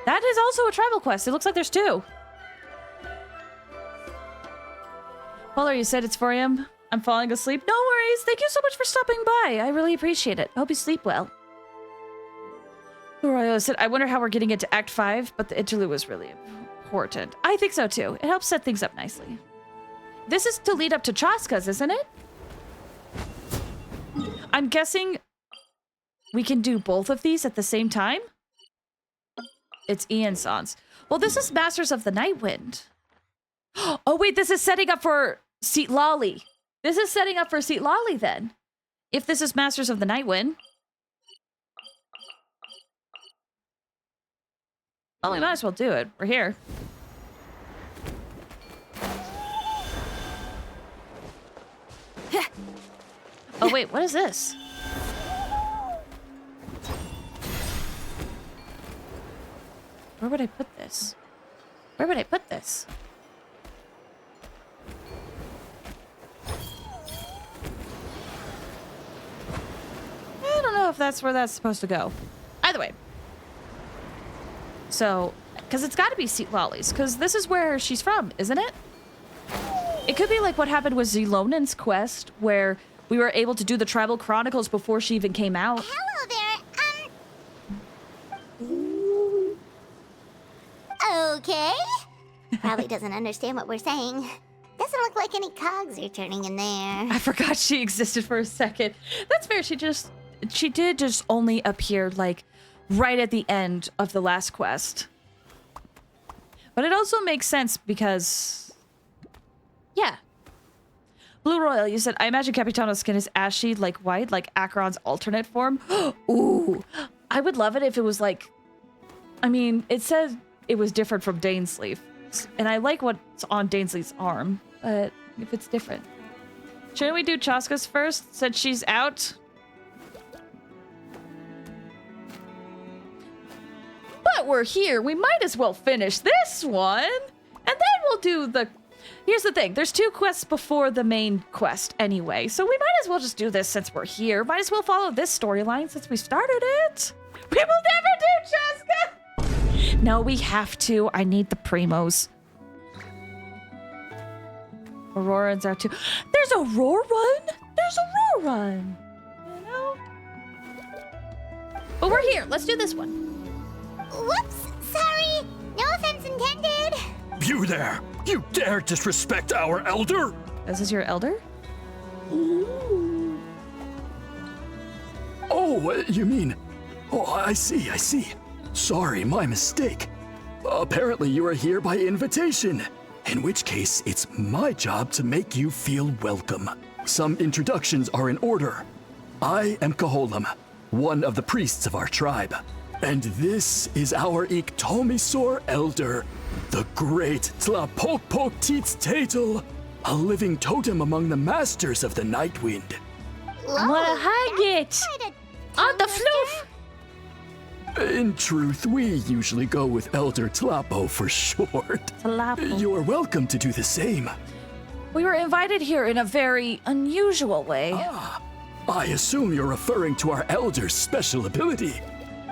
That is also a tribal quest. It looks like there's two. Polar, you said it's 4 a.m. I'm falling asleep. No worries. Thank you so much for stopping by. I really appreciate it. I hope you sleep well. Royo said, I wonder how we're getting into Act 5, but the interlude was really important. I think so too. It helps set things up nicely. This is to lead up to Chaskas, isn't it? I'm guessing we can do both of these at the same time? It's Ian-san's. Well, this is Masters of the Night Wind. Oh, wait, this is setting up for Seat Lolly. This is setting up for Seat Lolly, then. If this is Masters of the Night Wind. Well, we might as well do it. We're here. Oh, wait, what is this? Where would I put this? Where would I put this? I don't know if that's where that's supposed to go. Either way. So, because it's got to be Seat Lolly's, because this is where she's from, isn't it? It could be like what happened with Zelonan's quest, where we were able to do the Tribal Chronicles before she even came out. Hello there, Okay. Probably doesn't understand what we're saying. Doesn't look like any cogs are turning in there. I forgot she existed for a second. That's fair. She did just only appear like right at the end of the last quest. But it also makes sense because, yeah. Blue Royal, you said, I imagine Capitano's skin is ashy, like white, like Acheron's alternate form. Ooh, I would love it if it was like, I mean, it said it was different from Dainsleif. And I like what's on Dainsleif's arm, but if it's different. Shouldn't we do Chaskas first, since she's out? But we're here, we might as well finish this one. And then we'll do the... Here's the thing, there's 2 quests before the main quest anyway, so we might as well just do this since we're here. Might as well follow this storyline since we started it. We will never do Chaska! No, we have to. I need the primos. Aurora's out too. There's Aurora Run! There's Aurora Run! You know? But we're here. Let's do this one. Whoops! Sorry! No offense intended! You there! You dare disrespect our elder? This is your elder? Oh, you mean... Oh, I see. Sorry, my mistake. Apparently you are here by invitation. In which case, it's my job to make you feel welcome. Some introductions are in order. I am Kaholam, one of the priests of our tribe. And this is our Iktomisor elder, the great Tlapokpok Teets Tatel, a living totem among the masters of the Night Wind. I wanna hug it! On the floof! In truth, we usually go with Elder Tlapo for short. Tlapo. You're welcome to do the same. We were invited here in a very unusual way. I assume you're referring to our elder's special ability.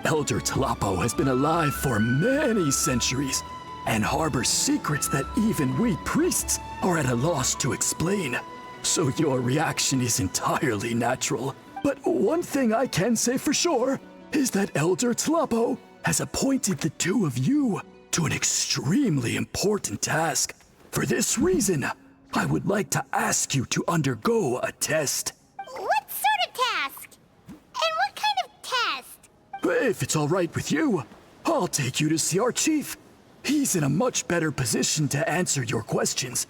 Elder Tlapo has been alive for many centuries and harbors secrets that even we priests are at a loss to explain. So your reaction is entirely natural. But one thing I can say for sure is that Elder Tlapo has appointed the two of you to an extremely important task. For this reason, I would like to ask you to undergo a test. What sort of task? And what kind of test? If it's all right with you, I'll take you to see our chief. He's in a much better position to answer your questions.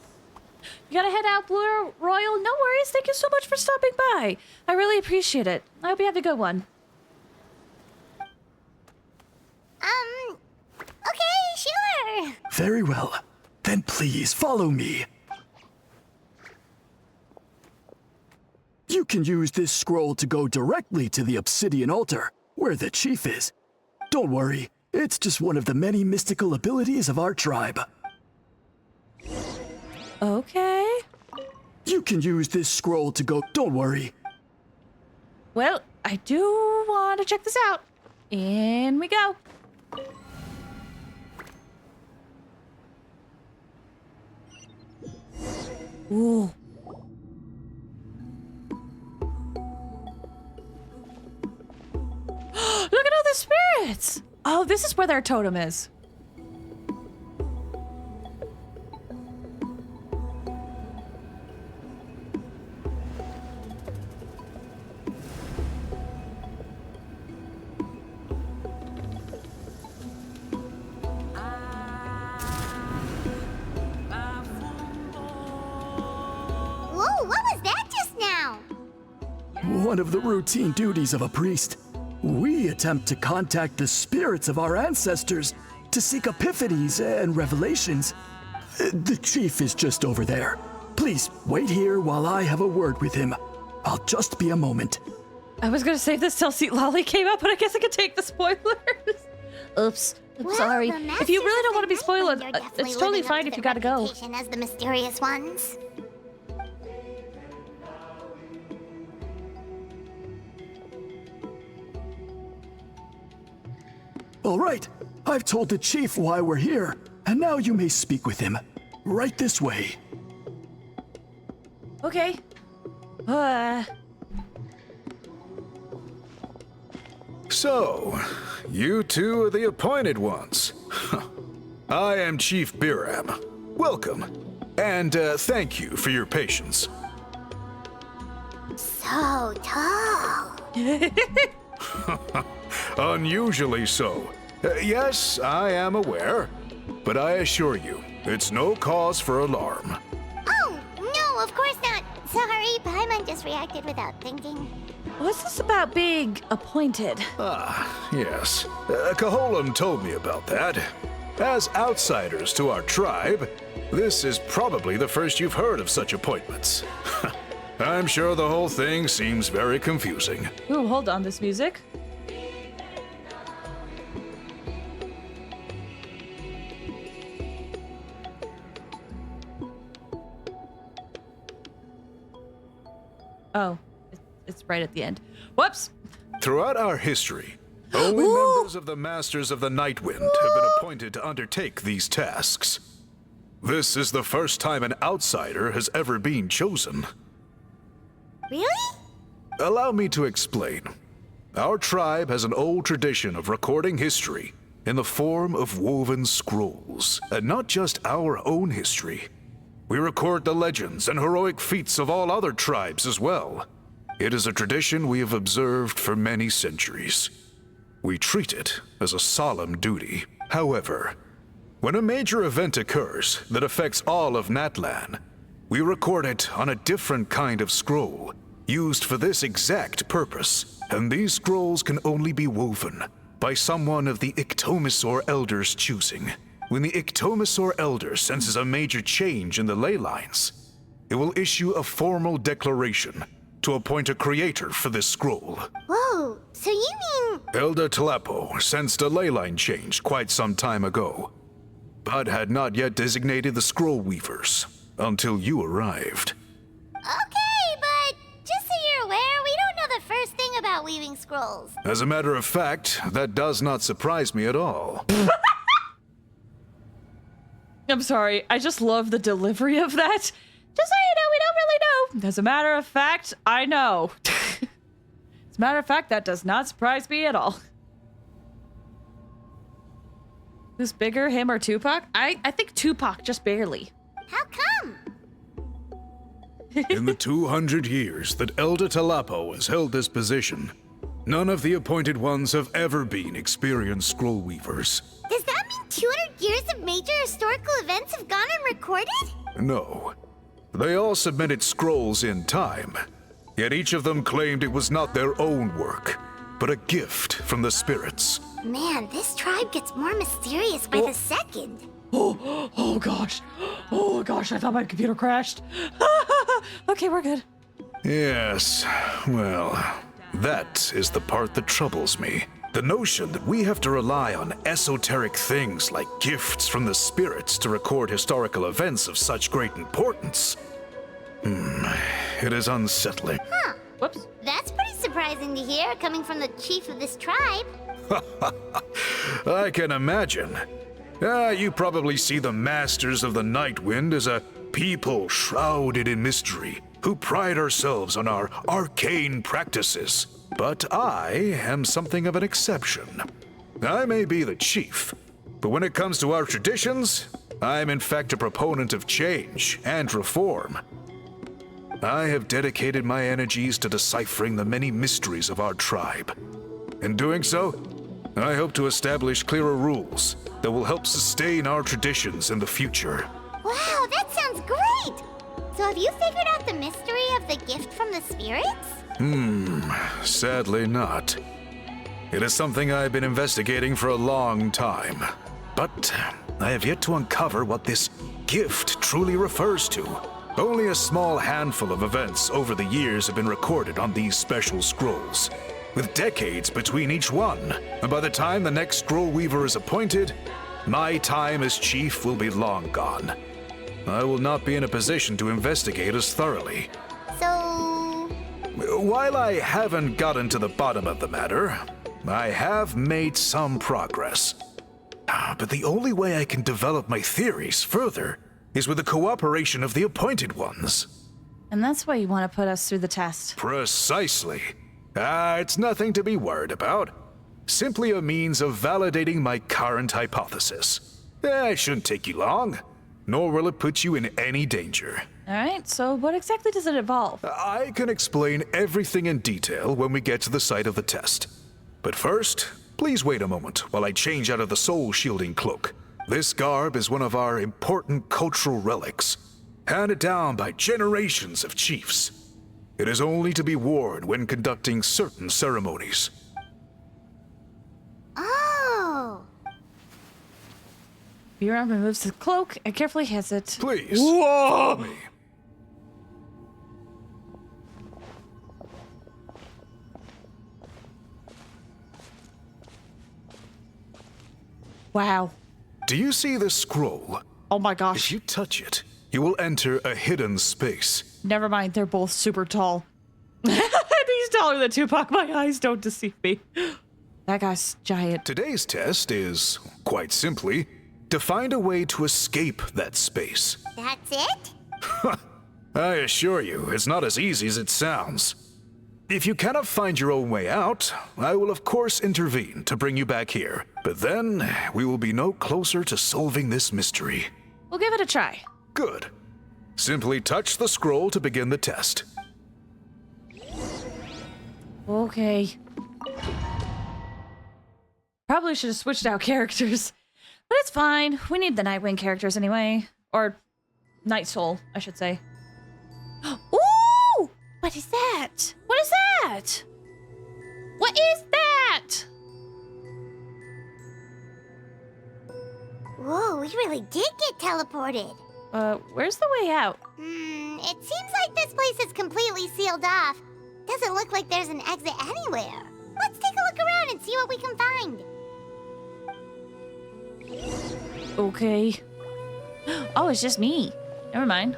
You gotta head out, Blue Royal. No worries. Thank you so much for stopping by. I really appreciate it. I hope you have a good one. Okay, sure. Very well. Then please follow me. You can use this scroll to go directly to the obsidian altar, where the chief is. Don't worry, it's just one of the many mystical abilities of our tribe. Okay. You can use this scroll to go... Don't worry. Well, I do want to check this out. In we go. Ooh. Look at all the spirits! Oh, this is where their totem is. Whoa, what was that just now? One of the routine duties of a priest. We attempt to contact the spirits of our ancestors to seek epiphanies and revelations. The chief is just over there. Please wait here while I have a word with him. I'll just be a moment. I was gonna save this till Seat Lolly came up, but I guess I could take the spoilers. Oops. I'm Well, sorry. the If you masters really of don't want to be the spoiled, Night Wind are it's definitely totally living up fine to if you their gotta go. reputation as the mysterious ones. All right, I've told the chief why we're here, and now you may speak with him. Right this way. Okay. So, you two are the appointed ones. I am Chief Biram. Welcome, and thank you for your patience. So tall. Unusually so. Yes, I am aware, but I assure you, it's no cause for alarm. Oh, no, of course not. Sorry, Paimon just reacted without thinking. What's this about being appointed? Ah, yes. Kaholam told me about that. As outsiders to our tribe, this is probably the first you've heard of such appointments. I'm sure the whole thing seems very confusing. Ooh, hold on, this music. Oh, it's right at the end. Whoops! Throughout our history, only members of the Masters of the Night Wind have been appointed to undertake these tasks. This is the first time an outsider has ever been chosen. Really? Allow me to explain. Our tribe has an old tradition of recording history in the form of woven scrolls, and not just our own history. We record the legends and heroic feats of all other tribes as well. It is a tradition we have observed for many centuries. We treat it as a solemn duty. However, when a major event occurs that affects all of Natlan, we record it on a different kind of scroll, used for this exact purpose, and these scrolls can only be woven by someone of the Ictomisaur Elder's choosing. When the Ictomisaur Elder senses a major change in the ley lines, it will issue a formal declaration to appoint a creator for this scroll. Whoa, so you mean... Elder Talapo sensed a ley line change quite some time ago, but had not yet designated the scroll weavers until you arrived. Okay, but just so you're aware, we don't know the first thing about weaving scrolls. As a matter of fact, that does not surprise me at all. I'm sorry, I just love the delivery of that. Just so you know, we don't really know. As a matter of fact, I know. As a matter of fact, that does not surprise me at all. Who's bigger, him or Tupac? I think Tupac, just barely. How come? In the 200 years that Elder Talapo has held this position, none of the appointed ones have ever been experienced scroll weavers. Does that mean 200 years of major historical events have gone unrecorded? No. They all submitted scrolls in time, yet each of them claimed it was not their own work, but a gift from the spirits. Man, this tribe gets more mysterious by the second. Oh gosh. Oh gosh, I thought my computer crashed. Okay, we're good. Yes, well, that is the part that troubles me. The notion that we have to rely on esoteric things like gifts from the spirits to record historical events of such great importance. It is unsettling. Huh. Whoops. That's pretty surprising to hear, coming from the chief of this tribe. I can imagine. You probably see the Masters of the Night Wind as a people shrouded in mystery, who pride ourselves on our arcane practices. But I am something of an exception. I may be the chief, but when it comes to our traditions, I'm in fact a proponent of change and reform. I have dedicated my energies to deciphering the many mysteries of our tribe. In doing so, I hope to establish clearer rules that will help sustain our traditions in the future. Wow, that sounds great! So have you figured out the mystery of the gift from the spirits? Sadly not. It is something I've been investigating for a long time, but I have yet to uncover what this gift truly refers to. Only a small handful of events over the years have been recorded on these special scrolls, with decades between each one, and by the time the next scroll weaver is appointed, my time as chief will be long gone. I will not be in a position to investigate as thoroughly. So... While I haven't gotten to the bottom of the matter, I have made some progress. But the only way I can develop my theories further is with the cooperation of the appointed ones. And that's why you want to put us through the test. Precisely. It's nothing to be worried about. Simply a means of validating my current hypothesis. It shouldn't take you long, nor will it put you in any danger. Alright, so what exactly does it involve? I can explain everything in detail when we get to the site of the test. But first, please wait a moment while I change out of the soul-shielding cloak. This garb is one of our important cultural relics, handed down by generations of chiefs. It is only to be worn when conducting certain ceremonies. Oh! Biram removes the cloak and carefully hands it. Please. Whoa! Me. Wow. Do you see this scroll? Oh my gosh. If you touch it, you will enter a hidden space. Never mind, they're both super tall. He's taller than Tupac, my eyes don't deceive me. That guy's giant. Today's test is, quite simply, to find a way to escape that space. That's it? I assure you, it's not as easy as it sounds. If you cannot find your own way out, I will of course intervene to bring you back here. But then, we will be no closer to solving this mystery. We'll give it a try. Good. Simply touch the scroll to begin the test. Okay. Probably should have switched out characters. But it's fine. We need the Nightwing characters anyway. Or Night Soul, I should say. Ooh! What is that? What is that? What is that? Whoa, we really did get teleported. Where's the way out? It seems like this place is completely sealed off. Doesn't look like there's an exit anywhere. Let's take a look around and see what we can find. Okay. Oh, it's just me. Never mind.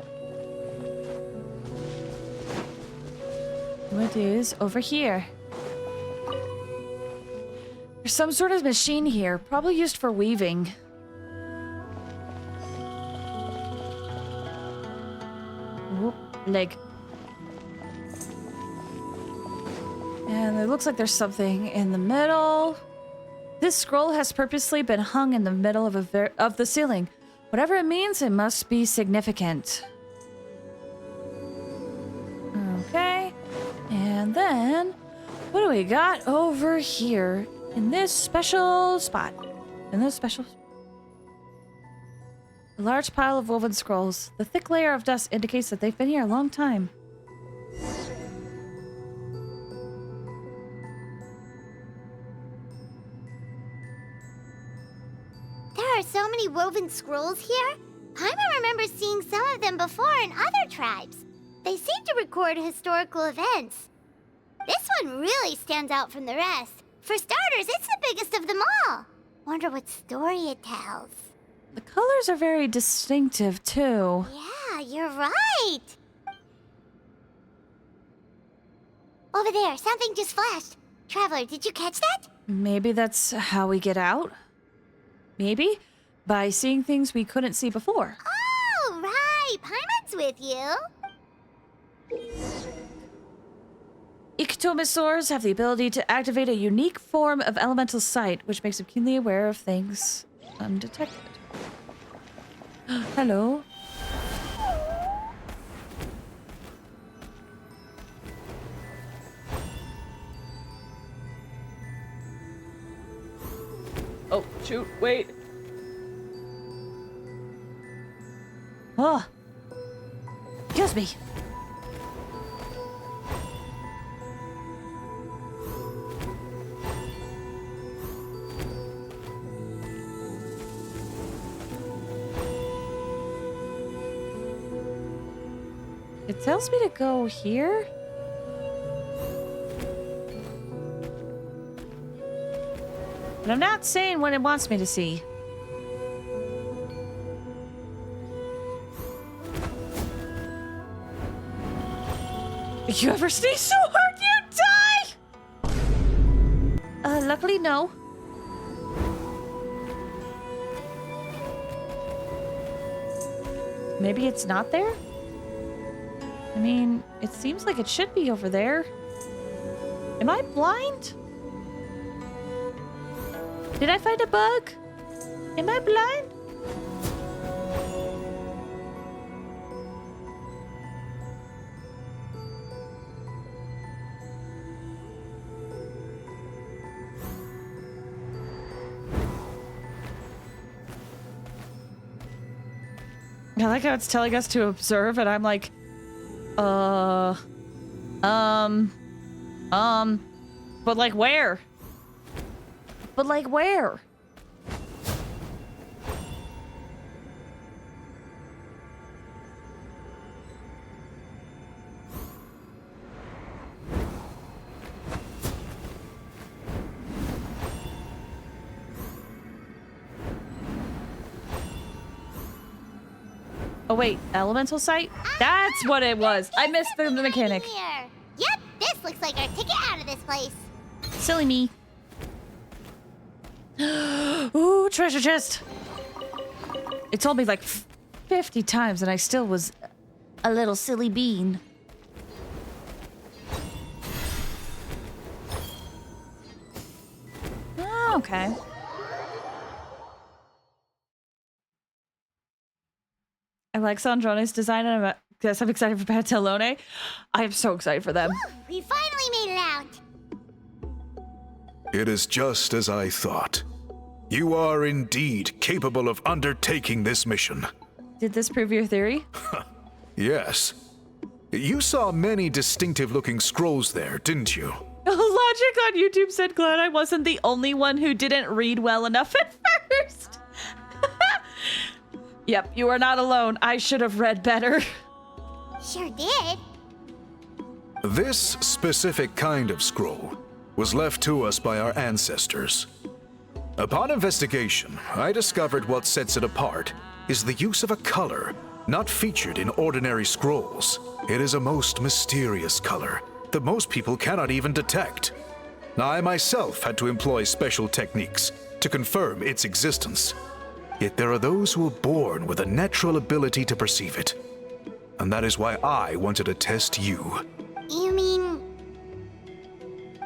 What is over here? There's some sort of machine here, probably used for weaving. Whoop, leg. And it looks like there's something in the middle. This scroll has purposely been hung in the middle of the ceiling. Whatever it means, it must be significant. Okay. And then, what do we got over here in this special spot? A large pile of woven scrolls. The thick layer of dust indicates that they've been here a long time. There are so many woven scrolls here. Paimon remembers seeing some of them before in other tribes. They seem to record historical events. This one really stands out from the rest. For starters, it's the biggest of them all. Wonder what story it tells. The colors are very distinctive, too. Yeah, you're right. Over there, something just flashed. Traveler, did you catch that? Maybe that's how we get out? Maybe? By seeing things we couldn't see before. Oh, right. Paimon's with you. Ectomosaurs have the ability to activate a unique form of elemental sight, which makes them keenly aware of things undetected. Hello? Oh, shoot, wait. Oh. Excuse me. It tells me to go here. But I'm not saying what it wants me to see. You ever sneeze so hard you die? Luckily no. Maybe it's not there? I mean, it seems like it should be over there. Am I blind? Did I find a bug? Am I blind? I like how it's telling us to observe, and I'm like, but like where? But like where? Oh wait, elemental sight? That's what it was. I missed the mechanic. Here. Yep, this looks like our ticket out of this place. Silly me. Ooh, treasure chest. It told me like 50 times and I still was a little silly bean. Okay. I like Sandrone's design, and I'm excited for Pantalone. I am so excited for them. Woo, we finally made it out. It is just as I thought. You are indeed capable of undertaking this mission. Did this prove your theory? Yes. You saw many distinctive-looking scrolls there, didn't you? Logic on YouTube said, glad I wasn't the only one who didn't read well enough at first. Yep, you are not alone. I should have read better. Sure did. This specific kind of scroll was left to us by our ancestors. Upon investigation, I discovered what sets it apart is the use of a color not featured in ordinary scrolls. It is a most mysterious color that most people cannot even detect. I myself had to employ special techniques to confirm its existence. Yet there are those who are born with a natural ability to perceive it. And that is why I wanted to test you. You mean...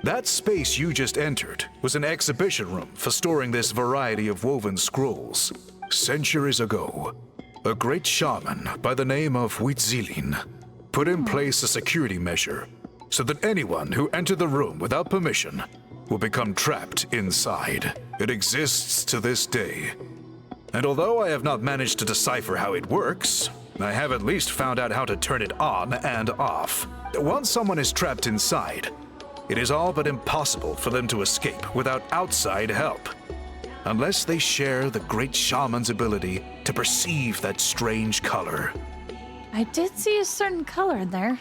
That space you just entered was an exhibition room for storing this variety of woven scrolls. Centuries ago, a great shaman by the name of Huitzilin put in place a security measure so that anyone who entered the room without permission will become trapped inside. It exists to this day. And although I have not managed to decipher how it works, I have at least found out how to turn it on and off. Once someone is trapped inside, it is all but impossible for them to escape without outside help. Unless they share the great shaman's ability to perceive that strange color. I did see a certain color in there.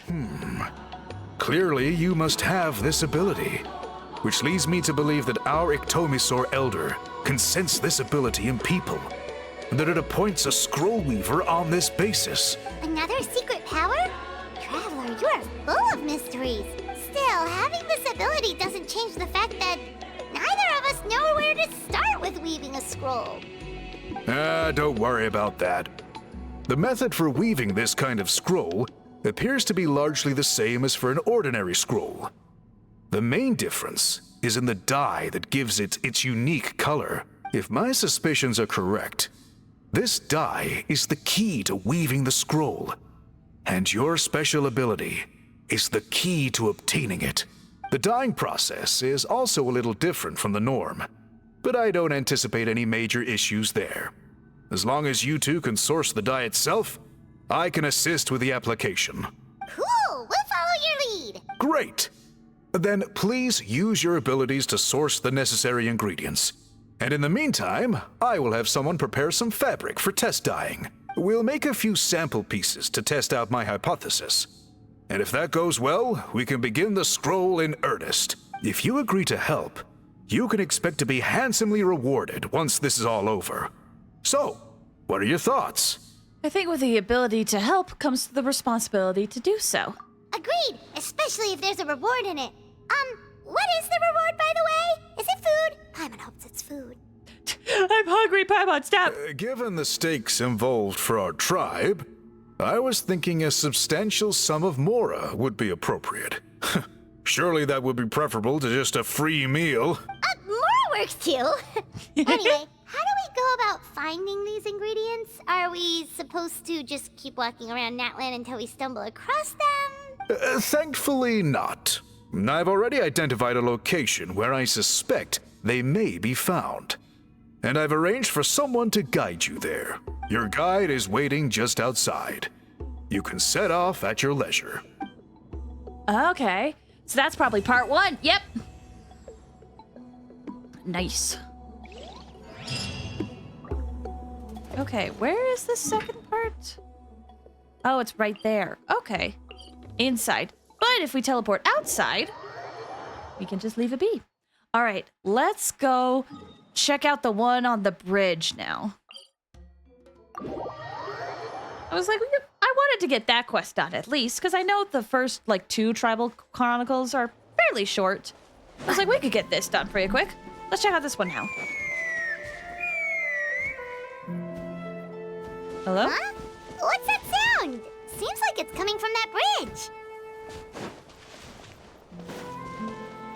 Clearly, you must have this ability, which leads me to believe that our Iktomisor Elder can sense this ability in people, and that it appoints a scroll weaver on this basis. Another secret power? Traveler, you are full of mysteries. Still, having this ability doesn't change the fact that neither of us know where to start with weaving a scroll. Don't worry about that. The method for weaving this kind of scroll appears to be largely the same as for an ordinary scroll. The main difference is in the dye that gives it its unique color. If my suspicions are correct, this dye is the key to weaving the scroll, and your special ability is the key to obtaining it. The dyeing process is also a little different from the norm, but I don't anticipate any major issues there. As long as you two can source the dye itself, I can assist with the application. Cool! We'll follow your lead! Great! Then please use your abilities to source the necessary ingredients. And in the meantime, I will have someone prepare some fabric for test dyeing. We'll make a few sample pieces to test out my hypothesis. And if that goes well, we can begin the scroll in earnest. If you agree to help, you can expect to be handsomely rewarded once this is all over. So, what are your thoughts? I think with the ability to help comes the responsibility to do so. Agreed, especially if there's a reward in it. What is the reward, by the way? Is it food? Paimon hopes it's food. I'm hungry, Paimon, stop! Given the stakes involved for our tribe, I was thinking a substantial sum of mora would be appropriate. Surely that would be preferable to just a free meal. Mora works too. Anyway, how do we go about finding these ingredients? Are we supposed to just keep walking around Natlan until we stumble across them? Thankfully not. I've already identified a location where I suspect they may be found. And I've arranged for someone to guide you there. Your guide is waiting just outside. You can set off at your leisure. Okay, so that's probably part one. Yep. Nice. Okay, where is the second part? Oh, it's right there. Okay. Inside. But if we teleport outside, we can just leave it be. All right, let's go check out the one on the bridge now. I was like, I wanted to get that quest done at least, because I know the first, like, 2 tribal chronicles are fairly short. I was like, we could get this done pretty quick. Let's check out this one now. Hello? Huh? What's that sound? Seems like it's coming from that bridge.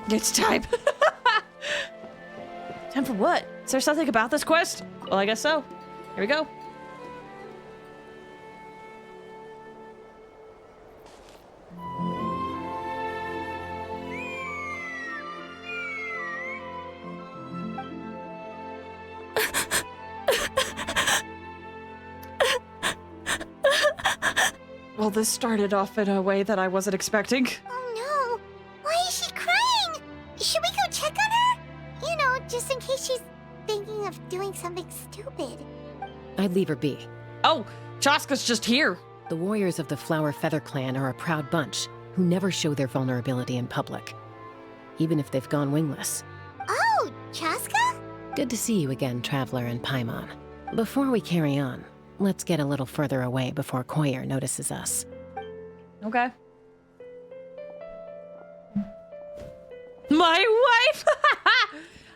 It's time. Time for what? Is there something about this quest? Well, I guess so. Here we go. Well, this started off in a way that I wasn't expecting. Oh no! Why is she crying? Should we go check on her? You know, just in case she's thinking of doing something stupid. I'd leave her be. Oh, Chaska's just here. The warriors of the Flower Feather Clan are a proud bunch who never show their vulnerability in public, even if they've gone wingless. Oh, Chaska? Good to see you again, Traveler and Paimon. Before we carry on, let's get a little further away before Koyer notices us. Okay. My wife!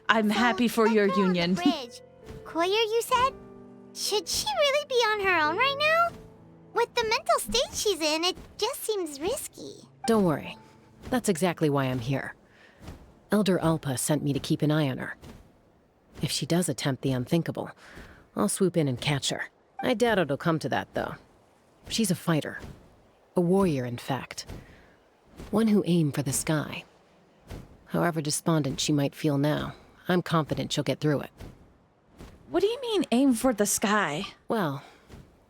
I'm happy for your union. Bridge. Koyer, you said? Should she really be on her own right now? With the mental state she's in, it just seems risky. Don't worry. That's exactly why I'm here. Elder Alpa sent me to keep an eye on her. If she does attempt the unthinkable, I'll swoop in and catch her. I doubt it'll come to that, though. She's a fighter. A warrior, in fact. One who aimed for the sky. However despondent she might feel now, I'm confident she'll get through it. What do you mean, aim for the sky? Well,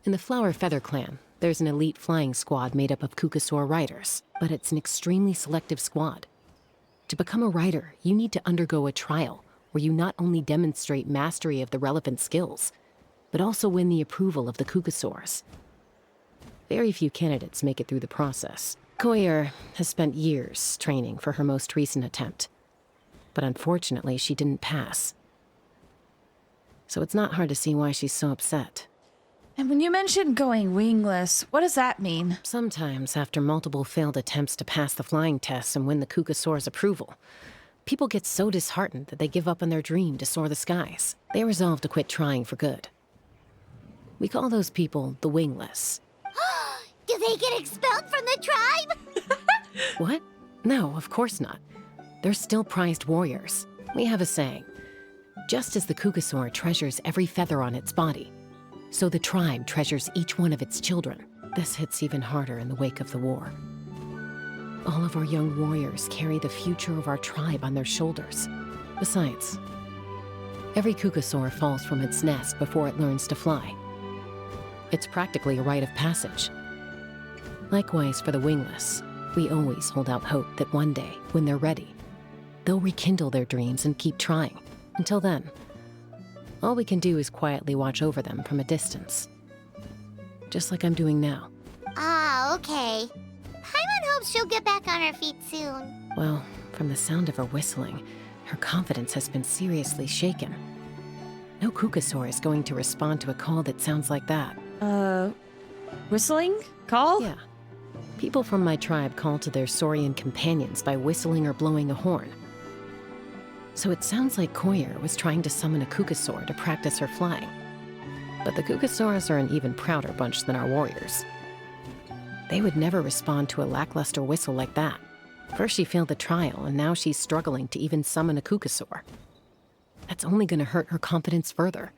in the Flower Feather Clan, there's an elite flying squad made up of Kukasaur riders, but it's an extremely selective squad. To become a rider, you need to undergo a trial where you not only demonstrate mastery of the relevant skills, but also win the approval of the Kukasaurs. Very few candidates make it through the process. Koyer has spent years training for her most recent attempt, but unfortunately she didn't pass. So it's not hard to see why she's so upset. And when you mentioned going wingless, what does that mean? Sometimes, after multiple failed attempts to pass the flying test and win the Kukasaur's approval, people get so disheartened that they give up on their dream to soar the skies. They resolve to quit trying for good. We call those people the wingless. Do they get expelled from the tribe? What? No, of course not. They're still prized warriors. We have a saying. Just as the Kukasaur treasures every feather on its body, so the tribe treasures each one of its children. This hits even harder in the wake of the war. All of our young warriors carry the future of our tribe on their shoulders. Besides, every Kukasaur falls from its nest before it learns to fly. It's practically a rite of passage. Likewise for the wingless, we always hold out hope that one day, when they're ready, they'll rekindle their dreams and keep trying. Until then, all we can do is quietly watch over them from a distance. Just like I'm doing now. Ah, okay. Paimon hopes she'll get back on her feet soon. Well, from the sound of her whistling, her confidence has been seriously shaken. No Kukasaur is going to respond to a call that sounds like that. Whistling? Call? Yeah. People from my tribe call to their Saurian companions by whistling or blowing a horn. So it sounds like Koyer was trying to summon a Kukasaur to practice her flying. But the Kukasaurs are an even prouder bunch than our warriors. They would never respond to a lackluster whistle like that. First she failed the trial, and now she's struggling to even summon a Kukasaur. That's only going to hurt her confidence further.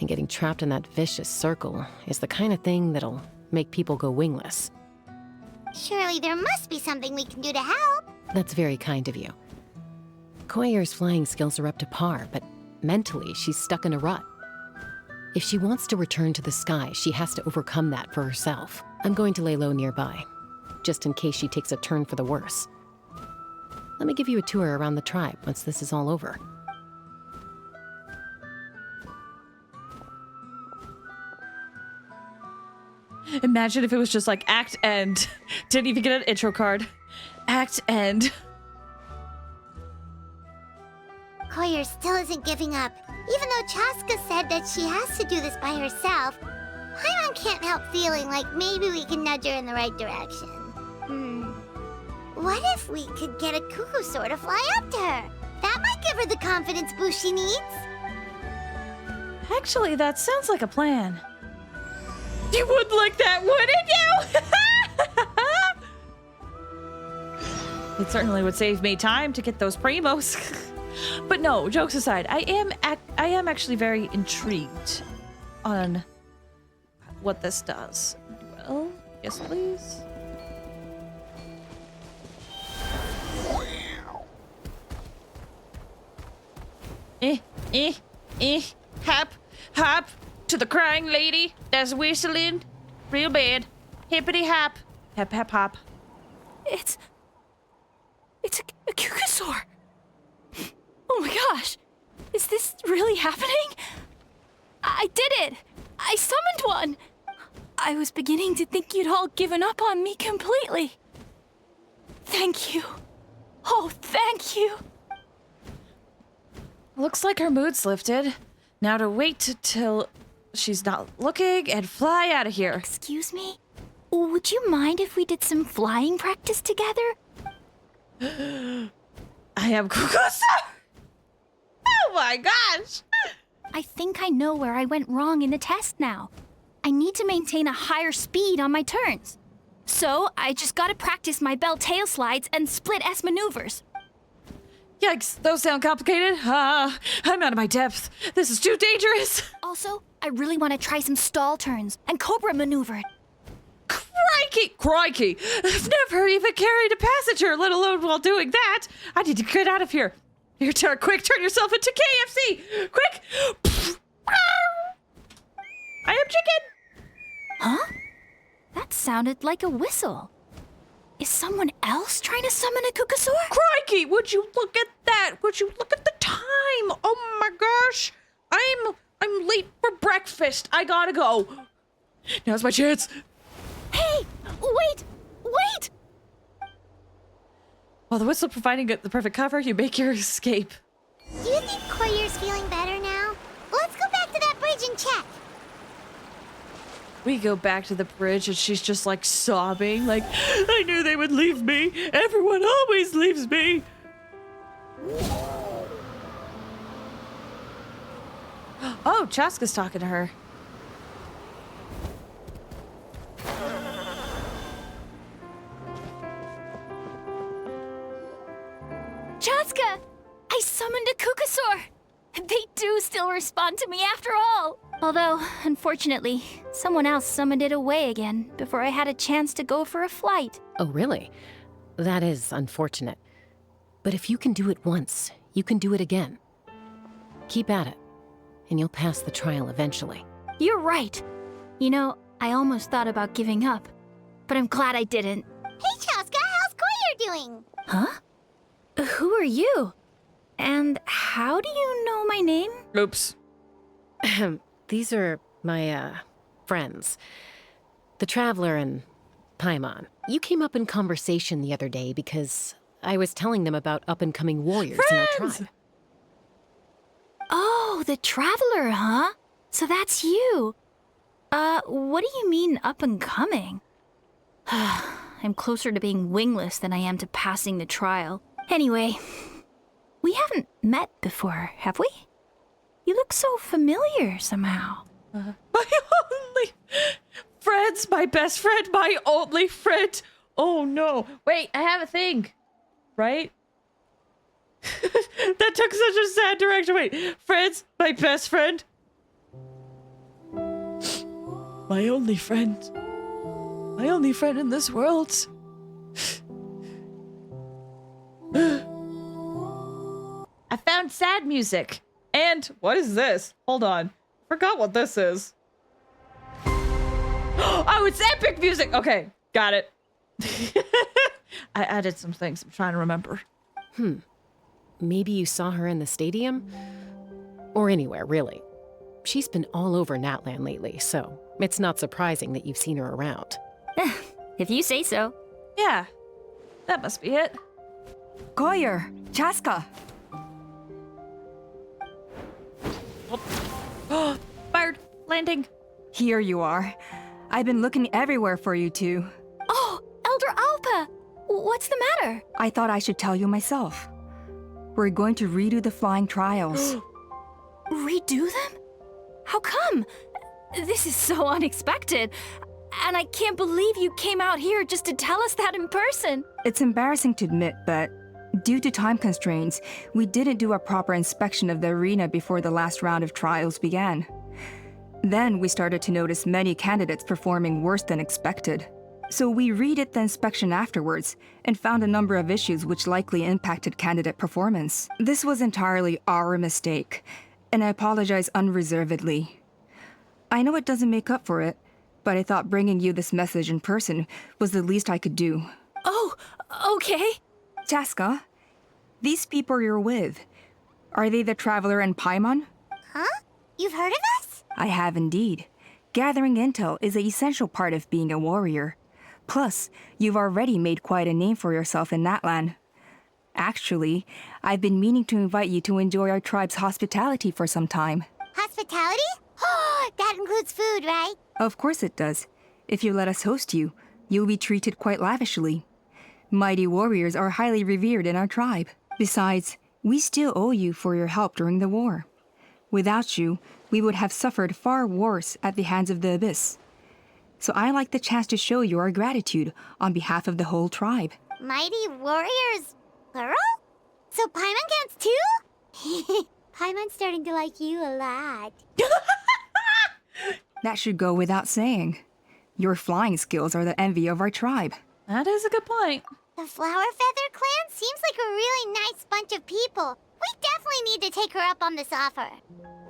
And getting trapped in that vicious circle is the kind of thing that'll make people go wingless. Surely there must be something we can do to help. That's very kind of you. Koyer's flying skills are up to par, but mentally she's stuck in a rut. If she wants to return to the sky, she has to overcome that for herself. I'm going to lay low nearby, just in case she takes a turn for the worse. Let me give you a tour around the tribe once this is all over. Imagine if it was just like act end. Didn't even get an intro card. Act end. Koyer still isn't giving up. Even though Chaska said that she has to do this by herself, Paimon can't help feeling like maybe we can nudge her in the right direction. What if we could get a Kukasaur to fly up to her? That might give her the confidence boost she needs. Actually, that sounds like a plan. You would like that, wouldn't you? It certainly would save me time to get those primos. But no, jokes aside, I am actually very intrigued on what this does. Well, yes, please. Hop to the crying lady that's whistling real bad. Hippity hop. Hep hep hop. It's a Kukasaur. Oh my gosh. Is this really happening? I did it. I summoned one. I was beginning to think you'd all given up on me completely. Thank you. Oh, thank you. Looks like her mood's lifted. Now to wait till she's not looking and fly out of here. Excuse me? Would you mind if we did some flying practice together? I am Kukusa! Oh my gosh! I think I know where I went wrong in the test now. I need to maintain a higher speed on my turns. So I just gotta practice my bell tail slides and split S maneuvers. Yikes, those sound complicated. I'm out of my depth. This is too dangerous. Also, I really want to try some stall turns and cobra maneuver. Crikey! I've never even carried a passenger, let alone while doing that. I need to get out of here. Here, quick, turn yourself into KFC! Quick! I am chicken! Huh? That sounded like a whistle. Is someone else trying to summon a Kukasaur? Crikey! Would you look at that? Would you look at the time? Oh my gosh! I'm late for breakfast. I gotta go. Now's my chance. Hey! Wait! While the whistle providing the perfect cover, you make your escape. Do you think Koyer's feeling better now? Let's go back to that bridge and check. We go back to the bridge and she's just like sobbing, like, I knew they would leave me. Everyone always leaves me. Oh, Chaska's talking to her. Chaska! I summoned a Kukasaur! They do still respond to me after all! Although, unfortunately, someone else summoned it away again before I had a chance to go for a flight. Oh, really? That is unfortunate. But if you can do it once, you can do it again. Keep at it, and you'll pass the trial eventually. You're right. You know, I almost thought about giving up, but I'm glad I didn't. Hey, Chaska, how's Koyer doing? Huh? Who are you? And how do you know my name? Oops. These are my, friends. The Traveler and Paimon. You came up in conversation the other day because I was telling them about up-and-coming warriors in our tribe. Oh, the Traveler, huh? So that's you. What do you mean up-and-coming? I'm closer to being wingless than I am to passing the trial. Anyway, we haven't met before, have we? You look so familiar somehow. My only friends, my best friend, my only friend. Oh no. Wait, I have a thing. Right? That took such a sad direction. Wait, friends, my best friend. My only friend. My only friend in this world. I found sad music. And what is this? Hold on. Forgot what this is. Oh, it's epic music. Okay, got it. I added some things. I'm trying to remember. Maybe you saw her in the stadium? Or anywhere, really. She's been all over Natlan lately, so it's not surprising that you've seen her around. If you say so. Yeah, that must be it. Koyer, Chaska. Fired. Landing. Here you are. I've been looking everywhere for you two. Oh, Elder Alpa! What's the matter? I thought I should tell you myself. We're going to redo the flying trials. Redo them? How come? This is so unexpected. And I can't believe you came out here just to tell us that in person. It's embarrassing to admit, but Due to time constraints, we didn't do a proper inspection of the arena before the last round of trials began. Then we started to notice many candidates performing worse than expected. So we redid the inspection afterwards and found a number of issues which likely impacted candidate performance. This was entirely our mistake, and I apologize unreservedly. I know it doesn't make up for it, but I thought bringing you this message in person was the least I could do. Oh, okay. Chaska, these people you're with, are they the Traveler and Paimon? Huh? You've heard of us? I have indeed. Gathering intel is an essential part of being a warrior. Plus, you've already made quite a name for yourself in Natlan. Actually, I've been meaning to invite you to enjoy our tribe's hospitality for some time. Hospitality? Oh, that includes food, right? Of course it does. If you let us host you, you'll be treated quite lavishly. Mighty warriors are highly revered in our tribe. Besides, we still owe you for your help during the war. Without you, we would have suffered far worse at the hands of the Abyss. So I like the chance to show you our gratitude on behalf of the whole tribe. Mighty warriors, plural? So Paimon counts too? Paimon's starting to like you a lot. That should go without saying. Your flying skills are the envy of our tribe. That is a good point. The Flower Feather clan seems like a really nice bunch of people. We definitely need to take her up on this offer.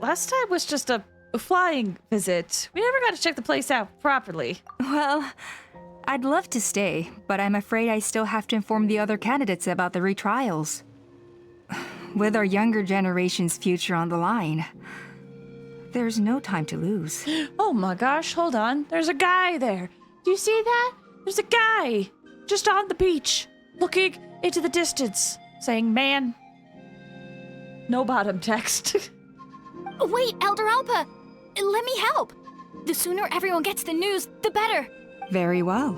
Last time was just a flying visit. We never got to check the place out properly. Well, I'd love to stay, but I'm afraid I still have to inform the other candidates about the retrials. With our younger generation's future on the line, there's no time to lose. Oh my gosh, hold on. There's a guy there. Do you see that? There's a guy just on the beach, looking into the distance, saying, man. No bottom text. Wait, Elder Alpa! Let me help! The sooner everyone gets the news, the better! Very well.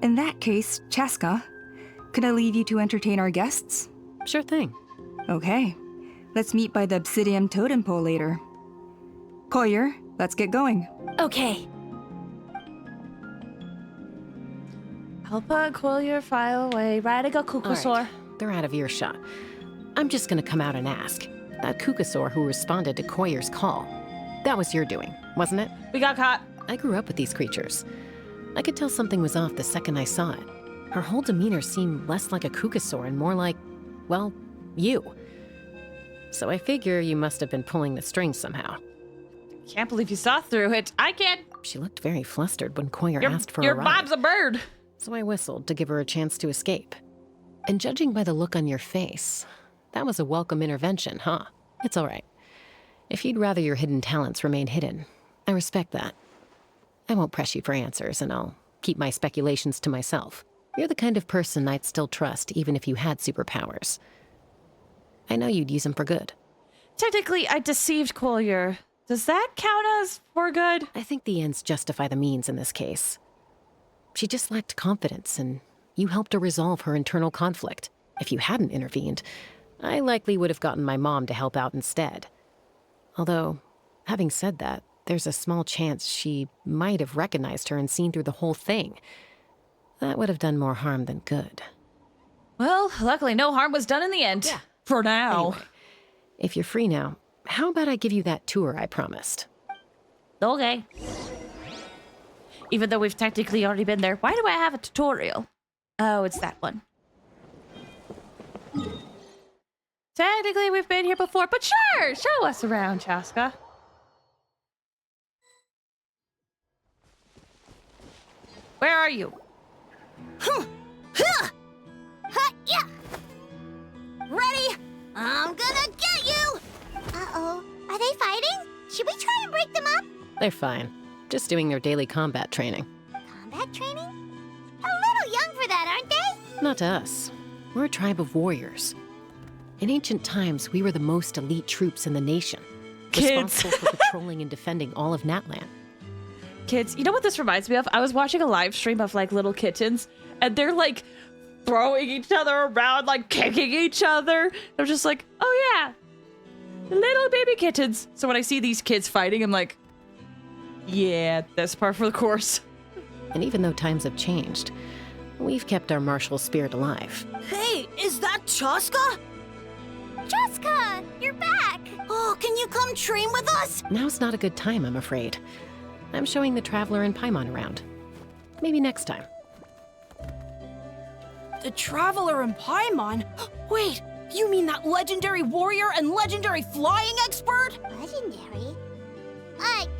In that case, Chaska, could I leave you to entertain our guests? Sure thing. Okay. Let's meet by the Obsidian Totem Pole later. Collier, let's get going. Okay. Alpa and Collier file away. Riding a Kukusaur. Right. They're out of earshot. I'm just gonna come out and ask. That Kukusaur who responded to Koyer's call. That was your doing, wasn't it? We got caught. I grew up with these creatures. I could tell something was off the second I saw it. Her whole demeanor seemed less like a Kukusaur and more like, well, you. So I figure you must have been pulling the strings somehow. Can't believe you saw through it. I can't. She looked very flustered when Koyer asked for a Your ride. mom's a bird. So I whistled to give her a chance to escape. And judging by the look on your face, that was a welcome intervention, huh? It's all right. If you'd rather your hidden talents remain hidden, I respect that. I won't press you for answers, and I'll keep my speculations to myself. You're the kind of person I'd still trust even if you had superpowers. I know you'd use them for good. Technically, I deceived Collier. Does that count as for good? I think the ends justify the means in this case. She just lacked confidence, and you helped her resolve her internal conflict. If you hadn't intervened, I likely would have gotten my mom to help out instead. Although, having said that, there's a small chance she might have recognized her and seen through the whole thing. That would have done more harm than good. Well, luckily no harm was done in the end. Yeah. For now. Anyway, if you're free now, how about I give you that tour I promised? Okay. Even though we've technically already been there, why do I have a tutorial? Oh, it's that one. Technically, we've been here before, but sure! Show us around, Chaska. Where are you? Ready? I'm gonna get you! Uh-oh. Are they fighting? Should we try and break them up? They're fine. Just doing their daily combat training. Combat training? A little young for that, aren't they? Not to us. We're a tribe of warriors. In ancient times, we were the most elite troops in the nation. Kids. Responsible for patrolling and defending all of Natlan. Kids, you know what this reminds me of? I was watching a live stream of like little kittens, and they're like throwing each other around, like kicking each other. I'm just like, oh yeah, little baby kittens. So when I see these kids fighting, I'm like, yeah, that's par for the course. And even though times have changed, we've kept our martial spirit alive. Hey, is that Chaska? Chaska, you're back! Oh, can you come train with us? Now's not a good time, I'm afraid. I'm showing the Traveler and Paimon around. Maybe next time. The Traveler and Paimon? Wait, you mean that legendary warrior and legendary flying expert? Legendary?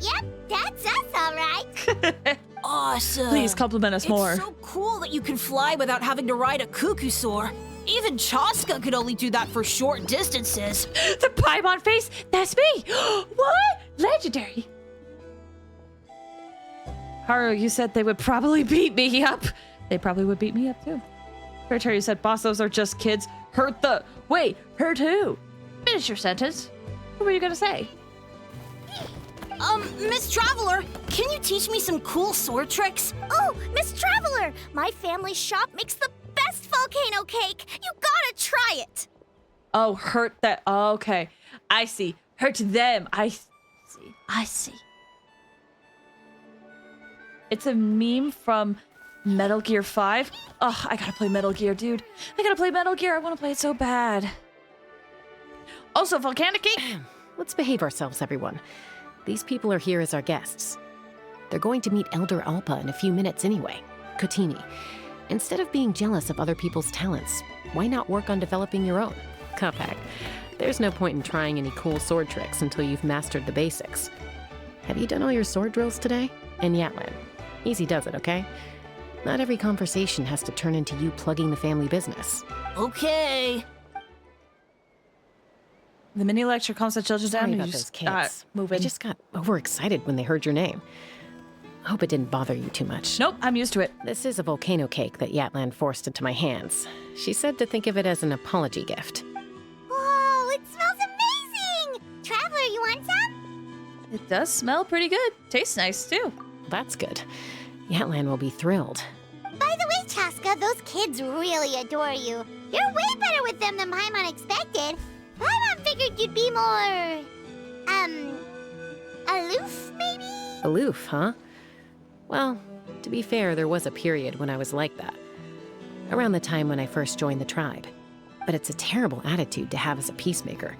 Yep, that's us, all right. Awesome. Please compliment us more. It's so cool that you can fly without having to ride a cuckoosaur. Even Chaska could only do that for short distances. The Paimon face? That's me! What? Legendary. Haru, you said they would probably beat me up. They probably would beat me up too. Fairchild, you said boss, those are just kids. Wait, hurt who? Finish your sentence. What were you gonna say? Miss Traveler, can you teach me some cool sword tricks? Oh, Miss Traveler, my family shop makes the best volcano cake. You gotta try it. Oh, hurt that. Oh, okay. I see. Hurt them. I see. It's a meme from Metal Gear 5. Oh, I gotta play Metal Gear, dude. I gotta play Metal Gear. I wanna play it so bad. Also, volcanic cake. Let's behave ourselves, everyone. These people are here as our guests. They're going to meet Elder Alpa in a few minutes anyway. Kotini, instead of being jealous of other people's talents, why not work on developing your own? Cuphack, there's no point in trying any cool sword tricks until you've mastered the basics. Have you done all your sword drills today? And Natlan, easy does it, okay? Not every conversation has to turn into you plugging the family business. Okay. The mini lecture calms the children down. Sorry And about you those just kids. move I in. just got overexcited when they heard your name. Hope it didn't bother you too much. Nope, I'm used to it. This is a volcano cake that Yatlan forced into my hands. She said to think of it as an apology gift. Whoa, it smells amazing! Traveler, you want some? It does smell pretty good. Tastes nice too. That's good. Yatlan will be thrilled. By the way, Chaska, those kids really adore you. You're way better with them than Paimon expected. Paimon figured you'd be more... aloof, maybe? Aloof, huh? Well, to be fair, there was a period when I was like that. Around the time when I first joined the tribe. But it's a terrible attitude to have as a peacemaker.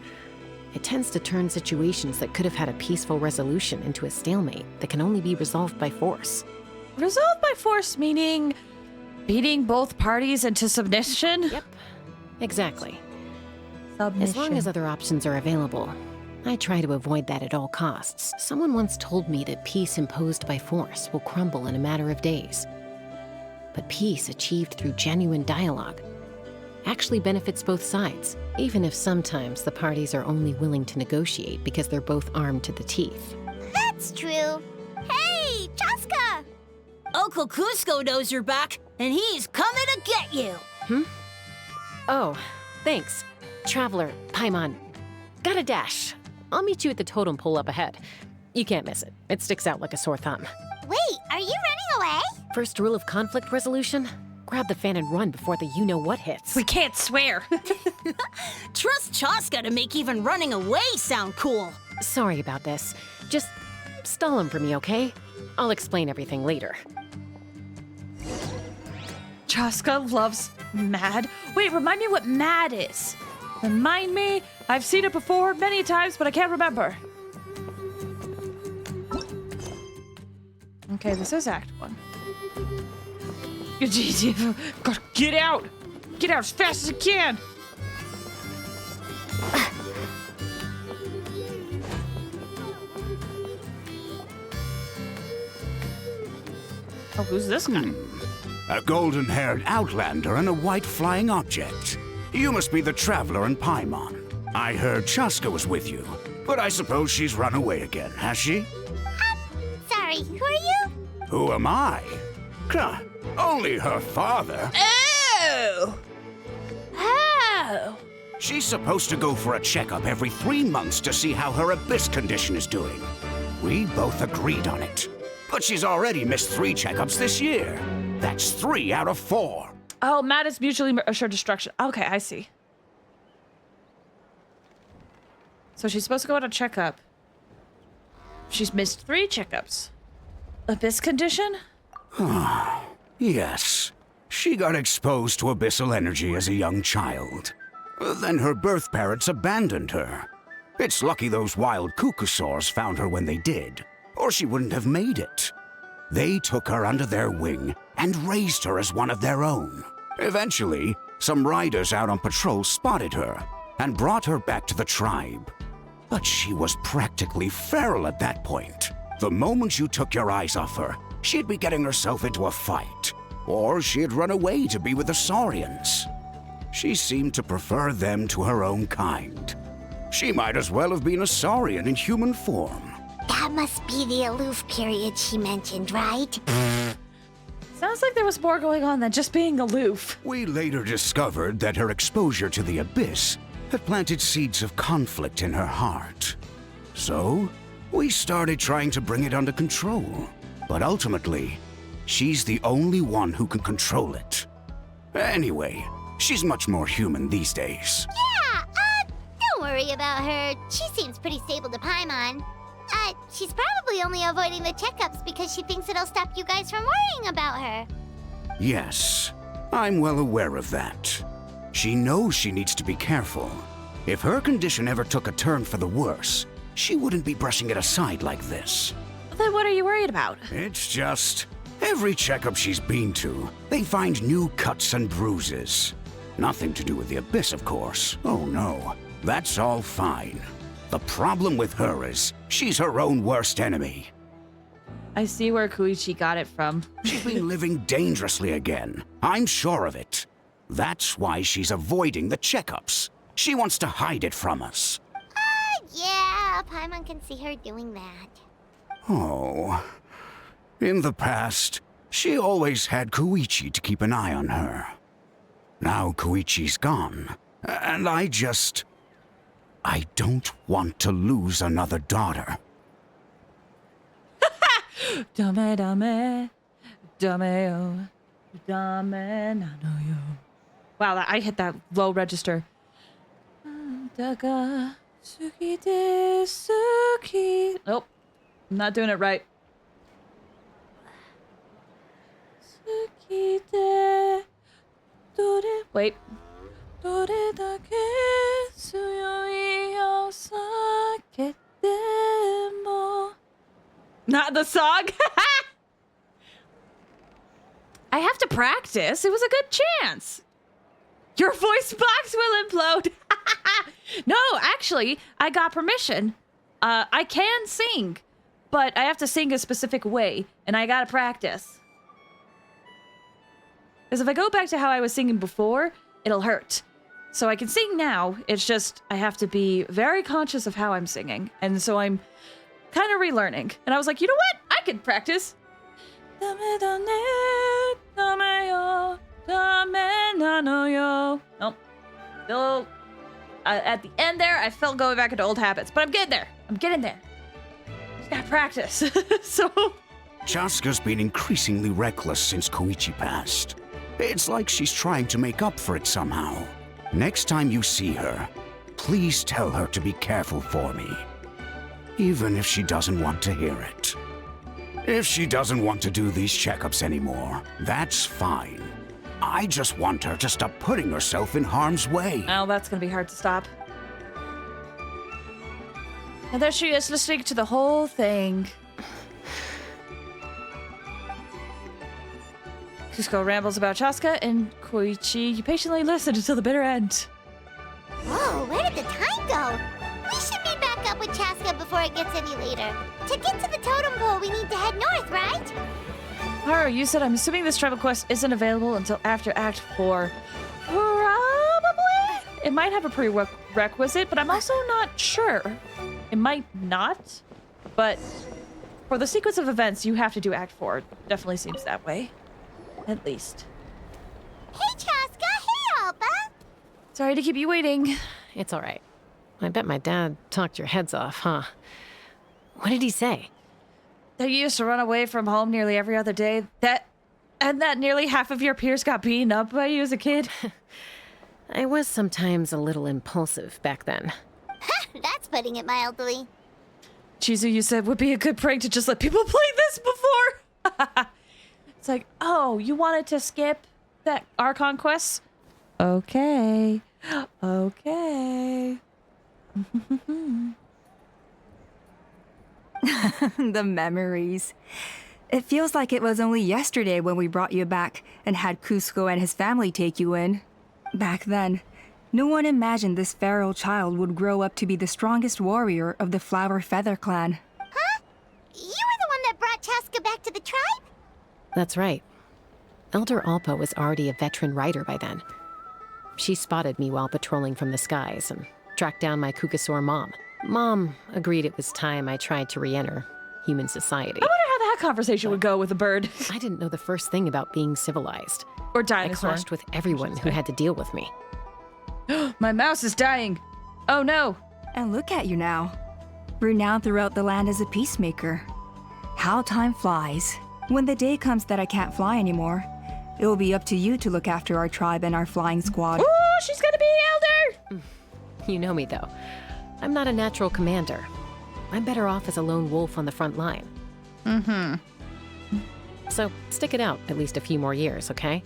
It tends to turn situations that could have had a peaceful resolution into a stalemate that can only be resolved by force. Resolved by force meaning beating both parties into submission? Yep, exactly. Submission. As long as other options are available, I try to avoid that at all costs. Someone once told me that peace imposed by force will crumble in a matter of days. But peace achieved through genuine dialogue actually benefits both sides, even if sometimes the parties are only willing to negotiate because they're both armed to the teeth. That's true. Hey, Chaska! Uncle Cusco knows you're back, and he's coming to get you. Oh, thanks. Traveler, Paimon. Gotta dash. I'll meet you at the totem pole up ahead. You can't miss it. It sticks out like a sore thumb. Wait, are you running away? First rule of conflict resolution? Grab the fan and run before the you-know-what hits. We can't swear. Trust Chaska to make even running away sound cool. Sorry about this. Just stall him for me, okay? I'll explain everything later. Chaska loves Mad. Wait, remind me what Mad is. Remind me. I've seen it before many times, but I can't remember. Okay, this is Act 1. God, get out! Get out as fast as you can! Oh, who's this guy? A golden-haired outlander and a white flying object. You must be the Traveler and Paimon. I heard Chaska was with you, but I suppose she's run away again, has she? Sorry, who are you? Who am I? Only her father. Oh! Oh! She's supposed to go for a checkup every 3 months to see how her abyss condition is doing. We both agreed on it. But she's already missed 3 checkups this year. That's 3 out of 4. Oh, Mad is mutually assured destruction. Okay, I see. So she's supposed to go on a checkup. She's missed 3 checkups. Abyss condition? Yes. She got exposed to abyssal energy as a young child. Then her birth parents abandoned her. It's lucky those wild Kukusaurs found her when they did, or she wouldn't have made it. They took her under their wing and raised her as one of their own. Eventually, some riders out on patrol spotted her and brought her back to the tribe. But she was practically feral at that point. The moment you took your eyes off her, she'd be getting herself into a fight, or she'd run away to be with the Saurians. She seemed to prefer them to her own kind. She might as well have been a Saurian in human form. That must be the aloof period she mentioned, right? Sounds like there was more going on than just being aloof. We later discovered that her exposure to the Abyss had planted seeds of conflict in her heart. So, we started trying to bring it under control. But ultimately, she's the only one who can control it. Anyway, she's much more human these days. Yeah, don't worry about her. She seems pretty stable to Paimon. She's probably only avoiding the checkups because she thinks it'll stop you guys from worrying about her. Yes, I'm well aware of that. She knows she needs to be careful. If her condition ever took a turn for the worse, she wouldn't be brushing it aside like this. Then what are you worried about? It's just, every checkup she's been to, they find new cuts and bruises. Nothing to do with the Abyss, of course. Oh no, that's all fine. The problem with her is, she's her own worst enemy. I see where Koichi got it from. She's been living dangerously again. I'm sure of it. That's why she's avoiding the checkups. She wants to hide it from us. Yeah, Paimon can see her doing that. Oh. In the past, she always had Koichi to keep an eye on her. Now Koichi's gone, and I don't want to lose another daughter. Dame, dame, dame, dame, nanoyo. Wow, I hit that low register. Daga, suki de suki. Nope, I'm not doing it right. Suki de dore. Wait. Dore dake suyoi o sakete mo. Not the song. I have to practice. It was a good chance. Your voice box will implode. No, actually, I got permission. I can sing, but I have to sing a specific way, and I gotta practice. Because if I go back to how I was singing before, it'll hurt. So I can sing now, it's just I have to be very conscious of how I'm singing. And so I'm kind of relearning. And I was like, you know what? I can practice. Nope. Still, at the end there, I felt going back into old habits. But I'm getting there. I'm getting there. Just gotta practice. So... Chaska's been increasingly reckless since Koichi passed. It's like she's trying to make up for it somehow. Next time you see her, please tell her to be careful for me. Even if she doesn't want to hear it. If she doesn't want to do these checkups anymore, that's fine. I just want her to stop putting herself in harm's way. Oh, that's gonna be hard to stop. And there she is, listening to the whole thing. Cusco rambles about Chaska, and Koichi patiently listened until the bitter end. Whoa, where did the time go? We should meet back up with Chaska before it gets any later. To get to the totem pole, we need to head north, right? Haru, you said I'm assuming this tribal quest isn't available until after Act 4. Probably? It might have a prerequisite, but I'm also not sure. It might not, but for the sequence of events, you have to do Act 4. It definitely seems that way. At least. Hey, Chaska! Hey, Alba! Sorry to keep you waiting. It's all right. I bet my dad talked your heads off, huh? What did he say? That you used to run away from home nearly every other day. That nearly half of your peers got beaten up by you as a kid. I was sometimes a little impulsive back then. That's putting it mildly. Chizu, you said would be a good prank to just let people play this before. It's like, oh, you wanted to skip that Archon quest? Okay. Okay. The memories. It feels like it was only yesterday when we brought you back and had Cusco and his family take you in. Back then, no one imagined this feral child would grow up to be the strongest warrior of the Flower Feather clan. Huh? You were the one that brought Chaska back to the tribe? That's right. Elder Alpa was already a veteran rider by then. She spotted me while patrolling from the skies and tracked down my Kukasaur mom. Mom agreed it was time I tried to re-enter human society. I wonder how that conversation would go with a bird. I didn't know the first thing about being civilized. Or dinosaur. I clashed with everyone who had to deal with me. My mouse is dying. Oh no. And look at you now. Renowned throughout the land as a peacemaker. How time flies. When the day comes that I can't fly anymore, it will be up to you to look after our tribe and our flying squad. Ooh, she's gonna be Elder! You know me, though. I'm not a natural commander. I'm better off as a lone wolf on the front line. So stick it out at least a few more years, okay?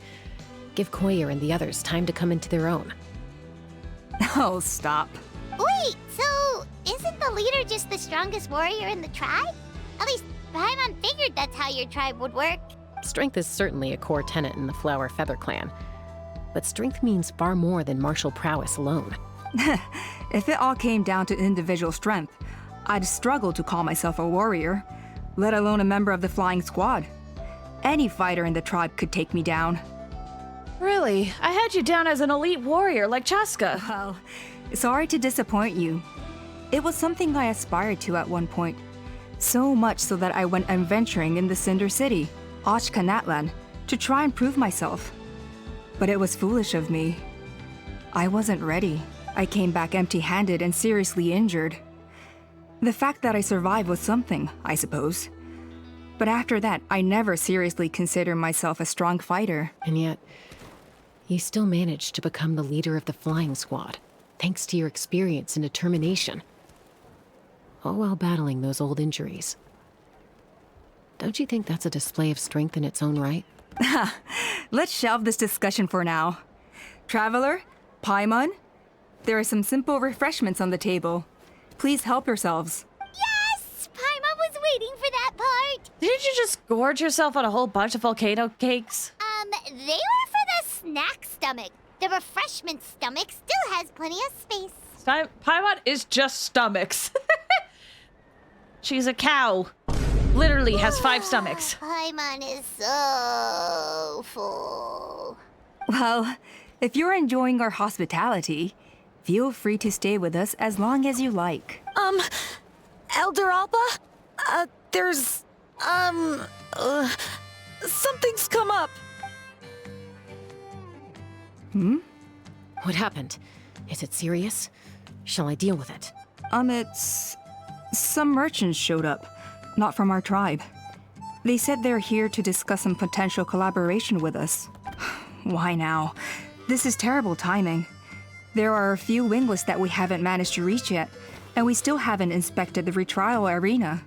Give Koyer and the others time to come into their own. Oh, stop. Wait, so isn't the leader just the strongest warrior in the tribe? At least Paimon figured that's how your tribe would work. Strength is certainly a core tenet in the Flower Feather clan. But strength means far more than martial prowess alone. If it all came down to individual strength, I'd struggle to call myself a warrior, let alone a member of the flying squad. Any fighter in the tribe could take me down. Really? I had you down as an elite warrior like Chaska. Well, sorry to disappoint you. It was something I aspired to at one point. So much so that I went adventuring in the Cinder City, Natlan, to try and prove myself. But it was foolish of me. I wasn't ready. I came back empty-handed and seriously injured. The fact that I survived was something, I suppose. But after that, I never seriously considered myself a strong fighter. And yet, you still managed to become the leader of the flying squad, thanks to your experience and determination. All while battling those old injuries. Don't you think that's a display of strength in its own right? Let's shelve this discussion for now. Traveler, Paimon, there are some simple refreshments on the table. Please help yourselves. Yes! Paimon was waiting for that part! Didn't you just gorge yourself on a whole bunch of volcano cakes? They were for the snack stomach. The refreshment stomach still has plenty of space. Paimon is just stomachs. She's a cow. Literally has 5 stomachs. Paimon is so full. Well, if you're enjoying our hospitality, feel free to stay with us as long as you like. Elder Alpa? Something's come up. What happened? Is it serious? Shall I deal with it? It's... Some merchants showed up, not from our tribe. They said they're here to discuss some potential collaboration with us. Why now? This is terrible timing. There are a few wingless that we haven't managed to reach yet, and we still haven't inspected the retrial arena.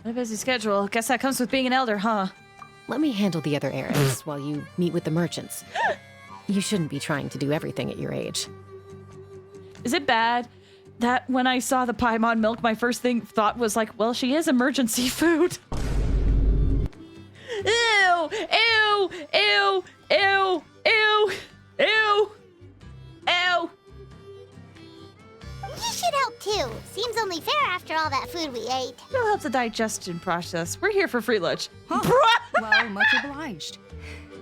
A busy schedule. Guess that comes with being an elder, huh? Let me handle the other errands while you meet with the merchants. You shouldn't be trying to do everything at your age. Is it bad that when I saw the Paimon milk, my first thought was like, well, she is emergency food. Ew! Ew! Ew! Ew! Ew! Ew! Ew! You should help too. Seems only fair after all that food we ate. It'll help the digestion process. We're here for free lunch. Huh. Well, much obliged.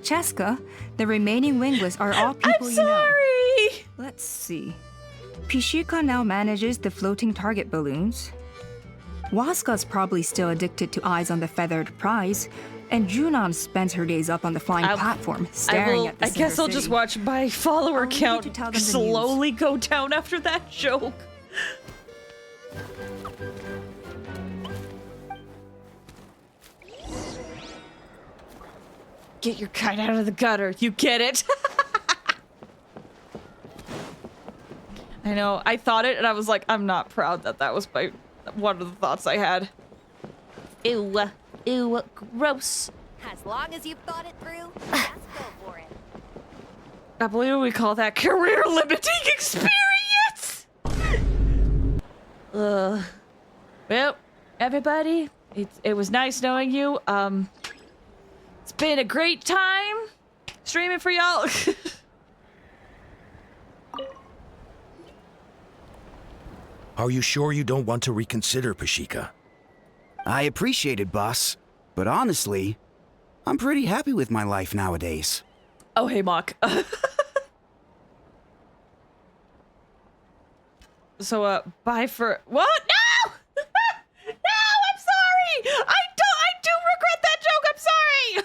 Chaska, the remaining wingless are all people you know. I'm sorry! Let's see. Pishika now manages the floating target balloons. Waska's probably still addicted to eyes on the feathered prize, and Junon spends her days up on the flying platform, staring at the I guess I'll just watch my follower count slowly go down after that joke. Get your kite out of the gutter. You get it? I know. I thought it, and I was like, I'm not proud that that was one of the thoughts I had. Ew. Ew. Gross. As long as you've thought it through, let's go for it. I believe we call that career limiting experience. Well, everybody, it was nice knowing you. It's been a great time streaming for y'all. Are you sure you don't want to reconsider, Pashika? I appreciate it, boss. But honestly, I'm pretty happy with my life nowadays. Oh, hey, Mock. So, bye for... What? No! No, I'm sorry! I do regret that joke, I'm sorry!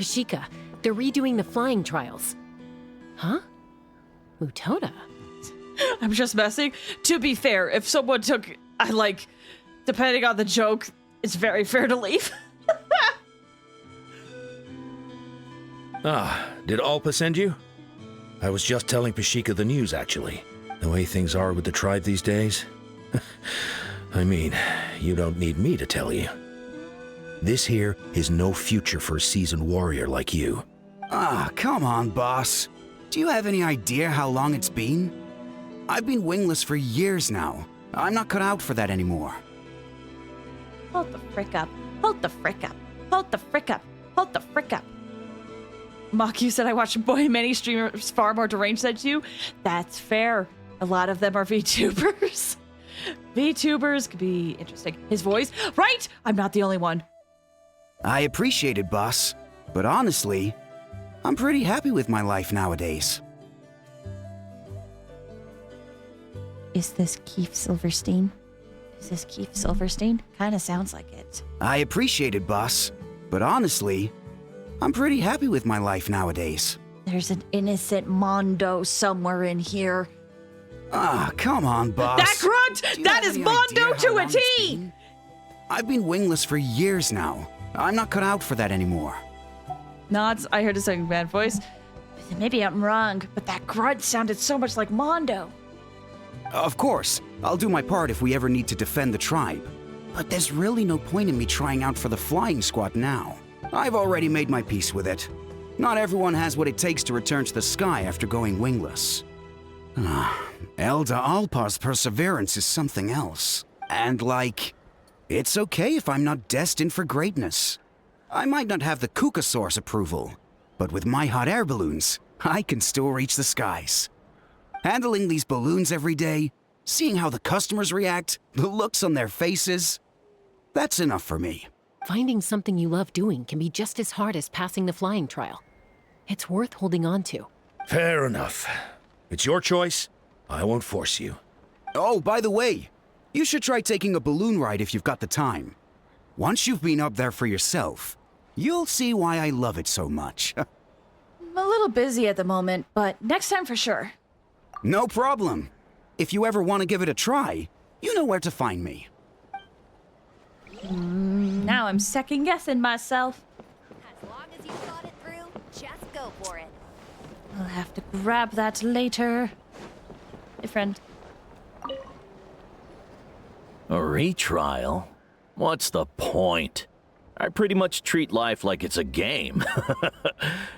Pashika, they're redoing the flying trials. Huh? Mutoda? I'm just messing. To be fair, if someone took... depending on the joke, it's very fair to leave. Did Alpa send you? I was just telling Pashika the news, actually. The way things are with the tribe these days. I mean, you don't need me to tell you. This here is no future for a seasoned warrior like you. Come on, boss. Do you have any idea how long it's been? I've been wingless for years now. I'm not cut out for that anymore. Hold the frick up. Hold the frick up. Hold the frick up. Hold the frick up. Mock, you said I watch many streamers far more deranged than you. That's fair. A lot of them are VTubers. VTubers could be interesting. His voice, right? I'm not the only one. I appreciate it, boss. But honestly, I'm pretty happy with my life nowadays. Is this Keith Silverstein? Is this Keith Silverstein? Kinda sounds like it. I appreciate it, boss. But honestly, I'm pretty happy with my life nowadays. There's an innocent Mondo somewhere in here. Come on, boss. That grunt! That is Mondo to a T! I've been wingless for years now. I'm not cut out for that anymore. Nods, I heard a second bad voice. Maybe I'm wrong, but that grunt sounded so much like Mondo. Of course, I'll do my part if we ever need to defend the tribe. But there's really no point in me trying out for the flying squad now. I've already made my peace with it. Not everyone has what it takes to return to the sky after going wingless. Elder Alpa's perseverance is something else. And it's okay if I'm not destined for greatness. I might not have the Kukasaur's approval, but with my hot air balloons, I can still reach the skies. Handling these balloons every day, seeing how the customers react, the looks on their faces, that's enough for me. Finding something you love doing can be just as hard as passing the flying trial. It's worth holding on to. Fair enough. It's your choice. I won't force you. Oh, by the way, you should try taking a balloon ride if you've got the time. Once you've been up there for yourself, you'll see why I love it so much. I'm a little busy at the moment, but next time for sure. No problem. If you ever want to give it a try, you know where to find me. Now I'm second guessing myself. As long as you thought it through, just go for it. I'll have to grab that later. Hey, friend. A retrial? What's the point? I pretty much treat life like it's a game.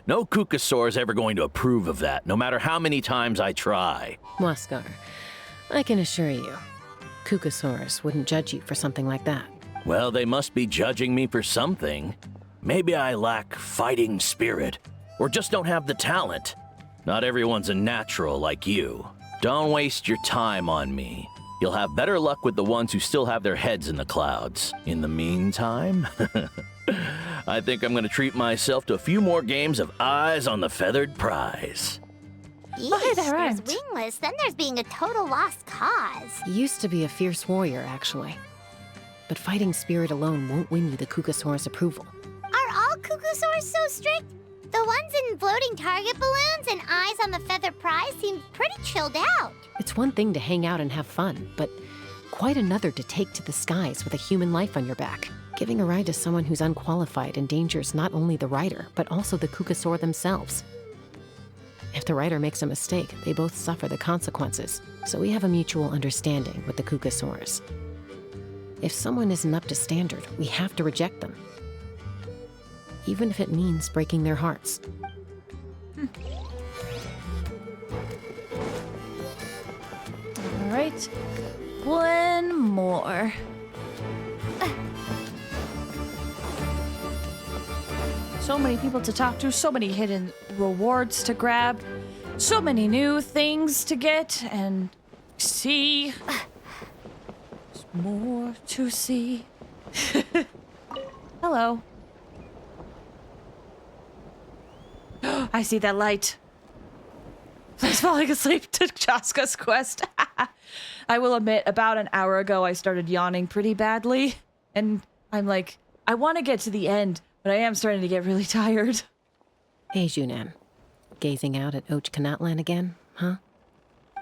No Kukasaur's ever going to approve of that, no matter how many times I try. Waskar, I can assure you, Kukasaurus wouldn't judge you for something like that. Well, they must be judging me for something. Maybe I lack fighting spirit, or just don't have the talent. Not everyone's a natural like you. Don't waste your time on me. You'll have better luck with the ones who still have their heads in the clouds. In the meantime, I think I'm gonna treat myself to a few more games of Eyes on the Feathered Prize. Yeesh, there's wingless, then there's being a total lost cause. He used to be a fierce warrior, actually. But fighting spirit alone won't win you the Kukasaur's approval. Are all Kukasaurs so strict? The ones in floating target balloons and Eyes on the Feathered Prize seem pretty chilled out. It's one thing to hang out and have fun, but quite another to take to the skies with a human life on your back. Giving a ride to someone who's unqualified endangers not only the rider, but also the Kukasaur themselves. If the rider makes a mistake, they both suffer the consequences. So we have a mutual understanding with the Kukasaurs. If someone isn't up to standard, we have to reject them. Even if it means breaking their hearts. All right. One more. So many people to talk to, so many hidden rewards to grab, so many new things to get and see. There's more to see. Hello. I see that light. Please falling asleep to Chaska's quest. I will admit, about an hour ago, I started yawning pretty badly. And I'm like, I want to get to the end, but I am starting to get really tired. Hey, Junan. Gazing out at Natlan again, huh?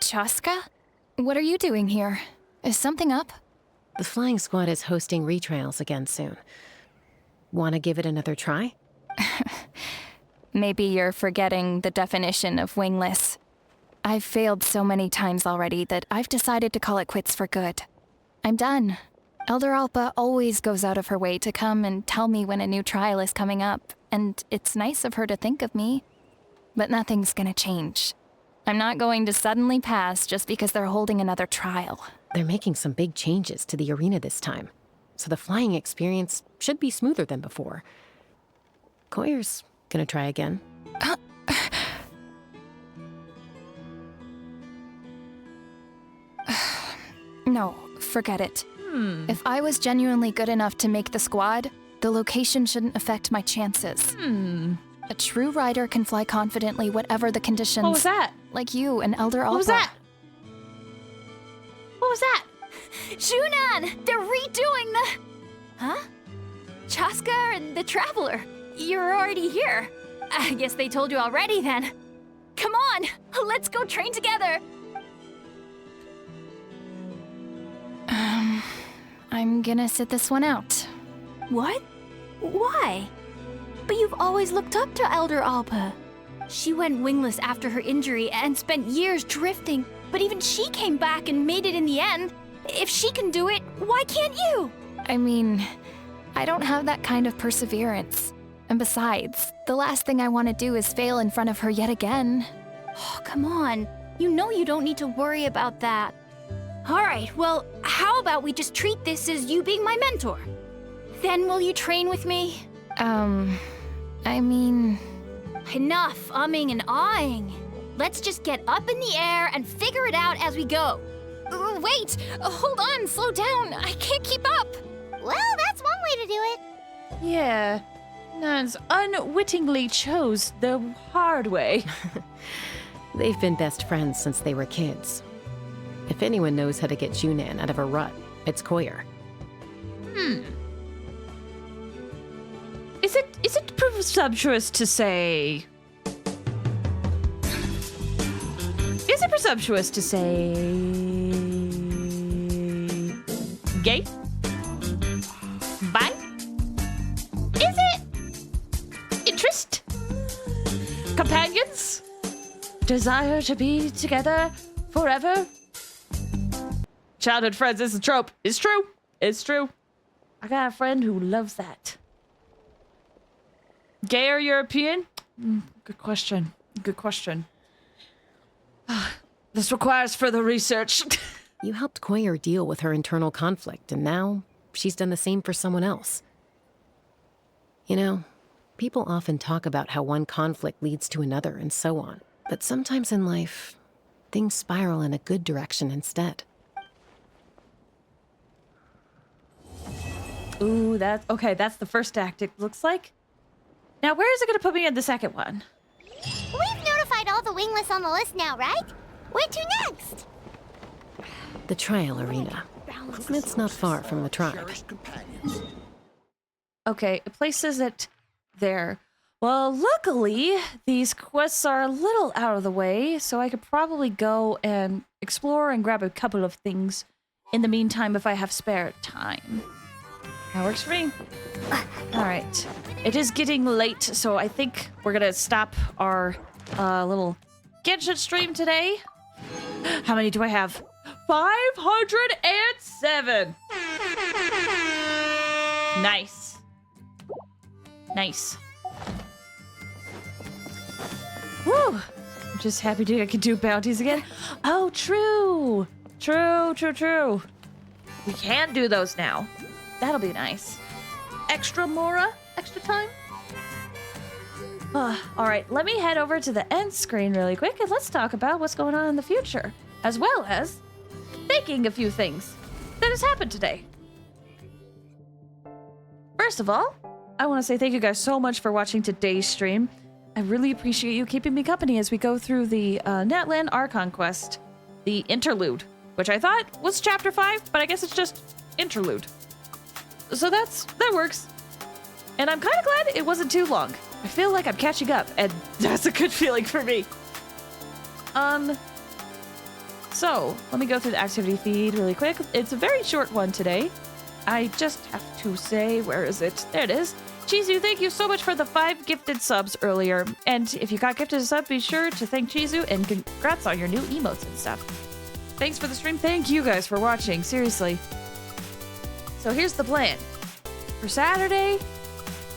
Chaska? What are you doing here? Is something up? The flying squad is hosting retrials again soon. Want to give it another try? Maybe you're forgetting the definition of wingless. I've failed so many times already that I've decided to call it quits for good. I'm done. Elder Alpa always goes out of her way to come and tell me when a new trial is coming up, and it's nice of her to think of me. But nothing's gonna change. I'm not going to suddenly pass just because they're holding another trial. They're making some big changes to the arena this time, so the flying experience should be smoother than before. Koyer's gonna try again. No, forget it. If I was genuinely good enough to make the squad, the location shouldn't affect my chances. A true rider can fly confidently whatever the conditions. What was that? Like you and Elder Alpa. What was that? What was that? Junan! They're redoing the... Huh? Chaska and the Traveler. You're already here. I guess they told you already then. Come on, let's go train together. I'm gonna sit this one out. What? Why? But you've always looked up to Elder Alpa. She went wingless after her injury and spent years drifting, but even she came back and made it in the end. If she can do it, why can't you? I mean, I don't have that kind of perseverance. And besides, the last thing I want to do is fail in front of her yet again. Oh, come on. You know you don't need to worry about that. All right, well, how about we just treat this as you being my mentor? Then will you train with me? I mean... Enough umming and ahhing. Let's just get up in the air and figure it out as we go. Wait! Hold on, slow down. I can't keep up. Well, that's one way to do it. Yeah. Nans unwittingly chose the hard way. They've been best friends since they were kids. If anyone knows how to get Junan out of a rut, it's Koyer. Is it presumptuous to say... Is it presumptuous to say... gay? Bi? Is it? Interest? Companions? Desire to be together forever? Childhood friends is a trope. It's true. It's true. I got a friend who loves that. Gay or European? Good question. Good question. This requires further research. You helped Koyer deal with her internal conflict, and now she's done the same for someone else. You know, people often talk about how one conflict leads to another and so on. But sometimes in life, things spiral in a good direction instead. Ooh, that's okay. That's the first act, it looks like. Now, where is it going to put me in the second one? We've notified all the wingless on the list now, right? Where to next? The trial arena. It's not far from the tribe. Okay, it places it there. Well, luckily, these quests are a little out of the way, so I could probably go and explore and grab a couple of things in the meantime if I have spare time. That works for me. All right. It is getting late, so I think we're going to stop our little Genshin stream today. How many do I have? 507! Nice. Nice. Woo! I'm just happy I can do bounties again. Oh, true. True. We can do those now. That'll be nice. Extra Mora? Extra time? All right, let me head over to the end screen really quick and let's talk about what's going on in the future, as well as thanking a few things that has happened today. First of all, I want to say thank you guys so much for watching today's stream. I really appreciate you keeping me company as we go through the Natlan Archon quest, the Interlude, which I thought was Chapter 5, but I guess it's just Interlude. So that works. And I'm kind of glad it wasn't too long. I feel like I'm catching up, and that's a good feeling for me. So, let me go through the activity feed really quick. It's a very short one today. I just have to say, where is it? There it is. Chizu, thank you so much for the 5 gifted subs earlier. And if you got gifted a sub, be sure to thank Chizu and congrats on your new emotes and stuff. Thanks for the stream. Thank you guys for watching. Seriously. So here's the plan. For Saturday,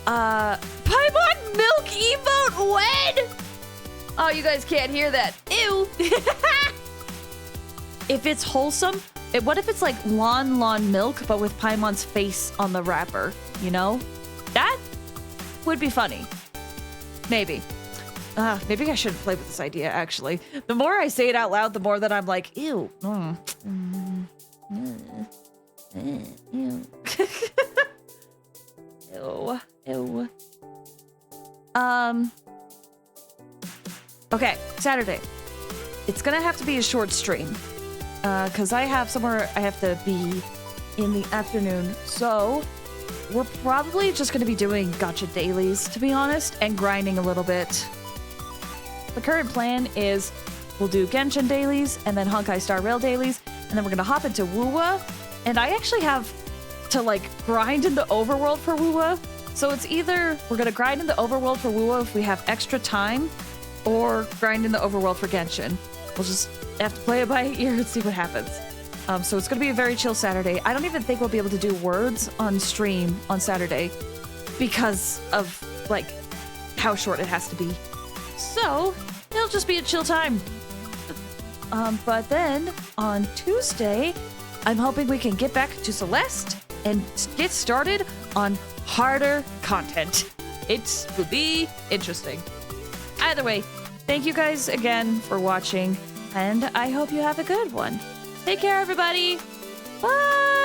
Paimon milk emote when? Oh, you guys can't hear that. Ew. If it's wholesome, what if it's like Lon milk, but with Paimon's face on the wrapper, you know? That would be funny. Maybe. Maybe I shouldn't play with this idea, actually. The more I say it out loud, the more that I'm like, ew. Ew. Ew. Okay, Saturday. It's gonna have to be a short stream. Because I have somewhere I have to be in the afternoon. So, we're probably just gonna be doing gacha dailies, to be honest, and grinding a little bit. The current plan is we'll do Genshin dailies, and then Honkai Star Rail dailies, and then we're gonna hop into Wuwa. And I actually have to, like, grind in the overworld for Wuwa. So it's either we're gonna grind in the overworld for Wuwa if we have extra time, or grind in the overworld for Genshin. We'll just have to play it by ear and see what happens. So it's gonna be a very chill Saturday. I don't even think we'll be able to do words on stream on Saturday because of, like, how short it has to be. So it'll just be a chill time. But then on Tuesday, I'm hoping we can get back to Celeste and get started on harder content. It will be interesting. Either way, thank you guys again for watching, and I hope you have a good one. Take care, everybody. Bye!